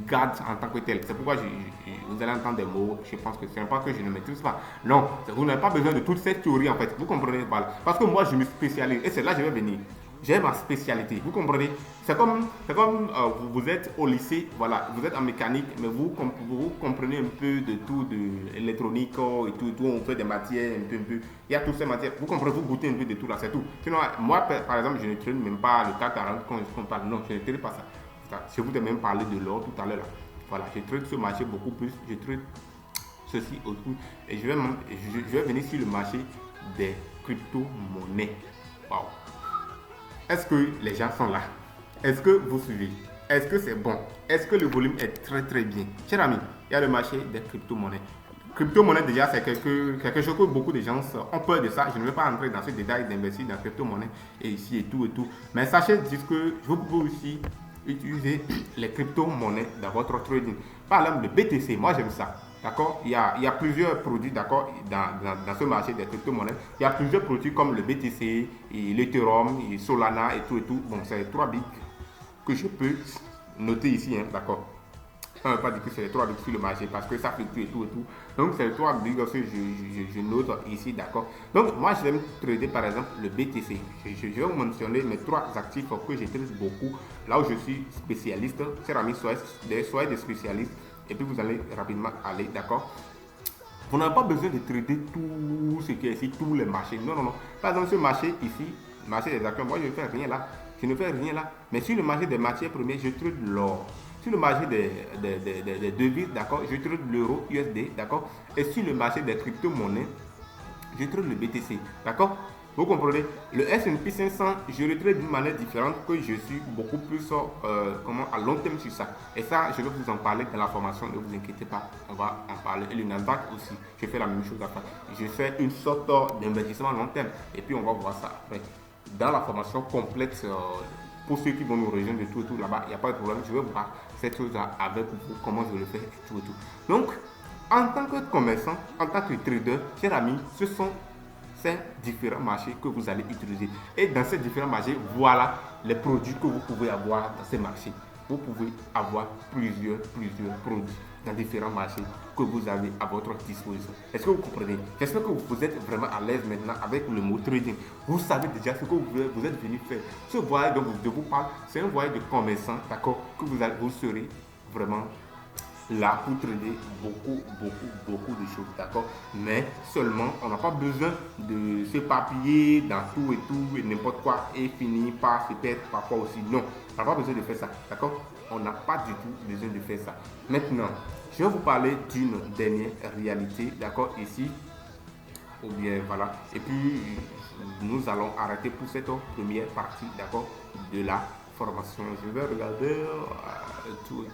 garde en tant que tel. C'est pourquoi vous allez entendre des mots, je pense que ce n'est pas que je ne maîtrise pas. Non, vous n'avez pas besoin de toute cette théorie en fait. Vous comprenez? Voilà. Parce que moi je me spécialise et c'est là que je vais venir. J'ai ma spécialité. Vous comprenez? C'est comme vous êtes au lycée, voilà, vous êtes en mécanique, mais vous comprenez un peu de tout, de l'électronique et tout, on fait des matières, un peu. Il y a toutes ces matières. Vous comprenez? Vous goûtez un peu de tout là, c'est tout. Sinon, moi, par exemple, je ne traîne même pas le CAC 40 quand on parle. Non, je ne traîne pas ça. Je vous ai même parlé de l'or tout à l'heure. Voilà, je traite ce marché beaucoup plus. Je traite ceci aussi. Et je vais venir sur le marché des crypto-monnaies. Wow. Est-ce que les gens sont là? Est-ce que vous suivez? Est-ce que c'est bon? Est-ce que le volume est très très bien? Chers amis, il y a le marché des crypto-monnaies. Crypto-monnaie déjà c'est quelque chose que beaucoup de gens ont peur de ça. Je ne vais pas entrer dans ce détail d'investir dans crypto-monnaie et ici et tout. Mais sachez juste que vous pouvez aussi utiliser les crypto-monnaies dans votre trading. Par exemple, le BTC, moi j'aime ça. D'accord? Il y a plusieurs produits, d'accord, dans ce marché des crypto-monnaies. Il y a plusieurs produits comme le BTC, et l'Ethereum, et Solana et tout. Bon, c'est les trois bigs que je peux noter ici, hein, d'accord? On ne veut pas dire que c'est les trois bigs sur le marché parce que ça fluctue et tout. Donc, c'est les trois bigs que je note ici, d'accord? Donc, moi, je vais me trader par exemple le BTC. Je vais vous mentionner mes trois actifs que je trade beaucoup. Là où je suis spécialiste, chers amis, soyez des spécialistes. Et puis vous allez rapidement aller, d'accord? Vous n'avez pas besoin de trader tout ce qui est ici, tous les marchés. Non, non, non. Par exemple, ce marché ici, marché des actions, moi je ne fais rien là. Je ne fais rien là. Mais sur le marché des matières premières, je trade l'or. Sur le marché des devises, d'accord, je trade l'euro USD, d'accord? Et sur le marché des crypto-monnaies, je trade le BTC, d'accord? Vous comprenez? Le S&P 500, je le traite d'une manière différente que je suis beaucoup plus à long terme sur ça. Et ça, je vais vous en parler dans la formation, ne vous inquiétez pas, on va en parler. Et le Nasdaq aussi, je fais la même chose après. Je fais une sorte d'investissement à long terme. Et puis on va voir ça après. Dans la formation complète, pour ceux qui vont nous rejoindre de tout et tout là-bas, il n'y a pas de problème. Je vais voir cette chose avec vous, comment je le fais et tout et tout. Donc, En tant que commerçant, en tant que trader, cher ami, ce sont ces différents marchés que vous allez utiliser. Et dans ces différents marchés, voilà les produits que vous pouvez avoir dans ces marchés. Vous pouvez avoir plusieurs produits dans différents marchés que vous avez à votre disposition. Est-ce que vous comprenez? J'espère que vous êtes vraiment à l'aise maintenant avec le mot trading. Vous savez déjà ce que vous êtes venu faire. Ce voyage dont je vous parle, c'est un voyage de commerçant, d'accord, que vous serez vraiment là pour trader beaucoup de choses, d'accord. Mais seulement, on n'a pas besoin de se papiller dans tout et n'importe quoi et finir par se perdre parfois aussi. Non, on n'a pas besoin de faire ça, d'accord. On n'a pas du tout besoin de faire ça. Maintenant, je vais vous parler d'une dernière réalité, d'accord, ici. Ou bien voilà. Et puis, nous allons arrêter pour cette première partie, d'accord, de la formation. Je vais regarder tout.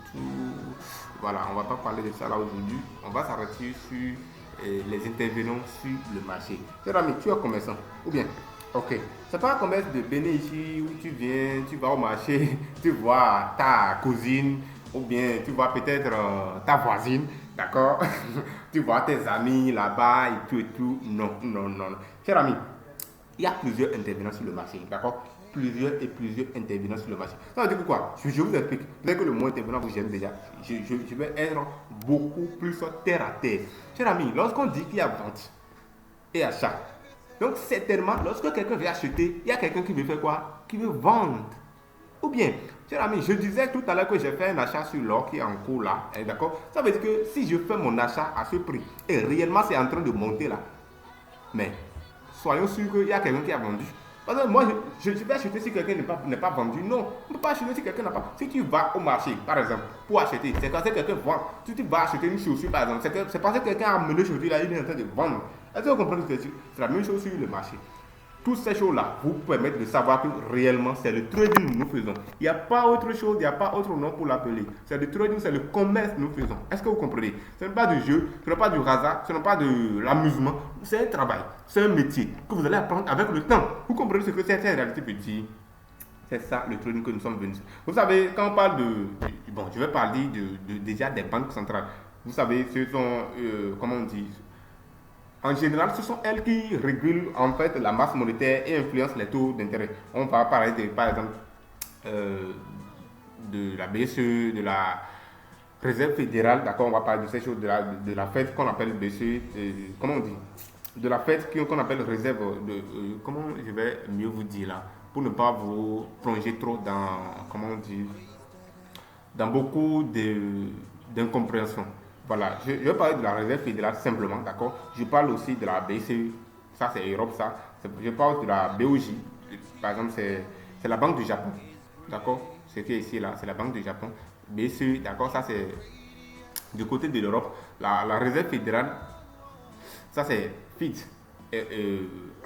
Voilà, on va pas parler de ça là aujourd'hui. On va s'arrêter sur les intervenants sur le marché. Cher ami, tu es commerçant ou bien? Ok. C'est pas un commerce de Bénin ici où tu viens, tu vas au marché, tu vois ta cousine ou bien tu vois peut-être ta voisine, d'accord. Tu vois tes amis là-bas et tout. Non. Cher ami, il y a plusieurs intervenants sur le marché, d'accord. Plusieurs intervenants sur le marché. Ça veut dire quoi? Je vous explique. Dès que le mot intervenant vous gêne déjà, je vais être beaucoup plus terre à terre. Cher ami, lorsqu'on dit qu'il y a vente et achat, donc certainement, lorsque quelqu'un veut acheter, il y a quelqu'un qui veut faire quoi? Qui veut vendre. Ou bien, cher ami, je disais tout à l'heure que j'ai fait un achat sur l'or qui est en cours là, d'accord. Ça veut dire que si je fais mon achat à ce prix, et réellement c'est en train de monter là, mais soyons sûrs qu'il y a quelqu'un qui a vendu. Parce que moi, je vais acheter si quelqu'un n'est pas vendu. Non, on ne peut pas acheter si quelqu'un n'a pas. Si tu vas au marché, par exemple, pour acheter, c'est quand quelqu'un vend. Si tu vas acheter une chaussure, par exemple, c'est parce que quelqu'un a amené une chaussure là, il est en train de vendre. Est-ce que vous comprenez que c'est la même chose sur le marché? Toutes ces choses-là vous permettent de savoir que réellement c'est le trading que nous faisons. Il n'y a pas autre chose, il n'y a pas autre nom pour l'appeler. C'est le trading, c'est le commerce que nous faisons. Est-ce que vous comprenez? Ce n'est pas du jeu, ce n'est pas du hasard, ce n'est pas de l'amusement. C'est un travail, c'est un métier que vous allez apprendre avec le temps. Vous comprenez ce que cette réalité veut dire? C'est ça le trading que nous sommes venus. Vous savez, quand on parle bon, je vais parler déjà des banques centrales. Vous savez, ce sont, comment on dit? En général, ce sont elles qui régulent en fait la masse monétaire et influencent les taux d'intérêt. On va parler par exemple de la BCE, de la Réserve fédérale, d'accord. On va parler de ces choses, de la Fed qu'on appelle BCE, comment on dit, de la Fed qu'on appelle réserve comment je vais mieux vous dire là, pour ne pas vous plonger trop dans, comment on dit, dans beaucoup d'incompréhension. Voilà, je vais parler de la réserve fédérale simplement, d'accord. Je parle aussi de la BCE, ça c'est Europe, ça. Je parle de la BOJ, par exemple, c'est la Banque du Japon, d'accord. Ce qui est ici, là, c'est la Banque du Japon. BCE, d'accord, ça c'est du côté de l'Europe. La réserve fédérale, ça c'est FIT,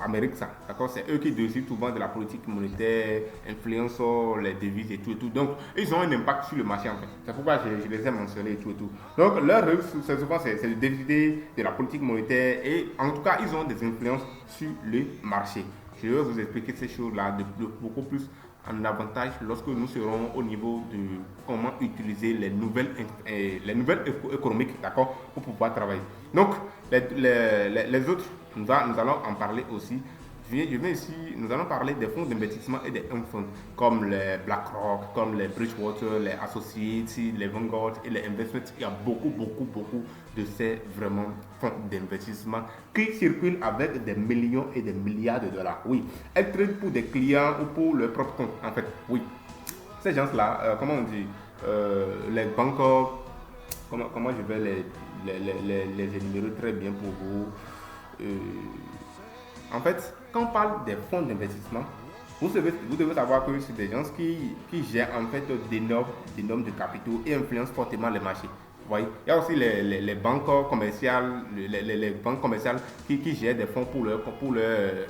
Amérique, ça, d'accord. C'est eux qui décident souvent de la politique monétaire, influencent les devises et tout. Donc, ils ont un impact sur le marché en fait. C'est pourquoi je les ai mentionnés et tout. Donc, leur rôle, c'est souvent c'est de décider de la politique monétaire et en tout cas, ils ont des influences sur le marché. Je vais vous expliquer ces choses-là beaucoup plus en avantage lorsque nous serons au niveau de comment utiliser les nouvelles économiques, d'accord, pour pouvoir travailler. Donc, les autres, nous allons en parler aussi. Je viens ici, nous allons parler des fonds d'investissement et des fonds comme les BlackRock, comme les Bridgewater, les Associates, les Vanguard et les Investments. Il y a beaucoup de ces vraiment fonds d'investissement qui circulent avec des millions et des milliards de dollars. Oui, elles traitent pour des clients ou pour leur propre compte. En fait, oui. Ces gens-là, comment on dit, les banques, comment je vais les énumérer très bien pour vous. En fait, quand on parle des fonds d'investissement, vous devez savoir que c'est des gens qui gèrent en fait des normes de capitaux et influencent fortement les marchés. Vous voyez? Il y a aussi les banques commerciales, les banques commerciales qui gèrent des fonds pour leurs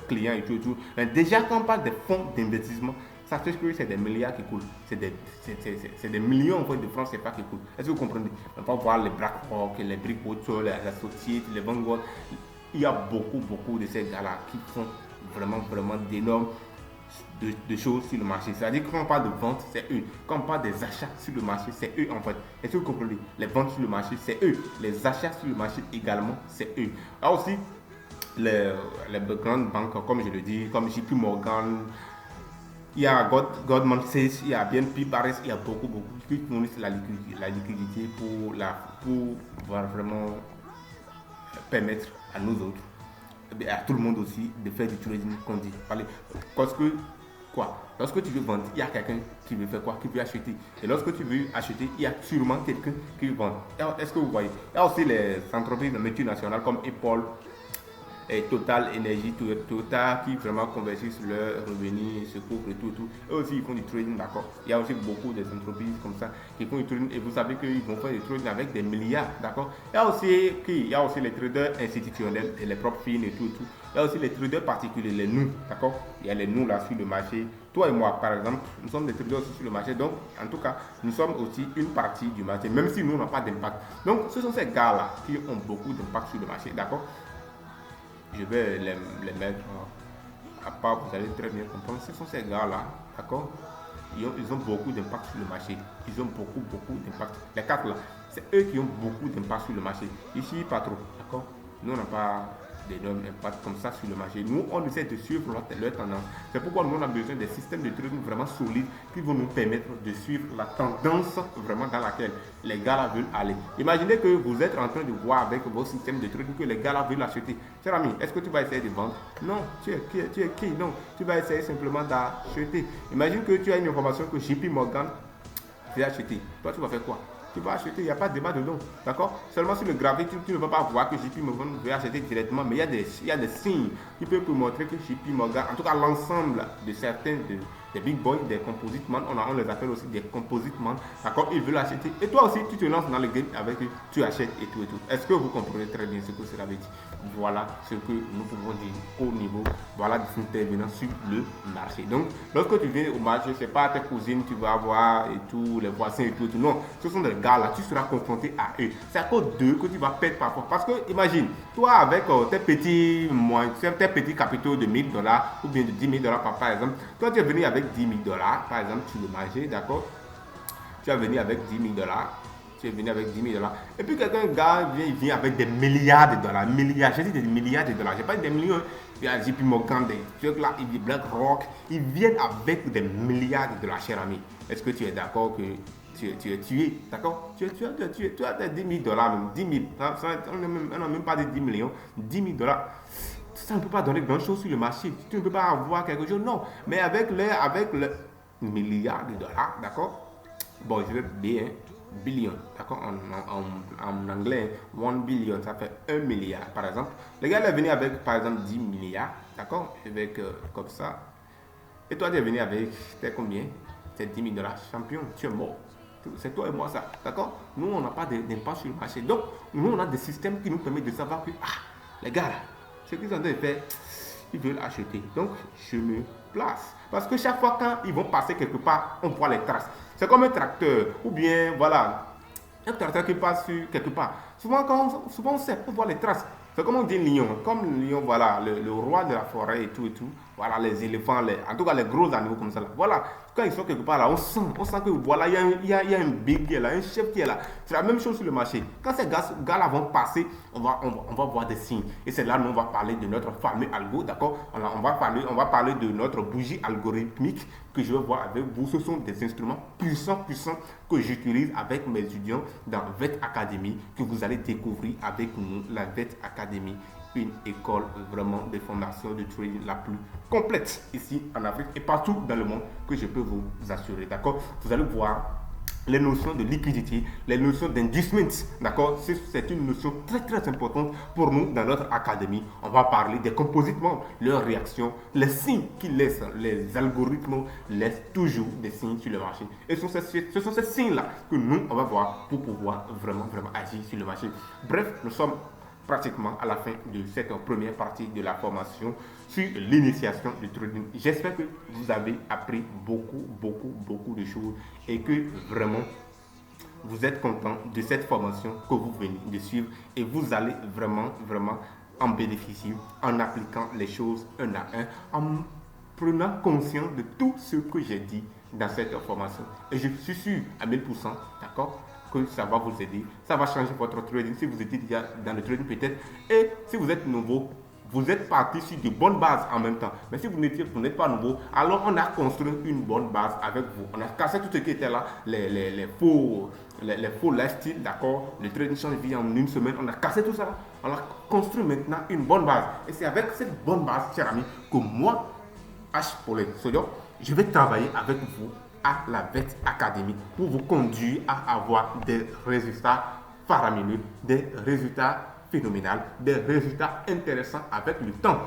clients et tout. Mais déjà, quand on parle des fonds d'investissement, sachez que c'est des milliards qui coulent. C'est des millions de francs CFA qui coulent. Est-ce que vous comprenez? On va voir les BlackRock, les Bridgewater, les Associates, les Vanguard. Il y a beaucoup de ces gars-là qui font vraiment d'énormes de choses sur le marché. C'est-à-dire que quand on parle de vente, c'est eux. Quand on parle des achats sur le marché, c'est eux en fait. Est-ce que vous comprenez? Les ventes sur le marché, c'est eux. Les achats sur le marché également, c'est eux. Là aussi, les grandes banques, comme je le dis, comme JP Morgan, il y a Goldman Sachs, il y a BNP Paribas, il y a beaucoup qui fournissent la liquidité pour pouvoir vraiment permettre à nous autres, à tout le monde aussi, de faire du trading qu'on dit. Parce que, quoi, lorsque tu veux vendre, il y a quelqu'un qui veut faire quoi, qui veut acheter. Et lorsque tu veux acheter, il y a sûrement quelqu'un qui veut vendre. Est-ce que vous voyez? Il y a aussi les entreprises multinationales comme Apple et Total Energy, Total qui vraiment convertissent leurs revenus, se couvrent et tout. Eux aussi, ils font du trading, d'accord. Il y a aussi beaucoup d'entreprises comme ça qui font du trading et vous savez qu'ils vont faire du trading avec des milliards, d'accord. Il y a aussi les traders institutionnels et les propres firmes et tout. Il y a aussi les traders particuliers, les nous, d'accord. Il y a les nous là sur le marché. Toi et moi, par exemple, nous sommes des traders aussi sur le marché. Donc, en tout cas, nous sommes aussi une partie du marché, même si nous n'avons pas d'impact. Donc, ce sont ces gars-là qui ont beaucoup d'impact sur le marché, d'accord. Je vais les mettre à part, vous allez très bien comprendre. Ce sont ces gars-là, d'accord. Ils ont beaucoup d'impact sur le marché. Ils ont beaucoup d'impact. Les quatre là, c'est eux qui ont beaucoup d'impact sur le marché. Ici, pas trop, d'accord. Nous, on n'a pas d'énormes impacts comme ça sur le marché. Nous, on essaie de suivre leur tendance. C'est pourquoi nous, on a besoin des systèmes de trading vraiment solides qui vont nous permettre de suivre la tendance vraiment dans laquelle les gars là veulent aller. Imaginez que vous êtes en train de voir avec vos systèmes de trading que les gars là veulent acheter. Cher ami, est-ce que tu vas essayer de vendre? Non. Tu es qui? Non. Tu vas essayer simplement d'acheter. Imagine que tu as une information que JP Morgan veut acheter. Toi, tu vas faire quoi? Tu vas acheter, il n'y a pas de débat dedans, d'accord. Seulement sur le graphique, tu ne vas pas voir que JP Morgan veut acheter directement, mais il y a des signes qui peuvent montrer que JP Morgan, en tout cas l'ensemble de certains des big boys, des composite man, on les appelle aussi des composite man, d'accord, ils veulent acheter. Et toi aussi, tu te lances dans le game avec eux, tu achètes et tout. Est-ce que vous comprenez très bien ce que cela veut dire? Voilà ce que nous pouvons dire au niveau, voilà, d'intervenants sur le marché. Donc, lorsque tu viens au marché, c'est pas tes cousines, tu vas voir et tout, les voisins et tout. Non, ce sont des gars là, tu seras confronté à eux. C'est à cause d'eux que tu vas perdre parfois. Parce que, imagine, toi avec tes petits capitaux de $1000 ou bien de $10 000 par exemple, toi tu es venu avec $10 000 par exemple sur le marché, d'accord. Tu es venu avec $10 000. Tu es venu avec $10 000. Et puis quelqu'un, gars, il vient avec des milliards de dollars. Milliards, j'ai dit des milliards de dollars. Je n'ai pas dit des millions. Il y a JP Morgan, des trucs là, il dit BlackRock. Ils viennent avec des milliards de dollars, cher ami. Est-ce que tu es d'accord que tu es tué, d'accord? Tu as des $10 000, même 10 000. On n'a même pas de 10 millions. $10 000. Ça ne peut pas donner grand-chose sur le marché. Tu ne peux pas avoir quelque chose, non. Mais avec le milliard de dollars, d'accord? Bon, je vais bien, billion, d'accord? En anglais, 1 billion, ça fait 1 milliard, par exemple. Le gars est venu avec, par exemple, 10 milliards, d'accord? Avec, comme ça. Et toi, tu es venu avec, c'était combien? C'est $10 000, champion, tu es mort. C'est toi et moi ça, d'accord? Nous, on n'a pas d'impact sur le marché. Donc, nous, on a des systèmes qui nous permettent de savoir que, les gars, là, ce qu'ils sont en train de faire, ils veulent acheter. Donc, je me place. Parce que chaque fois quand ils vont passer quelque part, on voit les traces. C'est comme un tracteur, ou bien, voilà, un tracteur qui passe sur quelque part. Souvent, on sait, on voit les traces. C'est comme on dit lion. Comme le lion, voilà, le roi de la forêt et tout. Voilà, les éléphants, en tout cas les gros animaux comme ça. Là. Voilà, quand ils sont quelque part là, on sent que voilà, il y a un big qui est là, un chef qui est là. C'est la même chose sur le marché. Quand ces gars-là vont passer, on va voir des signes. Et c'est là où on va parler de notre fameux algo, d'accord? On va parler de notre bougie algorithmique que je vais voir avec vous. Ce sont des instruments puissants que j'utilise avec mes étudiants dans VET Academy, que vous allez découvrir avec nous, la VET Academy, une école vraiment de formation de trading la plus complète ici en Afrique et partout dans le monde, que je peux vous assurer, d'accord? Vous allez voir les notions de liquidité, les notions d'inducement, d'accord? C'est une notion très importante pour nous dans notre académie. On va parler des compositements, leurs réactions, les signes qu'ils laissent, les algorithmes laissent toujours des signes sur le marché. Et ce sont ces signes-là que nous, on va voir pour pouvoir vraiment agir sur le marché. Bref, nous sommes pratiquement à la fin de cette première partie de la formation sur l'initiation du trading. J'espère que vous avez appris beaucoup de choses et que vraiment vous êtes content de cette formation que vous venez de suivre et vous allez vraiment en bénéficier en appliquant les choses un à un, en prenant conscience de tout ce que j'ai dit dans cette formation. Et je suis sûr à 1000%, d'accord, que ça va vous aider, ça va changer votre trading si vous étiez déjà dans le trading peut-être. Et si vous êtes nouveau, vous êtes parti sur de bonnes bases en même temps. Mais si vous n'êtes pas nouveau, alors on a construit une bonne base avec vous. On a cassé tout ce qui était là, les faux lifestyle, d'accord. Le trading change vie en une semaine. On a cassé tout ça. On a construit maintenant une bonne base. Et c'est avec cette bonne base, chers amis, que moi, H. Paulet Soyo, je vais travailler avec vous à la VET Academy pour vous conduire à avoir des résultats faramineux, des résultats phénoménal, des résultats intéressants avec le temps.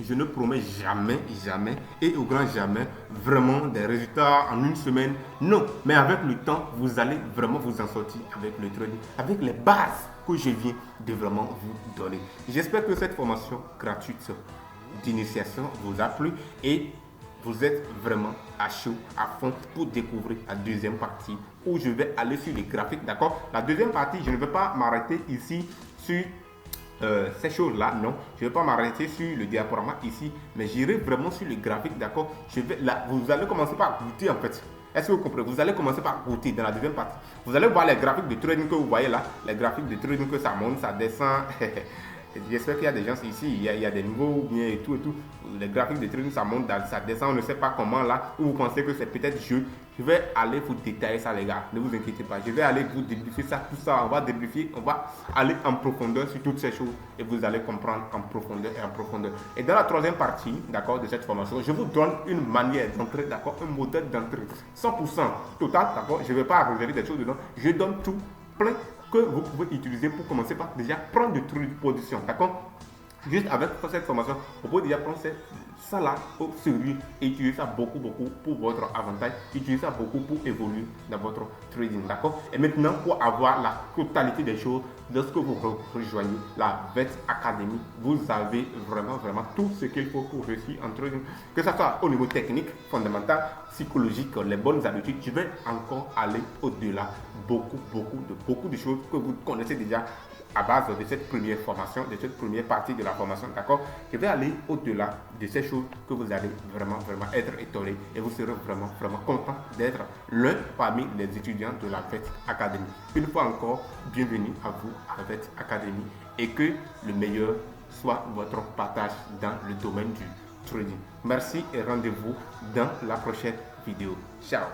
Je ne promets jamais, jamais et au grand jamais vraiment des résultats en une semaine. Non, mais avec le temps, vous allez vraiment vous en sortir avec le trading, avec les bases que je viens de vraiment vous donner. J'espère que cette formation gratuite d'initiation vous a plu et vous êtes vraiment à chaud, à fond pour découvrir la deuxième partie où je vais aller sur les graphiques, d'accord. La deuxième partie, je ne vais pas m'arrêter ici sur ces choses-là, non. Je ne vais pas m'arrêter sur le diaporama ici, mais j'irai vraiment sur les graphiques, d'accord. Vous allez commencer par goûter en fait. Est-ce que vous comprenez? Vous allez commencer par goûter dans la deuxième partie. Vous allez voir les graphiques de trading que vous voyez là, les graphiques de trading que ça monte, ça descend. J'espère qu'il y a des gens ici, il y a des niveaux bien et tout. Les graphiques de trading, ça monte, ça descend, on ne sait pas comment là, où vous pensez que c'est peut-être jeu. Je vais aller vous détailler ça, les gars, ne vous inquiétez pas. Je vais aller vous débriefer ça, tout ça, on va débriefer, on va aller en profondeur sur toutes ces choses et vous allez comprendre en profondeur et en profondeur. Et dans la troisième partie, d'accord, de cette formation, je vous donne une manière d'entrer, d'accord, un modèle d'entrée 100% total, d'accord. Je ne vais pas révéler des choses dedans, je donne tout plein que vous pouvez utiliser pour commencer par déjà prendre de position, d'accord. Juste avec cette formation, vous pouvez déjà prendre ça là au sérieux et utiliser ça beaucoup pour votre avantage, utiliser ça beaucoup pour évoluer dans votre trading, d'accord. Et maintenant, pour avoir la totalité des choses, lorsque vous rejoignez la VET Academy, vous avez vraiment tout ce qu'il faut pour réussir en trading, que ce soit au niveau technique, fondamental, psychologique, les bonnes habitudes. Je vais encore aller au-delà, beaucoup de choses que vous connaissez déjà à base de cette première formation, de cette première partie de la formation, d'accord. Je vais aller au-delà de ces choses que vous allez vraiment être étonné et vous serez vraiment content d'être l'un parmi les étudiants de la VET Academy. Une fois encore, bienvenue à vous à la VET Academy et que le meilleur soit votre partage dans le domaine du trading. Merci et rendez-vous dans la prochaine vidéo. Ciao.